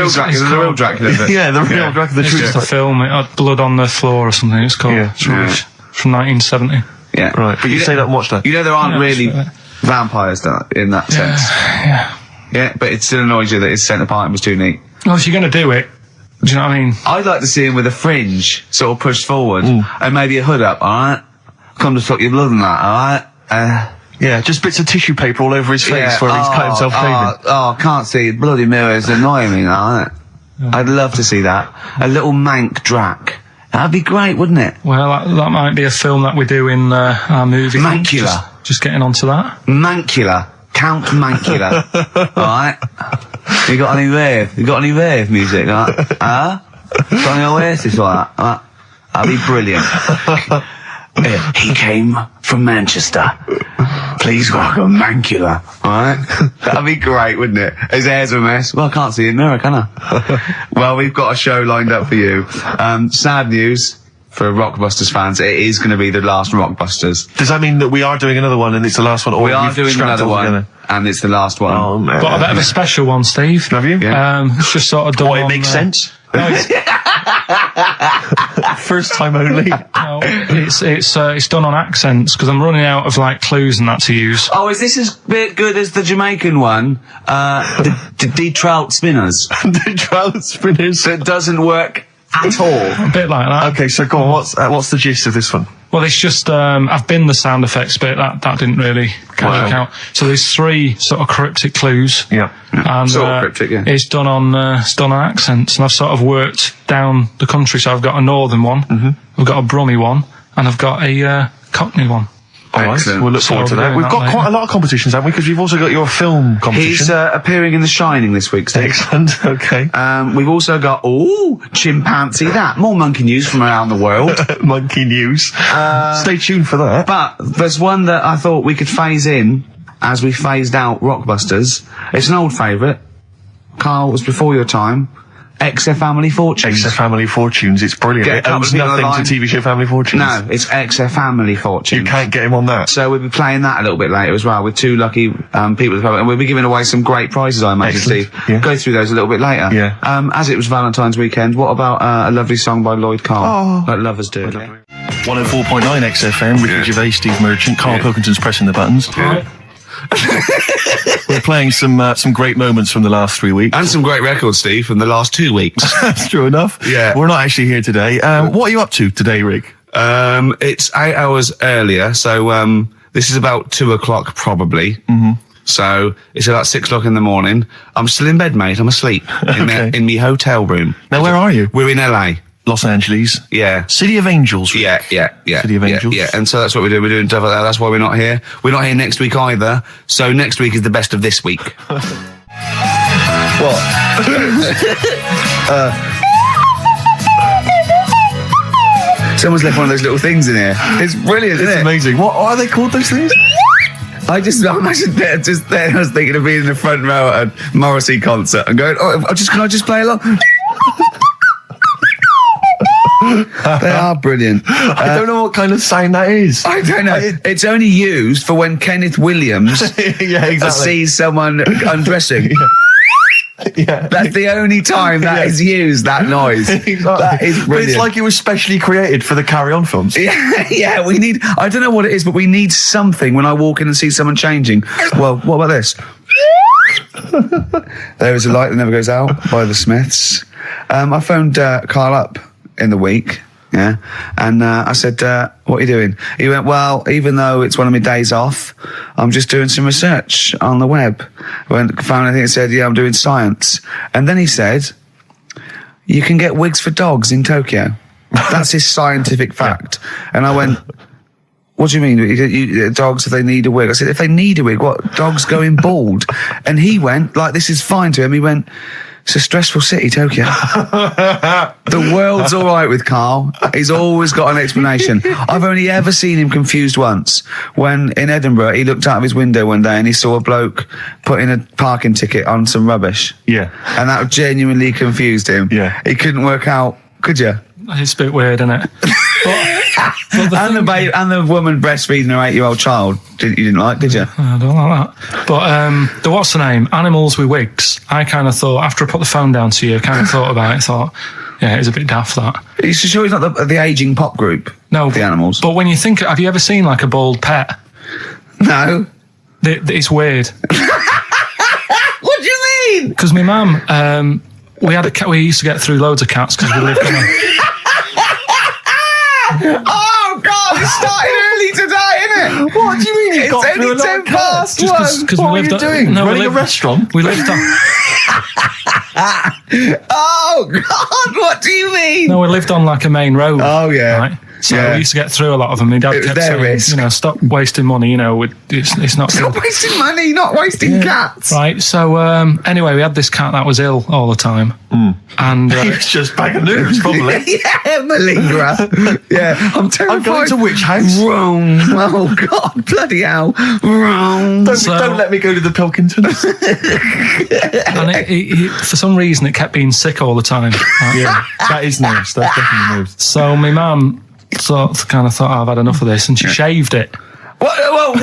real Dracula. Yeah, the real Dracula. It's just a film. It had blood on the floor or something. It's called. Yeah. It's rubbish. From 1970. Yeah. Right, but you say that and watch that. You know there aren't Yeah, really that's right. vampires in that sense. Yeah. Yeah, but it still annoys you that his centre parting was too neat. Well, if you're going to do it, do you know what I mean? I'd like to see him with a fringe sort of pushed forward and maybe a hood up, alright? Come to suck your blood and that, alright? Yeah, just bits of tissue paper all over his face where he's cut himself shaving. I can't see. Bloody mirrors annoying me, alright? I'd love to see that. A little mank Drac. That'd be great, wouldn't it? Well, that might be a film that we do in our movie. Mancula. Just getting onto that. Mancula. Count Mancula. Alright? You got any rave? You got any rave music? Got any Oasis like that? That'd be brilliant. He came from Manchester. Please welcome Mancula. Alright? That'd be great, wouldn't it? His hair's a mess. Well, I can't see in the mirror, can I? Well, we've got a show lined up for you. Sad news for Rockbusters fans. It is going to be the last Rockbusters. Does that mean that we are doing another one and it's the last one? Or We are we've doing scrapped another all one, together? and it's the last one. Oh, man. Got a bit of a special one, Steve. Have you? Yeah. It's just sort of done It on, makes sense. No, it's, First time only. no, it's done on accents because I'm running out of clues and that to use. Oh, is this as good as the Jamaican one? The trout spinners. The trout spinners. That doesn't work at all. A bit like that. Okay, so go on. What's the gist of this one? Well, it's just I've been the sound effects bit. That didn't really work out. So there's 3 sort of cryptic clues. Yeah. And Sort of cryptic, yeah. it's done on accents, and I've sort of worked down the country. So I've got a northern one, I've got a Brummie one, and I've got a Cockney one. All right, Excellent. we'll look forward to that. doing We've that got later. quite a lot of competitions, haven't we? Because you've also got your film competition. He's appearing in The Shining this week, Steve. Excellent. Okay. We've also got, chimpanzee that. More monkey news from around the world. Monkey news. Stay tuned for that. But there's one that I thought we could phase in as we phased out Rockbusters. It's an old favourite. Carl, it was before your time. XF Family Fortunes. XF Family Fortunes. It's brilliant. Get a It couple owes of people nothing online. to TV show Family Fortunes. No, it's XF Family Fortunes. You can't get him on that. So we'll be playing that a little bit later as well with 2 lucky people, and we'll be giving away some great prizes, I imagine, Excellent. Steve. Yeah. Go through those a little bit later. Yeah. As it was Valentine's weekend, what about a lovely song by Lloyd Carl, like lovers do? 104.9 XFM, Ricky Gervais, Steve Merchant, Karl Pilkington's pressing the buttons. We're playing some great moments from the last 3 weeks. And some great records, Steve, from the last 2 weeks. That's true enough. Yeah. We're not actually here today. What are you up to today, Rick? It's 8 hours earlier, so this is about 2 o'clock probably. So it's about 6 o'clock in the morning. I'm still in bed, mate. I'm asleep in my hotel room. Now, where are you? We're in LA. Los Angeles. Yeah. City of Angels. Rick. Yeah. City of Angels. Yeah, and so that's what we're doing. We're doing stuff like that. That's why we're not here. We're not here next week either. So next week is the best of this week. What? Someone's left one of those little things in here. It's brilliant, isn't It's it? amazing. What are they called, those things? I I imagine just then I was thinking of being in the front row at a Morrissey concert and going, can I just play along? They are brilliant. I don't know what kind of sound that is. I don't know. It's only used for when Kenneth Williams sees someone undressing. Yeah. That's the only time that is used, that noise. Exactly. That is brilliant. But it's like it was specially created for the Carry On films. Yeah, we need, I don't know what it is, but we need something when I walk in and see someone changing. Well, what about this? There is a light that never goes out by the Smiths. I phoned Karl up in the week, and I said, what are you doing? He went, well, even though it's one of my days off, I'm just doing some research on the web. Found anything that said, I'm doing science. And then he said, you can get wigs for dogs in Tokyo. That's his scientific fact. And I went, what do you mean? Dogs, if they need a wig? I said, if they need a wig, what? Dogs going bald? And he went, like, this is fine to him. He went, it's a stressful city, Tokyo. The world's all right with Karl. He's always got an explanation. I've only ever seen him confused once. When in Edinburgh, he looked out of his window one day and he saw a bloke putting a parking ticket on some rubbish. Yeah. And that genuinely confused him. Yeah. He couldn't work out, could you? It's a bit weird, isn't it? And the woman breastfeeding her 8-year-old child, you didn't like, did you? I don't like that. But what's the name? Animals with wigs. I kind of thought, after I put the phone down to you, I kind of thought about it, thought, yeah, it's a bit daft, that. Are you sure he's not the ageing pop group? No. The Animals? But when you think, have you ever seen like a bald pet? No. It's weird. What do you mean? Because my mum, we had a cat, we used to get through loads of cats because we lived in a... Oh God! It started early today, isn't it? What do you mean? It's only 10 past one. What are you doing? No, running a restaurant? We lived on. Oh God! What do you mean? No, we lived on like a main road. Oh yeah. Right? So we used to get through a lot of them. My dad kept their saying, risk. stop wasting money. It's not. Stop wasting money, not wasting cats. Right. So anyway, we had this cat that was ill all the time, and He was just bag of nerves, probably. Yeah, malingerer. Yeah, I'm terrified. I'm going to which house? Rome. Oh God, bloody hell, Rome. Don't let me go to the Pilkingtons. and he, for some reason, it kept being sick all the time. Right? Yeah, that is nerves. That's definitely nerves. So my mum kind of thought, I've had enough of this, and she shaved it. Whoa.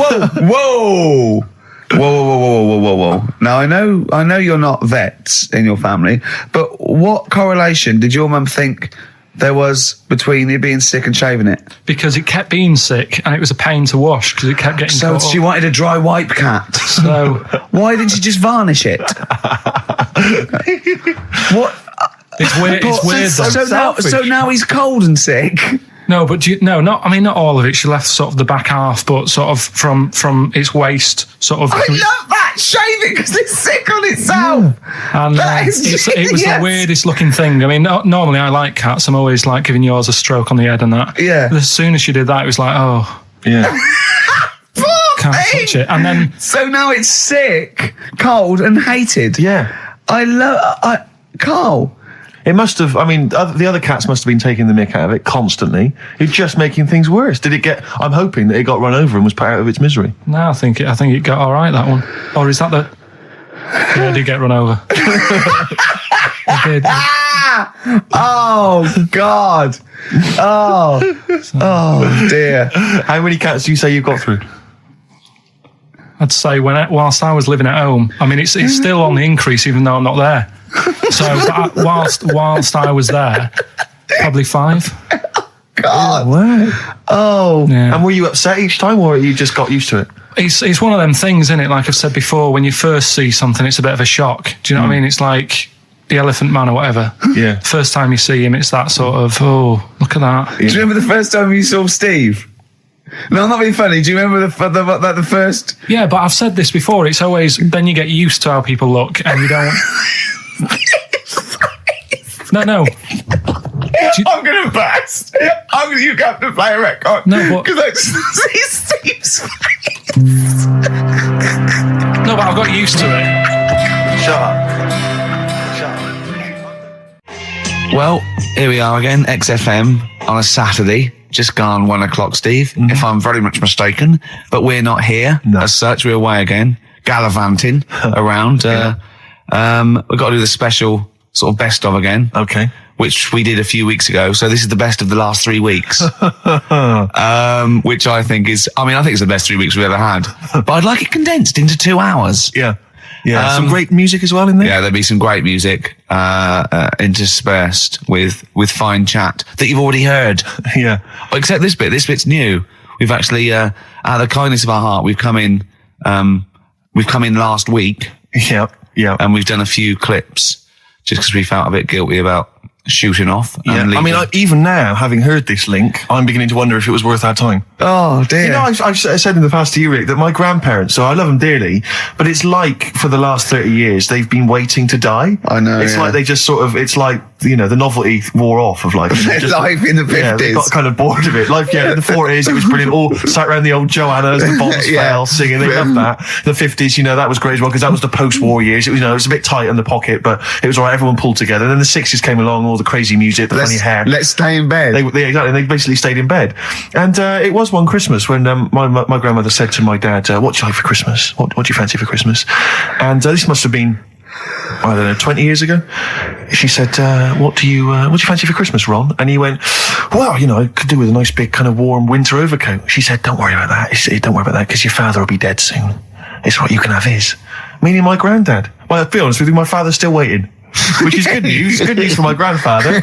Now I know you're not vets in your family, but what correlation did your mum think there was between you being sick and shaving it? Because it kept being sick, and it was a pain to wash because it kept getting So caught she up. wanted a dry wipe cat. So why didn't she just varnish it? What? it's weird. It's weird. though. So now he's cold and sick. No, but not all of it. She left sort of the back half, but sort of from its waist, sort of. I love that. Shave it because it's sick on itself. And That is it was the genius. weirdest looking thing. I mean, normally I like cats. I'm always like giving yours a stroke on the head and that. Yeah. But as soon as she did that, it was like, oh, Yeah. can't touch it. And then So now it's sick, cold, and hated. Yeah. Karl. It must have, the other cats must have been taking the mick out of it constantly. It's just making things worse. I'm hoping that it got run over and was put out of its misery. no, I think it got all right, that one. Or is that yeah, it did get run over. It did. Oh God. Oh dear. How many cats do you say you've got through? I'd say whilst I was living at home, I mean, it's still on the increase even though I'm not there. So whilst I was there, probably 5. God. Wow. Oh. Yeah. And were you upset each time, or you just got used to it? It's one of them things, isn't it? Like I've said before, when you first see something, it's a bit of a shock. Do you know what I mean? It's like the Elephant Man or whatever. Yeah. First time you see him, it's that sort of, oh, look at that. Do you remember the first time you saw Steve? No, I'm not being funny. Do you remember the first? Yeah, but I've said this before. It's always, then you get used to how people look and you don't... No. I'm going to burst. You have to play a record. No, but... Because I just see Steve's face. No, but I've got used to it. Shut up. Well, here we are again, XFM on a Saturday. just gone 1 o'clock, Steve, if I'm very much mistaken. But we're not here as such. We're away again, gallivanting around. We've got to do the special sort of best of again. Okay. Which we did a few weeks ago. So this is the best of the last 3 weeks. Which I think it's the best 3 weeks we've ever had. But I'd like it condensed into 2 hours. Yeah. Yeah. Some great music as well in there. Yeah, there'll be some great music, interspersed with fine chat that you've already heard. Yeah. Except this bit. This bit's new. We've actually, out of the kindness of our heart, we've come in last week. Yeah. Yeah. And we've done a few clips just because we felt a bit guilty about shooting off. Yeah. And I mean, even now, having heard this link, I'm beginning to wonder if it was worth our time. Oh, dear. You know, I've said in the past to you, Rick, that my grandparents, so I love them dearly, but it's like for the last 30 years, they've been waiting to die. I know. It's like they just sort of, it's like, you know, the novelty wore off of life. Life in the 50s. Yeah, they got kind of bored of it. Life, in the 40s, it was brilliant. All sat around the old Joanna as the bombs fell, singing. They loved that. The 50s, you know, that was great as well, because that was the post-war years. It was, you know, it was a bit tight in the pocket, but it was all right. Everyone pulled together. And then the 60s came along, all the crazy music, the funny hair. Let's stay in bed. Exactly. They basically stayed in bed. And it was one Christmas when my grandmother said to my dad, what do you like for Christmas? What do you fancy for Christmas? And this must have been, I don't know, 20 years ago. She said, what do you fancy for Christmas, Ron? And he went, well, you know, I could do with a nice big kind of warm winter overcoat. She said, don't worry about that. Don't worry about that, because your father will be dead soon. It's what you can have his. Meaning my granddad. Well, to be honest with you, my father's still waiting. Which is good news. Good news for my grandfather.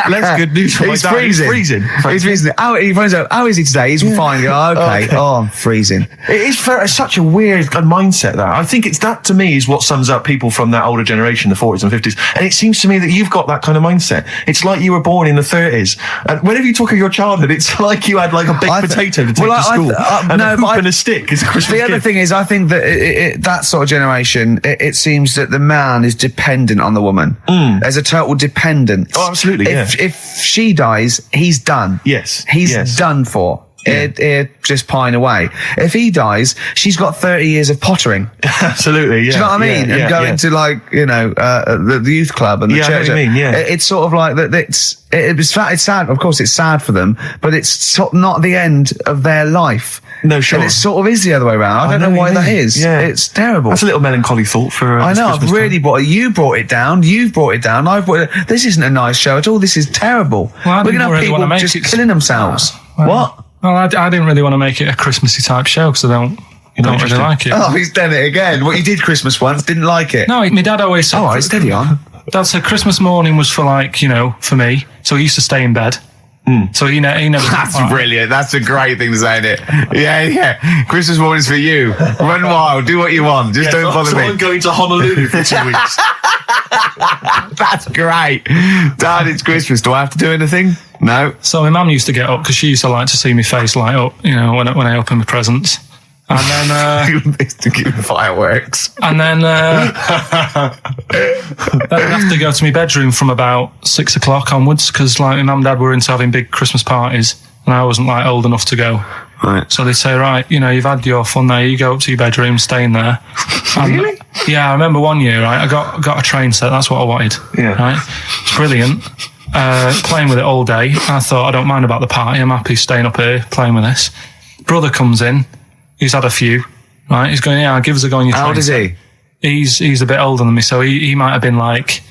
Less good news for my dad. He's freezing. He's freezing. He finds out, how is he today? He's fine. Oh, okay. Oh, I'm freezing. It is such a weird mindset, that. I think that to me is what sums up people from that older generation, the 40s and 50s. And it seems to me that you've got that kind of mindset. It's like you were born in the 30s. And whenever you talk of your childhood, it's like you had like a baked potato to take to school. And a hoop and a stick is a Christmas gift. The other thing is, I think that that sort of generation, it seems that the man is dependent on the woman. There's a total dependence. Oh, absolutely. If she dies, he's done. Yes. He's done for. He'd just pine away. If he dies, she's got 30 years of pottering. Absolutely, yeah. Do you know what I mean? And going to, like, you know, the youth club and the church. I know what you mean, yeah. It's sort of like that. It's sad. Of course, it's sad for them, but it's sort of not the end of their life. No, sure. And it sort of is the other way around. I don't know why that is. Yeah. It's terrible. That's a little melancholy thought for I know, I've really brought it. You brought it down. You've brought it down. I've brought it. This isn't a nice show at all. This is terrible. Well, we're going to have people just killing themselves. What? Well, I didn't really want to make it a Christmassy type show because I don't really like it. Oh, he's done it again. What, you did Christmas once, didn't like it? No, my dad always said... All right, steady on. Dad said Christmas morning was for, like, you know, for me. So he used to stay in bed. So he never... That's brilliant. That's a great thing to say, isn't it? Yeah. Christmas morning's for you. Run wild. Do what you want. Just don't bother me. I'm going to Honolulu for 2 weeks. That's great. Dad, it's Christmas. Do I have to do anything? No. So my mum used to get up because she used to like to see my face light up, you know, when I open my presents. And then to keep the fireworks. And then then I'd have to go to my bedroom from about 6 o'clock onwards because, like, my mum and dad were into having big Christmas parties, and I wasn't, like, old enough to go. Right. So they'd say, right, you know, you've had your fun there. You go up to your bedroom, stay in there. Really? Yeah, I remember one year, right? I got a train set. That's what I wanted. Yeah. Right. It's brilliant. Playing with it all day. I thought, I don't mind about the party. I'm happy staying up here playing with this. Brother comes in. He's had a few, right? He's going, yeah, give us a go on your train. How old is he? He's a bit older than me, so he might have been like,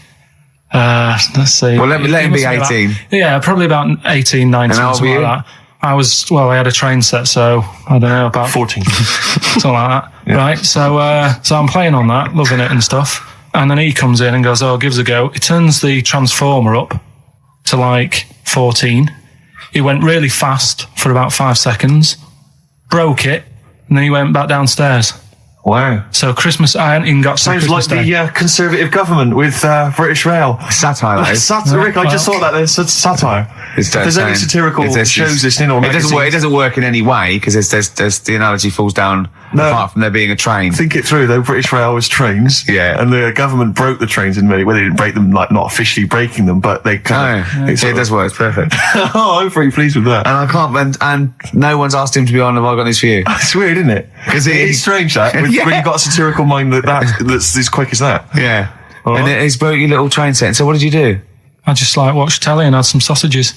let's see. Well, let him be 18. Yeah, probably about 18, 19, and something like that. I had a train set, so I don't know, about 14. Something like that. Yeah. Right? So I'm playing on that, loving it and stuff. And then he comes in and goes, oh, give us a go. He turns the transformer up to like 14. He went really fast for about 5 seconds, broke it, and then he went back downstairs. Wow. So Christmas, I hadn't even got Sounds Christmas like the Conservative government with British Rail. Satire, that is. Rick, I just thought that there's satire. If there's any satirical shows listening or magazines. It doesn't work in any way because there's the analogy falls down apart from there being a train. Think it through though. British Rail was trains. Yeah. And the government broke the trains in many ways. They didn't break them, like not officially breaking them, but they kind of... It does work. It's perfect. Oh, I'm pretty pleased with that. And I can't... And no one's asked him to be on Have I Got News For You. It's weird, isn't it? Because it's strange that when you've got a satirical mind that's as quick as that. Yeah. Right. And he's broke your little train set. So what did you do? I just watched telly and had some sausages.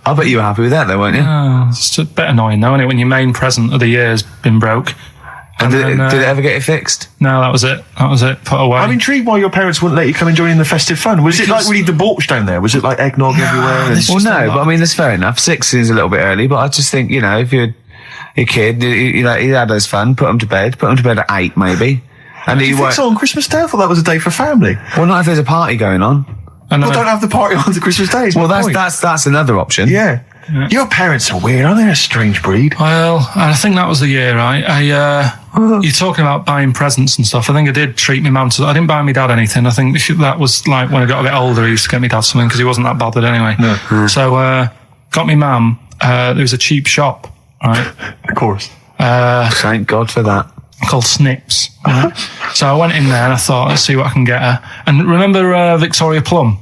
I bet you were happy with that though, weren't you? It's a bit annoying though, isn't it, when your main present of the year's been broke. And did it ever get it fixed? No, that was it. Put away. I'm intrigued why your parents wouldn't let you come and join in the festive fun. Was it like really debauched down there? Was it like eggnog everywhere? Well, no, but I mean, that's fair enough. 6 is a little bit early, but I just think, you know, if you're a kid, you had those fun, put them to bed at 8 maybe. And Do you think so on Christmas Day? I thought that was a day for family. Well, not if there's a party going on. And Well, don't have the party on the Christmas Day. Well, that's another option. Yeah. Your parents are weird, aren't they? A strange breed. Well, I think that was the year, right? You're talking about buying presents and stuff. I think I did treat my mum to... I didn't buy my dad anything. I think that was like when I got a bit older, I used to get my dad something because he wasn't that bothered anyway. No. So, got my mum, there was a cheap shop, right? Of course. Thank God for that. Called Snips. Right? So I went in there and I thought, let's see what I can get her. And remember Victoria Plum?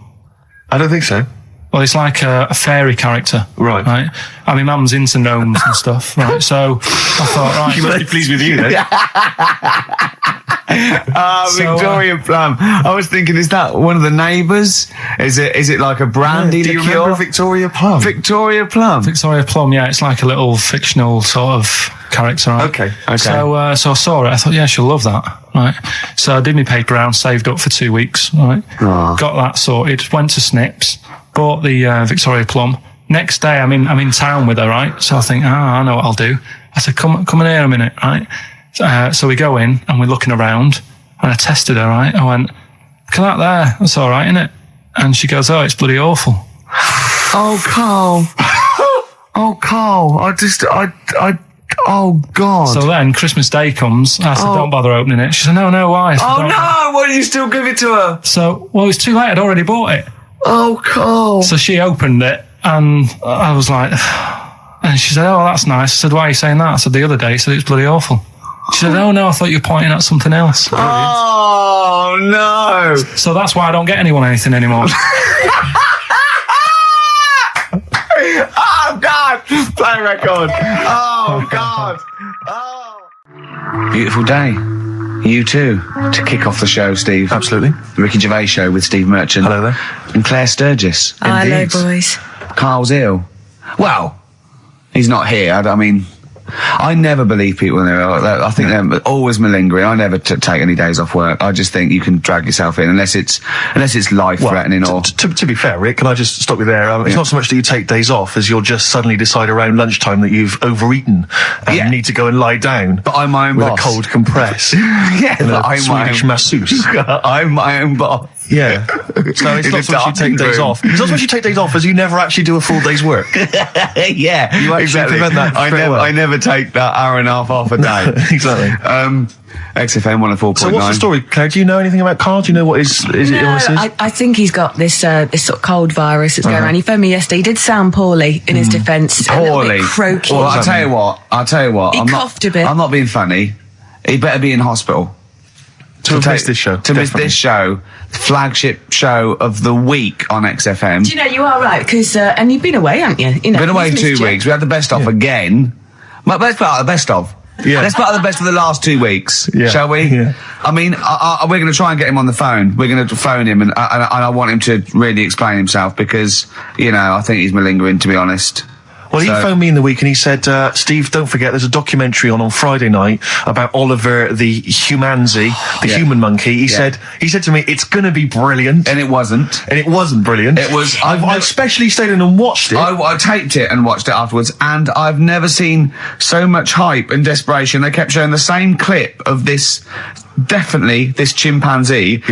I don't think so. Well, it's like a fairy character. Right. And my mum's into gnomes and stuff, right? So I thought, right. She must be pleased with you then. Victoria Plum. I was thinking, is that one of the neighbours? Is it like a brandy Do you liqueur? remember Victoria Plum? Victoria Plum. Victoria Plum, yeah, it's like a little fictional sort of character, right? Okay. So I saw it, I thought, yeah, she'll love that, right? So I did my paper round, saved up for 2 weeks, right? Oh. Got that sorted, went to Snips, bought the Victoria Plum. Next day, I'm in town with her, right? So I think, I know what I'll do. I said, come in here a minute, right? So we go in and we're looking around and I tested her, right? I went, look at that there, that's all right, isn't it? And she goes, oh, it's bloody awful. Oh, Carl. Oh, Carl. Oh, God. So then Christmas Day comes. I said, don't bother opening it. She said, no, why? I said, Oh, no. Why did you still give it to her? So, well, it was too late. I'd already bought it. Oh, Carl. So she opened it and I was like, and she said, oh, that's nice. I said, why are you saying that? I said, the other day, she said, it's bloody awful. She said, oh, no, I thought you were pointing at something else. Oh, no. So that's why I don't get anyone anything anymore. Oh, God. Play a record. Oh, God. Oh. Beautiful day. You too, to kick off the show, Steve. Absolutely. The Ricky Gervais Show with Steve Merchant. Hello there. And Claire Sturgis. Hello, Indeed. boys. Carl's ill. Well, he's not here. I mean, I never believe people when they're ill. I think they're always malingering. I never take any days off work. I just think you can drag yourself in unless it's life-threatening or... To be fair, Rick, can I just stop you there? It's not so much that you take days off as you'll just suddenly decide around lunchtime that you've overeaten and you need to go and lie down. But I'm my own with boss. a cold compress. Yeah, and but a I'm my Swedish own... masseuse. I'm my own boss. Yeah. So it's In not the so much you take dark days room. off. It's not so much you take days off as you never actually do a full day's work. Yeah, You actually exactly. prevent that straight away. I never take that hour and a half off a day. Exactly. XFM 104.9. So what's the story, Claire? Do you know anything about Carl? Do you know what his illness is? I think he's got this sort of cold virus that's going around. He phoned me yesterday. He did sound poorly in his defence. A little Poorly. bit croaky. Well, I'll tell you what. He coughed a bit. I'm not being funny. He better be in hospital. To miss this show. To miss this show, flagship show of the week on XFM. Do you know, you are right, because, and you've been away, haven't you? You know, Been away he's 2 missed you. weeks. We had the best of again. But let's put out the best of. Yeah. Let's put out the best of the last 2 weeks, Yeah. shall we? Yeah. I mean, we're going to try and get him on the phone. We're going to phone him, and I want him to really explain himself because, you know, I think he's malingering, to be honest. Well, he phoned me in the week and he said, Steve, don't forget, there's a documentary on Friday night about Oliver the Humanzi, the human monkey. He said to me, it's going to be brilliant. And it wasn't. And it wasn't brilliant. It was. I especially stayed in and watched it. I taped it and watched it afterwards, and I've never seen so much hype and desperation. They kept showing the same clip of this chimpanzee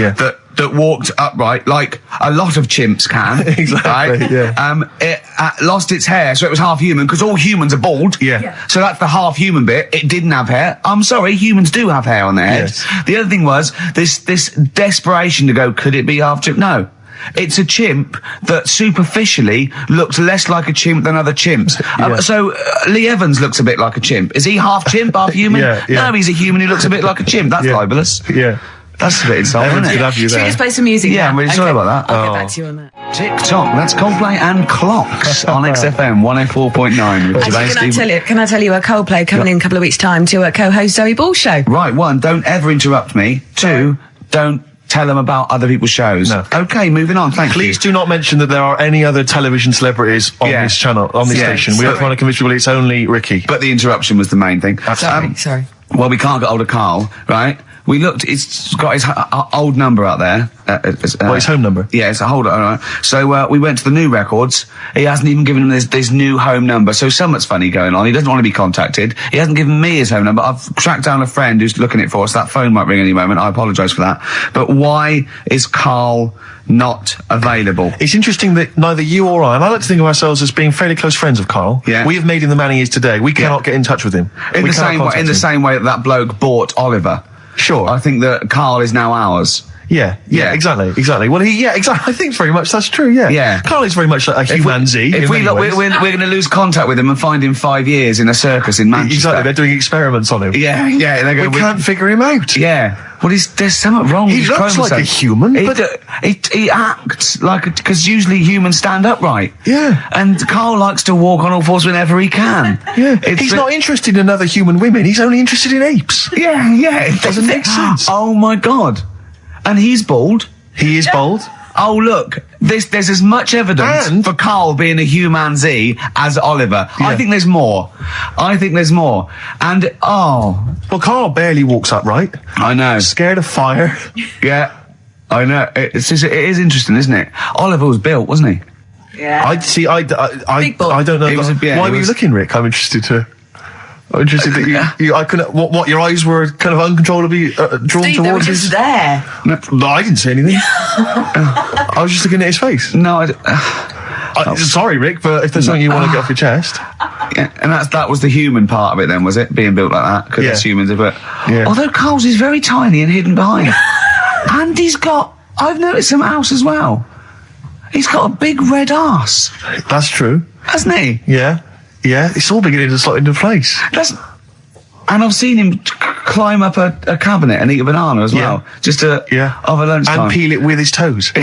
that walked upright like a lot of chimps can. Exactly, right? yeah. It lost its hair, so it was half human, because all humans are bald. Yeah. So that's the half human bit. It didn't have hair. I'm sorry, humans do have hair on their heads. Yes. The other thing was this desperation to go, could it be half chimp? No. It's a chimp that superficially looks less like a chimp than other chimps. So Lee Evans looks a bit like a chimp. Is he half chimp, half human? Yeah. No, he's a human who looks a bit like a chimp. That's libelous. Yeah. That's a bit insulting, Evans isn't could it? have you Should we there. just play some music Yeah, now? I'm really sorry about that. I'll get back to you on that. TikTok, that's Coldplay and Clocks on XFM 104.9. With today's Steve. Can I tell you a Coldplay coming in a couple of weeks' time to co-host Zoe Ball's show? Right, 1, don't ever interrupt me. 2, don't tell them about other people's shows. No. Okay, moving on. Thank you. Please do not mention that there are any other television celebrities on this channel, on this station. We don't want to convince people it's only Ricky. But the interruption was the main thing. Sorry. Well, we can't get hold of Carl, right? We looked, it's got his old number out there. His home number? Yeah, it's a hold on. Right? So, we went to the new records. He hasn't even given him this new home number. So something's funny going on. He doesn't want to be contacted. He hasn't given me his home number. I've tracked down a friend who's looking it for us. That phone might ring any moment. I apologise for that. But why is Carl not available? It's interesting that neither you or I, and I like to think of ourselves as being fairly close friends of Carl. Yeah. We have made him the man he is today. We cannot get in touch with him. In the same way that bloke bought Oliver. Sure. I think that Carl is now ours. Yeah, exactly. Well, exactly. I think very much that's true. Yeah. Yeah. Carl is very much like a humanity. If we look, we're going to lose contact with him and find him 5 years in a circus in Manchester. Exactly. They're doing experiments on him. Yeah. We can't figure him out. Yeah. Well, there's something wrong with his looks like a human, but he acts like because usually humans stand upright. Yeah. And Carl likes to walk on all fours whenever he can. Yeah. He's not interested in other human women. He's only interested in apes. Yeah. It doesn't make sense. Oh my God. And he's bald. He is bald. Oh, look, there's as much evidence for Carl being a humanzee as Oliver. Yeah. I think there's more. And, Well, Carl barely walks upright. I know. Scared of fire. Yeah, I know. It is interesting, isn't it? Oliver was built, wasn't he? Yeah. I don't know. Why were you looking, Rick? I'm interested that you I couldn't, what, your eyes were kind of uncontrollably drawn Steve, they were towards just his... there. No, I didn't say anything. I was just looking at his face. No, Sorry, Rick, but if there's something you want to get off your chest. Yeah, and that was the human part of it then, was it? Being built like that? Because it's humans, but... Yeah. Although Carl's is very tiny and hidden behind. And I've noticed something else as well. He's got a big red arse. That's true. Hasn't he? Yeah. Yeah, it's all beginning to slot into place. And I've seen him climb up a cabinet and eat a banana as well. Just over lunchtime. And peel it with his toes.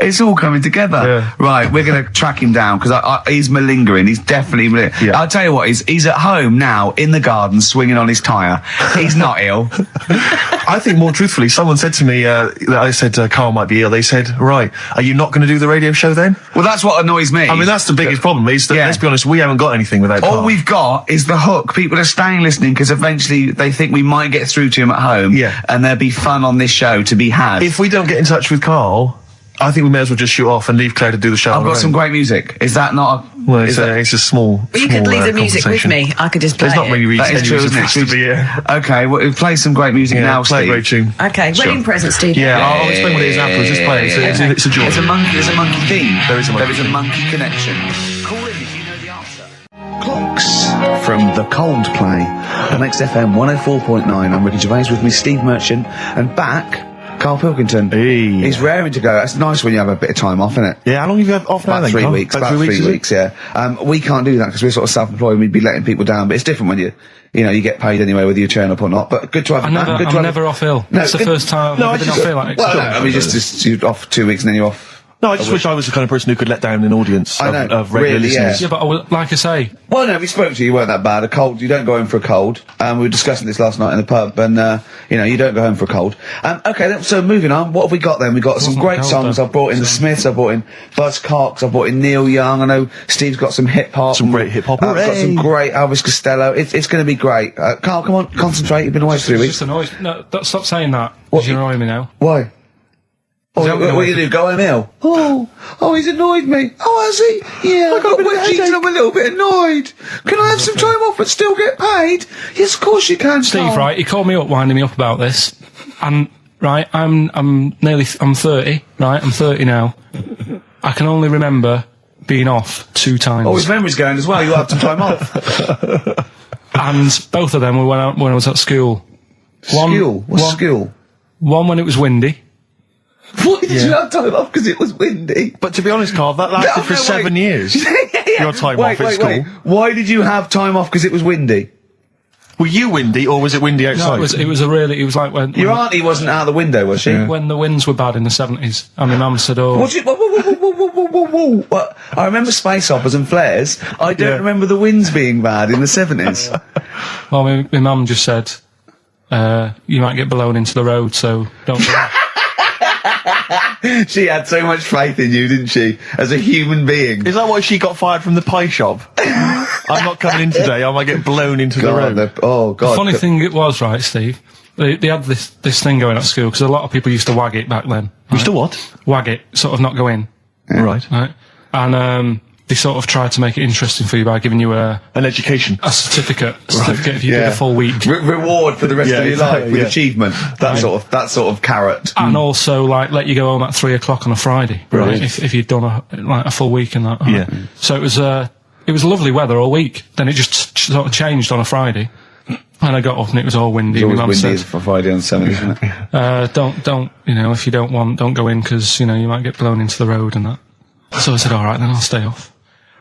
It's all coming together. Yeah. Right, we're going to track him down because he's malingering. He's definitely malingering. Yeah. I'll tell you what, he's at home now in the garden swinging on his tyre. He's not ill. I think more truthfully, someone said to me that I said Carl might be ill. They said, right, are you not going to do the radio show then? Well, that's what annoys me. I mean, that's the biggest problem is that, let's be honest, we haven't got anything without Carl. All we've got is the hook. People are staying listening because eventually they think we might get through to him at home. Yeah. And there'll be fun on this show to be had. If we don't get in touch with Carl, I think we may as well just shoot off and leave Claire to do the show. I've got some great music. Is that not a... Well, it's a small... But you could leave the music with me. I could just play There's not many reasons that is true, isn't it? to be here. Okay, well, we'll play some great music now, play Steve. a great tune. Okay, wedding present, Steve. Yeah, I'll explain what it is afterwards. Just play it. It's a joy. There's a monkey theme. There is a monkey. There is a monkey connection. Call in if you know the answer. Clocks from The Coldplay on XFM 104.9. I'm Ricky Gervais, with me Steve Merchant, and back, Karl Pilkington. Hey. He's raring to go. It's nice when you have a bit of time off, isn't it? Yeah, how long have you had off now? About 3 weeks. About 3 weeks, yeah. We can't do that because we're sort of self-employed and we'd be letting people down, but it's different when you get paid anyway, whether you turn up or not. But good to have I'm never off ill. That's the first time I've been off ill. I mean, just you're off 2 weeks and then you're off. No, I just wish I was the kind of person who could let down an audience of regular listeners. Yeah, but like I say... Well, no, we spoke to you, you weren't that bad. A cold, you don't go home for a cold. We were discussing this last night in the pub, and, you don't go home for a cold. Okay, so moving on, what have we got then? We've got some great songs. I've brought in the Smiths, I've brought in Buzz Cox, I've brought in Neil Young, I know Steve's got some hip-hop. Some great hip-hop. I've got some great Elvis Costello. It's going to be great. Carl, come on, concentrate, you've been away for 3 weeks. Just annoyed. No, stop saying that, because you're annoying me now. Why? What are you do? Go home ill? Oh, he's annoyed me. Oh, has he? Yeah, I got wet jeans and I'm a little bit annoyed. Can I have some time off but still get paid? Yes, of course you can, Steve, Carl. right, he called me up, winding me up about this, and, right, I'm 30, right, I'm 30 now. I can only remember being off 2 times. Oh, his memory's going as well, you'll have some time off. And both of them were when I was at school. What's school? One when it was windy. Why did you have time off? Because it was windy. But to be honest, Carl, that lasted for 7 years. Your time off at school. Why did you have time off? Because it was windy. Were you windy, or was it windy outside? No, it was like when... Your auntie wasn't out the window, was she? When the winds were bad in the 70s, and my mum said, oh... What? I remember space operas and flares. I don't remember the winds being bad in the 70s. Well, my mum just said, you might get blown into the road, so don't do that. She had so much faith in you, didn't she? As a human being. Is that why she got fired from the pie shop? I'm not coming in today, I might get blown into the road. Oh, God. The funny thing it was, right, Steve, they had this thing going at school, because a lot of people used to wag it back then. Used to what? Wag it, sort of not go in. Yeah. Right. And, they sort of tried to make it interesting for you by giving you an education. a certificate if you did a full week. Reward for the rest of your life with achievement. That sort of carrot. And also, like, let you go home at 3 o'clock on a Friday. Right. If you'd done a full week in that. Yeah. So it was lovely weather all week. Then it just sort of changed on a Friday. And I got up and it was all windy. It's always My mum windy said, for Friday on 7, isn't it? don't, if you don't go in, because, you might get blown into the road and that. So I said, all right, then I'll stay off.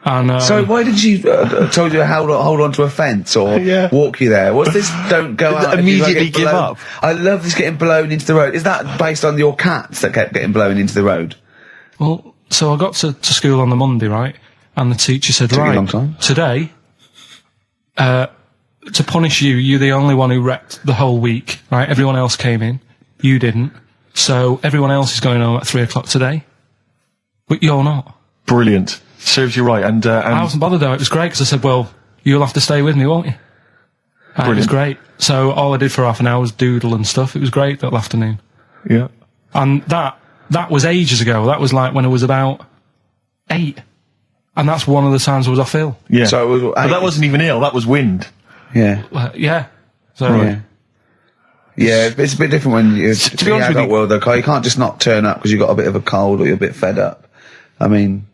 And, so why did she told you to hold on to a fence or walk you there? What's this? Don't go out. Immediately give up. I love this getting blown into the road. Is that based on your cats that kept getting blown into the road? Well, so I got to school on the Monday, right? And the teacher said, Took you a right, long time. today, to punish you, you're the only one who wrecked the whole week, right? Everyone else came in. You didn't. So everyone else is going home at 3 o'clock today. But you're not. Brilliant. Serves you right. And I wasn't bothered though. It was great because I said, well, you'll have to stay with me, won't you? And it was great. So all I did for half an hour was doodle and stuff. It was great that afternoon. Yeah. And that was ages ago. That was like when I was about 8. And that's one of the times I was off ill. Yeah. So it was, but that wasn't even ill, that was wind. Yeah. Yeah. So, Yeah, it's a bit different when you're to be honest with you, world though, Carl. You can't just not turn up because you've got a bit of a cold or you're a bit fed up. I mean,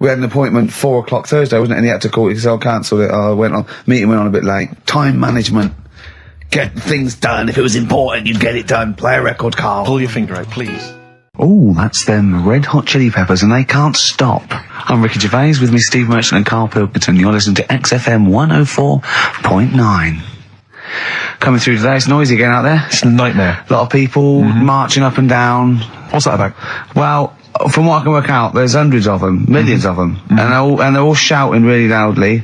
we had an appointment 4 o'clock Thursday, wasn't it? And he had to call it because I cancelled it. Meeting went on a bit late. Time management. Get things done. If it was important, you'd get it done. Play a record, Carl. Pull your finger out, please. Oh, that's them Red Hot Chili Peppers, and they can't stop. I'm Ricky Gervais with me, Steve Merchant and Karl Pilkington. You're listening to XFM 104.9. Coming through today, it's noisy again out there. It's a nightmare. A lot of people marching up and down. What's that about? Well, from what I can work out, there's hundreds of them, millions of them, and they're all shouting really loudly.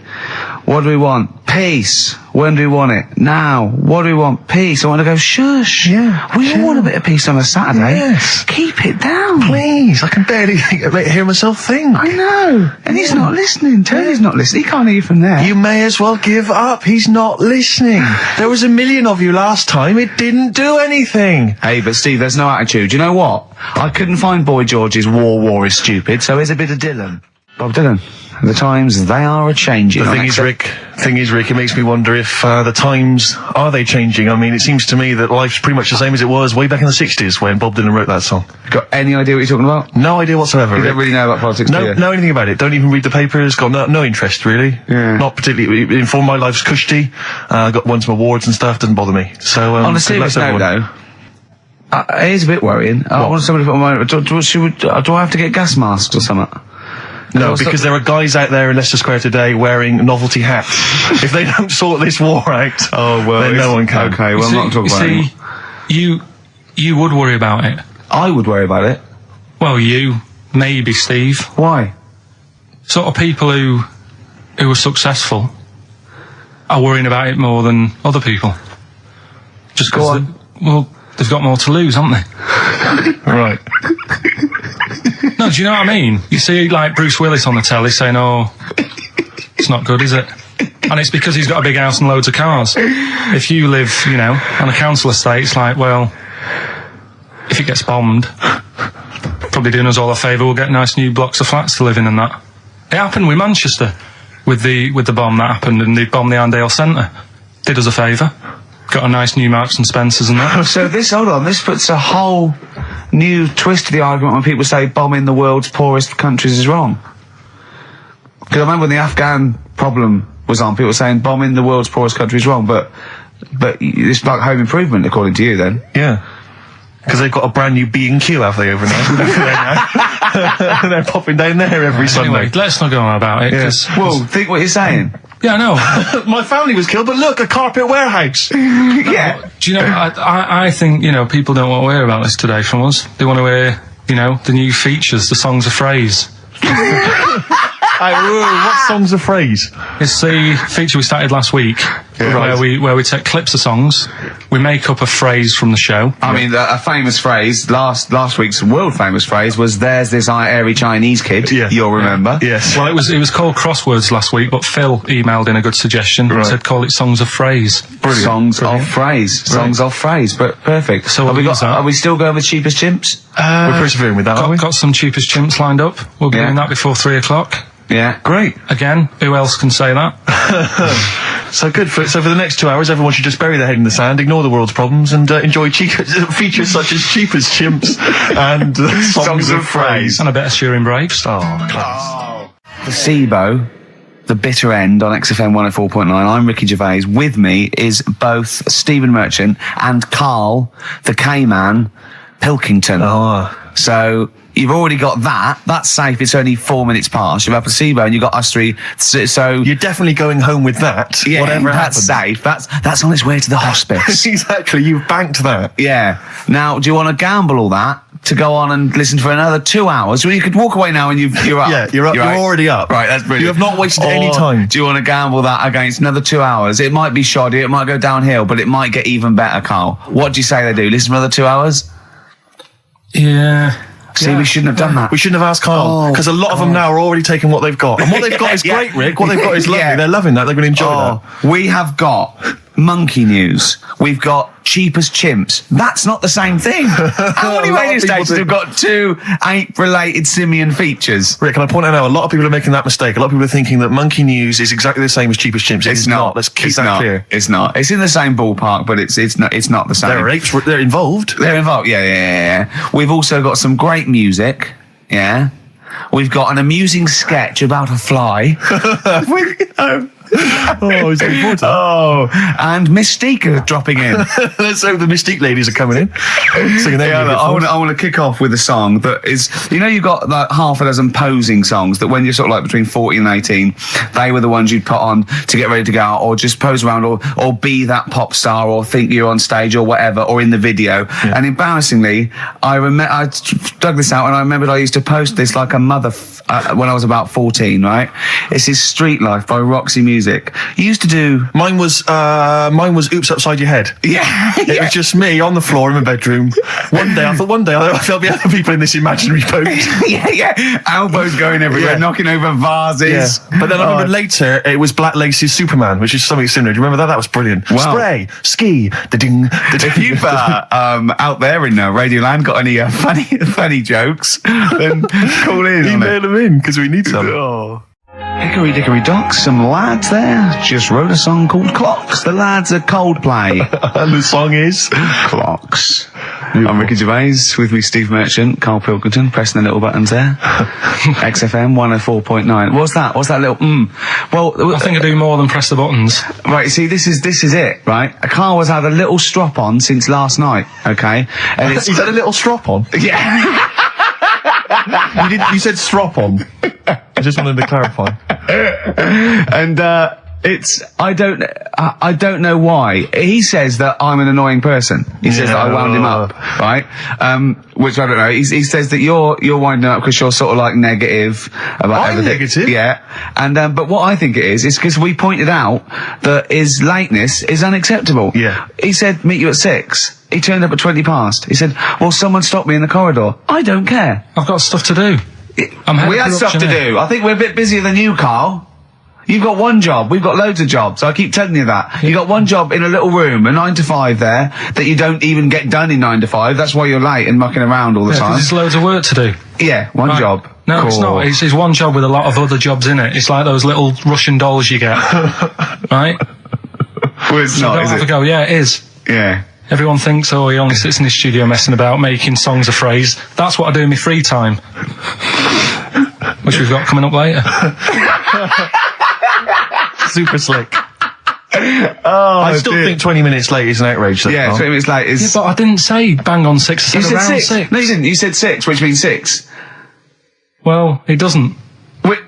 What do we want? Peace. When do we want it? Now. What do we want? Peace. I want to go, shush. Yeah. We all want a bit of peace on a Saturday. Yes. Keep it down. Please, I can barely hear myself think. I know. And he's not listening. Tony's not listening. He can't hear you from there. You may as well give up. He's not listening. There was 1 million of you last time. It didn't do anything. Hey, but Steve, there's no attitude. You know what? I couldn't find Boy George's War is Stupid, so here's a bit of Dylan. Bob Dylan. The times, they are a-changing. The thing is, Rick, it makes me wonder if the times, are they changing? I mean, it seems to me that life's pretty much the same as it was way back in the 60s when Bob Dylan wrote that song. Got any idea what you're talking about? No idea whatsoever. You don't really know about politics, do you? Know anything about it. Don't even read the papers. Got no interest, really. Yeah. Not particularly informed. My life's cushy. Won some awards and stuff. Doesn't bother me. So, on a serious note, though, it is a bit worrying. I want somebody to put on my... Do I have to get gas masks or something? No, because there are guys out there in Leicester Square today wearing novelty hats. If they don't sort this war out, then no one can. Okay, well, I'm not talking about it. You would worry about it. I would worry about it. Well, maybe, Steve. Why? Sort of people who are successful are worrying about it more than other people. Just because, they've got more to lose, haven't they? Right. No, do you know what I mean? You see, like, Bruce Willis on the telly saying, it's not good, is it? And it's because he's got a big house and loads of cars. If you live, on a council estate, it's like, well, if it gets bombed, probably doing us all a favour, we'll get nice new blocks of flats to live in and that. It happened with Manchester, with the bomb that happened, and they bombed the Arndale Centre. Did us a favour. Got a nice new Marks and Spencers and that. So this puts a whole new twist to the argument when people say bombing the world's poorest countries is wrong. Because I remember when the Afghan problem was on, people were saying bombing the world's poorest country is wrong, but it's like home improvement, according to you, then. Yeah. Because they've got a brand new B&Q, have they, over there? They're popping down there every Sunday. Anyway, let's not go on about it. Yeah. Well, think what you're saying. Yeah, I know. My family was killed, but look, a carpet warehouse. Yeah. Do you know, I think, people don't want to hear about this today from us. They want to hear, the new features, the songs of phrase. What song's a phrase? It's the feature we started last week, where we take clips of songs, we make up a phrase from the show. I mean, a famous phrase, last week's world famous phrase was, "There's this airy Chinese kid." Yeah. You'll remember. Yes. Well, it was called Crosswords last week, but Phil emailed in a good suggestion. Right. He said call it Songs of Phrase. Brilliant. Songs of phrase. Songs of phrase. But perfect. So are we still going with Cheapest Chimps? We're persevering with that, aren't we? Got some Cheapest Chimps lined up. We'll be doing that before 3 o'clock. Yeah. Great. Again, who else can say that? So good. So for the next 2 hours, everyone should just bury their head in the sand, ignore the world's problems, and enjoy features such as Cheapest Chimps and Songs of Phrase. And a bit of Shearing Braves. Oh, class. Placebo, the bitter end on XFM 104.9. I'm Ricky Gervais. With me is both Stephen Merchant and Karl, the K-Man, Pilkington. Oh. So you've already got that. That's safe. It's only 4 minutes past. You've had Placebo and you've got us three. So You're definitely going home with that. yeah, whatever that's happens. safe. That's on its way to the hospice. Exactly. You've banked that. Yeah. Now, do you want to gamble all that to go on and listen for another 2 hours? Well, you could walk away now and you're up. Yeah, you're up. You're already up. Right, that's brilliant. You have not wasted any Or time. do you want to gamble that against another 2 hours? It might be shoddy, it might go downhill, but it might get even better, Karl. What do you say they do? Listen for another 2 hours? Yeah. See, we shouldn't have done that. We shouldn't have asked Karl, because a lot of them now are already taking what they've got. And what they've got is Yeah. great, Rick. What they've got is lovely. Yeah. They're loving that. They're going to enjoy that. We have got monkey news. We've got Cheapest Chimps. That's not the same thing. How many A lot radio of people stations do. have got two ape-related simian features? Rick, can I point out now, a lot of people are making that mistake. A lot of people are thinking that Monkey News is exactly the same as Cheapest Chimps. It's not. Let's keep that clear. It's not. It's in the same ballpark, but it's not the same. There are apes. They're involved. They're involved. Yeah. We've also got some great music. Yeah. We've got an amusing sketch about a fly. Oh, is that important? Oh, and Mystique are dropping in. Let's hope the Mystique ladies are coming in. Singing their Yeah, music I for us. want to kick off with a song that is, you've got like half a dozen posing songs that when you're sort of like between 40 and 18, they were the ones you'd put on to get ready to go out or just pose around or be that pop star or think you're on stage or whatever or in the video. Yeah. And embarrassingly, I dug this out and I remembered I used to post this like a mother when I was about 14, right? This is Street Life by Roxy Music. You used to do... Mine was Oops Upside Your Head. Yeah. It was just me on the floor in my bedroom. One day there'll be other people in this imaginary boat. yeah. Elbows going everywhere, knocking over vases. Yeah. But then I remember later it was Black Lace's Superman, which is something similar. Do you remember that? That was brilliant. Wow. Spray, ski, da-ding, da-ding. If you've out there in Radioland got any funny jokes, then call in. Email them in because we need some. Oh. Hickory dickory docks, some lads there just wrote a song called Clocks. The lads are Coldplay. And the song is Clocks. I'm Ricky Gervais, with me Steve Merchant, Karl Pilkington, pressing the little buttons there. XFM 104.9. What's that little Well, I think I do more than press the buttons. Right, see, this is it, right? Karl has had a little strop on since last night, okay? And it's He's had a little strop on. yeah. You said strop on. I just wanted to clarify. And I don't know why. He says that I'm an annoying person. He says that I wound him up, right? Which I don't know. He says that you're winding up because you're sort of like negative about I'm everything. negative? Yeah. And but what I think it is because we pointed out that his lateness is unacceptable. Yeah. He said meet you at 6. He turned up at 20 past. He said, well, someone stopped me in the corridor. I don't care. I've got stuff to do. We had stuff to do. I think we're a bit busier than you, Karl. You've got one job. We've got loads of jobs. I keep telling you that. You got one job in a little room, a 9 to 5 there, that you don't even get done in 9 to 5. That's why you're late and mucking around all the time. There's loads of work to do. Yeah, one Right. job. No, Cool. it's not. It's one job with a lot of other jobs in it. It's like those little Russian dolls you get. Right? Well, it's So not, don't is have it? a go. Yeah, it is. Yeah. Everyone thinks, oh, he only sits in his studio messing about, making songs of phrase. That's what I do in my free time. Which we've got coming up later. Super slick. I still think 20 minutes late is an outrage. Though, Yeah, Karl. 20 minutes late is... Yeah, but I didn't say bang on 6. I you said said around 6. 6. No, you didn't. You said 6, which means 6. Well, it doesn't. Wait,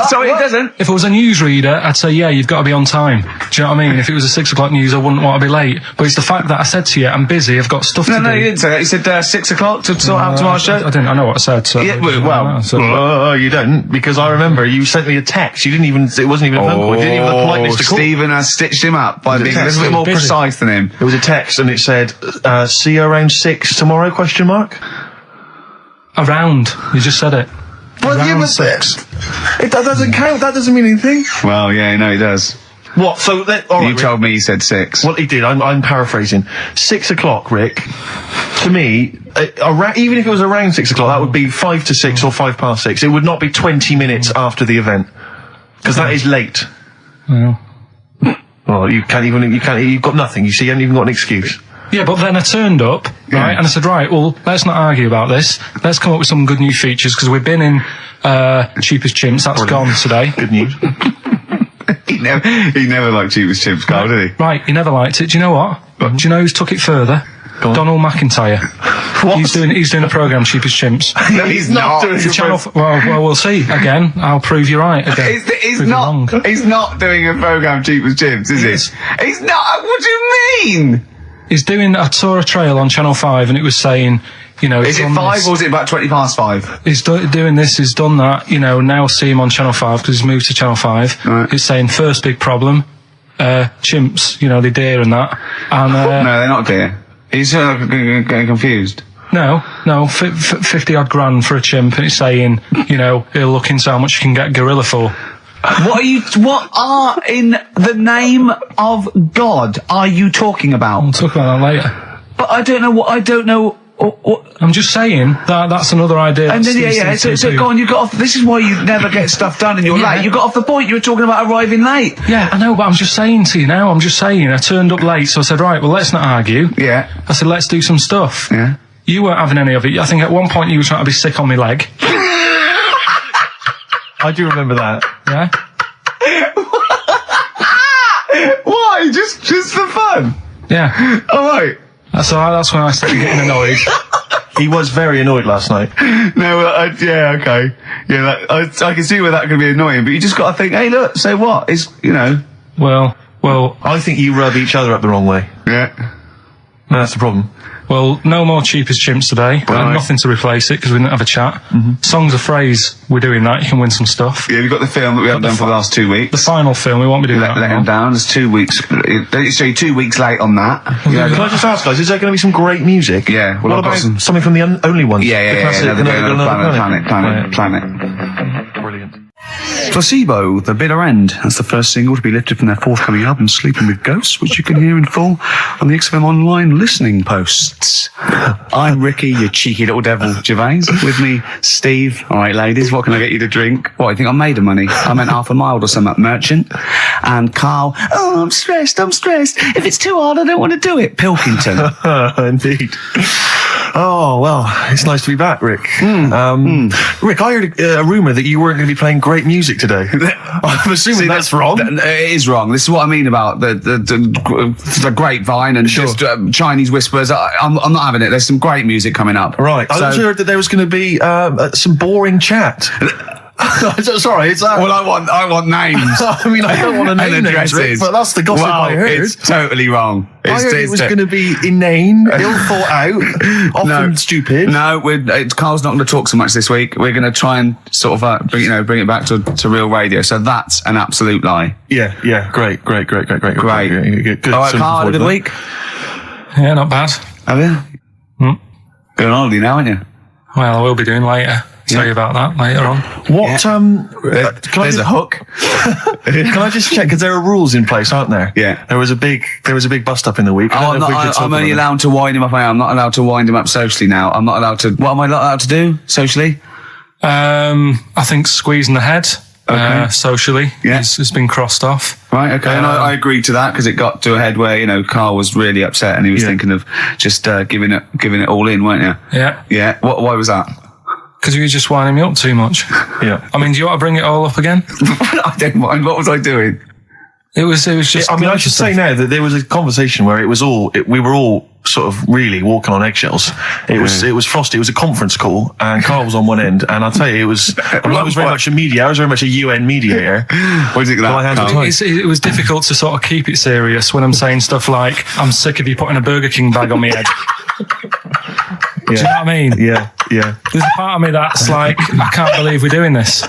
sorry, it doesn't. If it was a newsreader, I'd say, yeah, you've got to be on time. Do you know what I mean? If it was a 6 o'clock news, I wouldn't want to be late. But it's the fact that I said to you, I'm busy, I've got stuff to do. No, you didn't say that. You said 6 o'clock to sort out tomorrow's show. I didn't. I know what I said. So Yeah, well, you don't, because I remember you sent me a text. You didn't even, it wasn't even a phone call. You didn't even have the politeness to call. Stephen has stitched him up by being a little bit more precise than him. It was a text and it said, see you around 6 tomorrow, question mark? Around. You just said it. Well, Around you 6. That doesn't count. That doesn't mean anything. Well, yeah, no, he does. What? So all right, You told me he said 6. Well, he did. I'm paraphrasing. 6 o'clock, Rick. To me, even if it was around 6 o'clock, that would be 5 to 6 or 5 past 6. It would not be 20 minutes after the event, because that is late. Well, you've got nothing. You see, you haven't even got an excuse. yeah, but then I turned up, right, and I said, right, well, let's not argue about this. Let's come up with some good new features, because we've been in Cheapest Chimps. That's gone today. Good news. He never liked Cheapest Chimps, Carl, did he? Right, he never liked it. Do you know what? Do you know who's took it further? Donald McIntyre. What? He's doing a programme, Cheapest Chimps. No, he's not. doing It's a channel. Well, we'll see. Again, I'll prove you right. Again, He's Prove you wrong. not. He's not doing a program Cheapest Chimps, is he? He's not. What do you mean? He's doing a tour of trail on Channel 5, and it was saying, you know, Is it 5 or is it about 20 past 5? He's doing this, he's done that, you know, now see him on Channel 5 because he's moved to Channel 5. Right. He's saying first big problem, chimps, you know, they deer and that. And, No, they're not dear. He's getting confused. No, 50 odd grand for a chimp, and it's saying, you know, he'll look into how much you can get gorilla for. What are in the name of God are you talking about? We'll talk about that later. But I don't know. What, I'm just saying that's another idea. and then, so go on, you got off. This is why you never get stuff done and you're late. You got off the point. You were talking about arriving late. Yeah, I know, but I'm just saying to you now, I turned up late, so I said, right, well, let's not argue. Yeah. I said, let's do some stuff. Yeah. You weren't having any of it. I think at one point you were trying to be sick on my leg. I do remember that. Yeah? Why? Just for fun? Yeah. All right. So that's when I started getting annoyed. He was very annoyed last night. No, yeah, okay. Yeah, I can see where that could be annoying, but you just got to think, hey, look, so what? It's, you know. Well, I think you rub each other up the wrong way. Yeah. That's the problem. well, no more Cheapest Chimps today. Right. Nothing to replace it because we didn't have a chat. Songs of phrase, we're doing that. You can win some stuff. Yeah, we've got the film that we haven't done for the last 2 weeks. The final film, we won't be doing that. Let him down. There's 2 weeks. So you're 2 weeks late on that. Yeah, Can I just ask, guys, is there going to be some great music? Yeah, well, What I've got about something from the only ones? yeah. The classic, Another planet. Brilliant. Placebo, The Bitter End. That's the first single to be lifted from their forthcoming album, Sleeping with Ghosts, which you can hear in full on the XFM Online listening posts. I'm Ricky, you cheeky little devil, Gervais. With me, Steve. All right, ladies, what can I get you to drink? What, you think I'm made of money? I meant half a mile or something, merchant. And Karl, oh, I'm stressed. If it's too hard, I don't want to do it. Pilkington. Indeed. Oh, well, it's nice to be back, Rick. Rick, I heard a rumour that you weren't going to be playing great music today. I'm assuming that's wrong. It is wrong. This is what I mean about the grapevine and just Chinese whispers. I'm not having it. There's some great music coming up. Right. I also heard that there was going to be some boring chat. Sorry, it's well, I want names. I mean, I don't want to name names, Rick, but that's the gossip I heard. It's totally wrong. I heard it was going to be inane, ill thought out, often stupid. No, Carl's not going to talk so much this week. We're going to try and sort of bring it back to real radio. So that's an absolute lie. Yeah, great. Good. All right, Carl, had a good week. Yeah, not bad. Have you? Going on holiday now, aren't you? Well, I will be doing later. Tell you about that later on. What? There's a hook. Can I just check? Because there are rules in place, aren't there? Yeah. There was a big bust up in the week. I'm only allowed to wind him up. I'm not allowed to wind him up socially now. I'm not allowed to. What am I not allowed to do socially? I think squeezing the head. Socially, it's been crossed off. Right, okay, and I agreed to that because it got to a head where Carl was really upset and he was thinking of just giving it all in, weren't you? Yeah. Why was that? Because you were just winding me up too much. Yeah. I mean, do you want to bring it all up again? I don't mind. What was I doing? It was just. I mean, I should say now that there was a conversation where we were all sort of really walking on eggshells. It was frosty. It was a conference call, and Carl was on one end. And I'll tell you, I was very much a mediator. I was very much a UN mediator. What is it My hands were tied. It was difficult to sort of keep it serious when I'm saying stuff like, I'm sick of you putting a Burger King bag on my head. Do you know what I mean? Yeah. There's a part of me that's like, I can't believe we're doing this.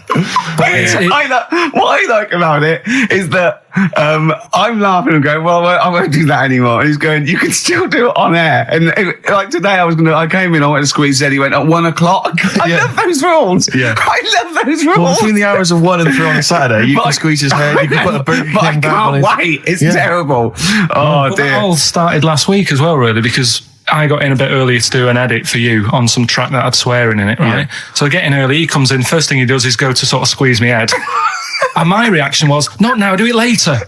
What I like about it is that I'm laughing and going, well, I won't do that anymore. And he's going, you can still do it on air. And like today, I came in, I went to squeeze Eddie, went at 1 o'clock. I love those rules. Yeah. I love those rules. Well, between the hours of 1 and 3 on a Saturday, you can squeeze his head, you can put a Burger King I bag on can't his... wait. It's terrible. Oh, dear. That all started last week as well, really, because I got in a bit earlier to do an edit for you on some track that had swearing in it, right? Yeah. So I get in early, he comes in, first thing he does is go to sort of squeeze me head. And my reaction was, not now, do it later.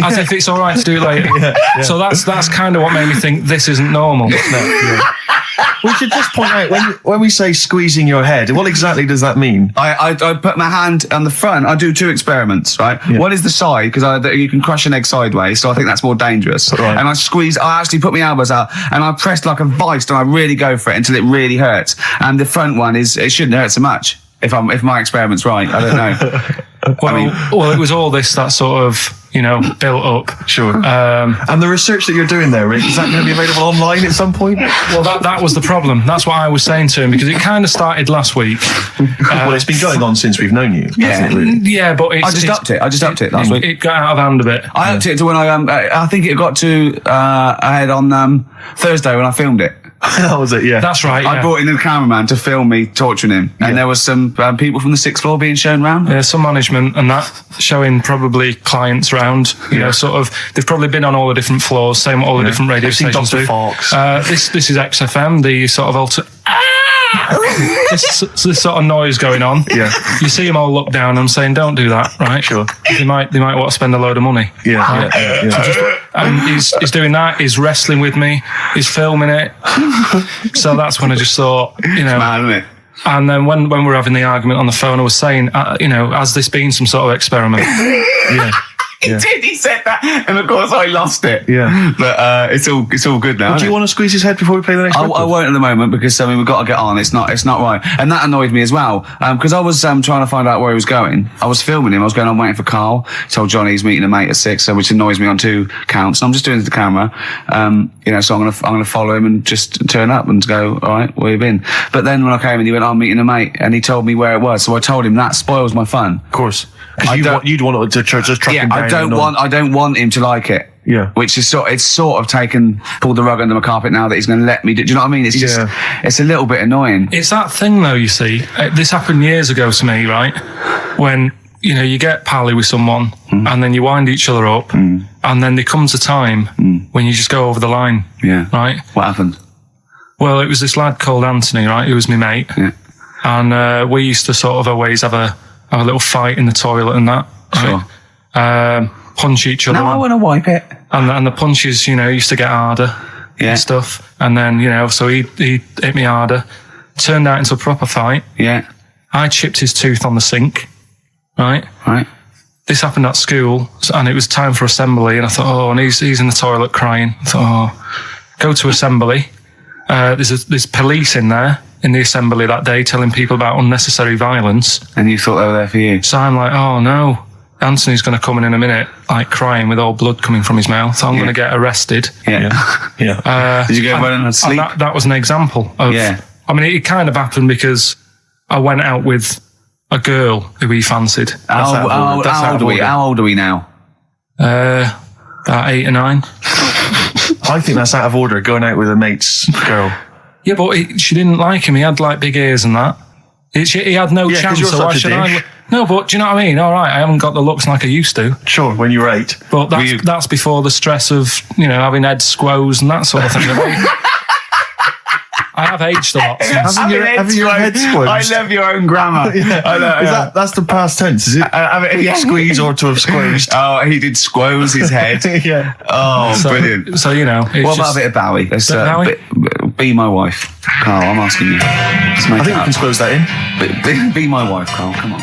As if it's all right to do it later. Yeah. So that's kind of what made me think this isn't normal. We should just point out, when we say squeezing your head, what exactly does that mean? I put my hand on the front. I do 2 experiments, right? Yeah. One is the side, because you can crush an egg sideways, so I think that's more dangerous. Right. And I actually put my elbows out, and I pressed like a vice, and I really go for it until it really hurts. And the front one it shouldn't hurt so much, if my experiment's right. I don't know. Well, it was all this that sort of, built up. Sure. And the research that you're doing there, Rick, is that going to be available online at some point? Well, that was the problem. That's what I was saying to him, because it kind of started last week. Well, it's been going on since we've known you. Yeah. Yeah, but I just upped it last week. It got out of hand a bit. I upped it to when I think it got to ahead on Thursday when I filmed it. That was it, yeah. That's right, yeah. I brought in a cameraman to film me torturing him, and there was some people from the 6th floor being shown round. Yeah, some management and that, showing probably clients round. Sort of, they've probably been on all the different floors, same what all the different radio stations do. This is XFM, the sort of alter... this sort of noise going on. Yeah. You see them all look down and saying, don't do that, right? Sure. They might want to spend a load of money. Yeah. Right? And he's doing that, he's wrestling with me, he's filming it. So that's when I just thought, It's mad, isn't it? And then when we were having the argument on the phone, I was saying, has this been some sort of experiment? Yeah. He did. He said that, and of course I lost it. Yeah, but it's all good now. Do you want to squeeze his head before we play the next? I won't at the moment, because we've got to get on. It's not right, and that annoyed me as well. Because I was trying to find out where he was going. I was filming him. I was going on waiting for Carl. He told Johnny he's meeting a mate at 6, which annoys me on 2 counts. And I'm just doing it to the camera. So I'm gonna follow him and just turn up and go, all right, where you been? But then when I came in, he went, I'm meeting a mate, and he told me where it was. So I told him that spoils my fun. Of course. You'd want to just track him down. I don't want him to like it. Yeah. Which is pulled the rug under my carpet now that he's going to let me do. Do you know what I mean? It's just, it's a little bit annoying. It's that thing though, you see. This happened years ago to me, right? When, you get pally with someone and then you wind each other up and then there comes a time when you just go over the line. Yeah. Right? What happened? Well, it was this lad called Anthony, right? Who was my mate. Yeah. And we used to sort of always have a little fight in the toilet and that. Sure. Right? Punch each other. No, I want to wipe it. And the punches, used to get harder. Yeah. And stuff. And then, so he hit me harder. Turned out into a proper fight. Yeah. I chipped his tooth on the sink. Right? Right. This happened at school, and it was time for assembly, and I thought, and he's in the toilet crying. I thought, go to assembly. There's police in there in the assembly that day telling people about unnecessary violence. And you thought they were there for you? So I'm like, oh no, Anthony's going to come in a minute, like crying with all blood coming from his mouth. So I'm going to get arrested. Yeah. Did you go running and sleep? And that was an example of. Yeah. I mean, it kind of happened because I went out with a girl who he fancied. How old are we now? About 8 or 9. I think that's out of order, going out with a mate's girl. Yeah, but she didn't like him. He had like big ears and that. He had no chance. You're so such why a should dish. No, but do you know what I mean? All right, I haven't got the looks like I used to. Sure, when you were 8. But that's before the stress of, having head squoes and that sort of thing. I have aged a lot since. Having your head squeezed. I love your own grammar. I know, That's the past tense, is it? Squeeze or to have squeezed. Oh, he did squoze his head. Yeah. Oh, brilliant. So, what about a bit of Bowie? Let's, Bowie? Be my wife. Carl, I'm asking you. I think we can squeeze that in. Be my wife, Carl. Come on.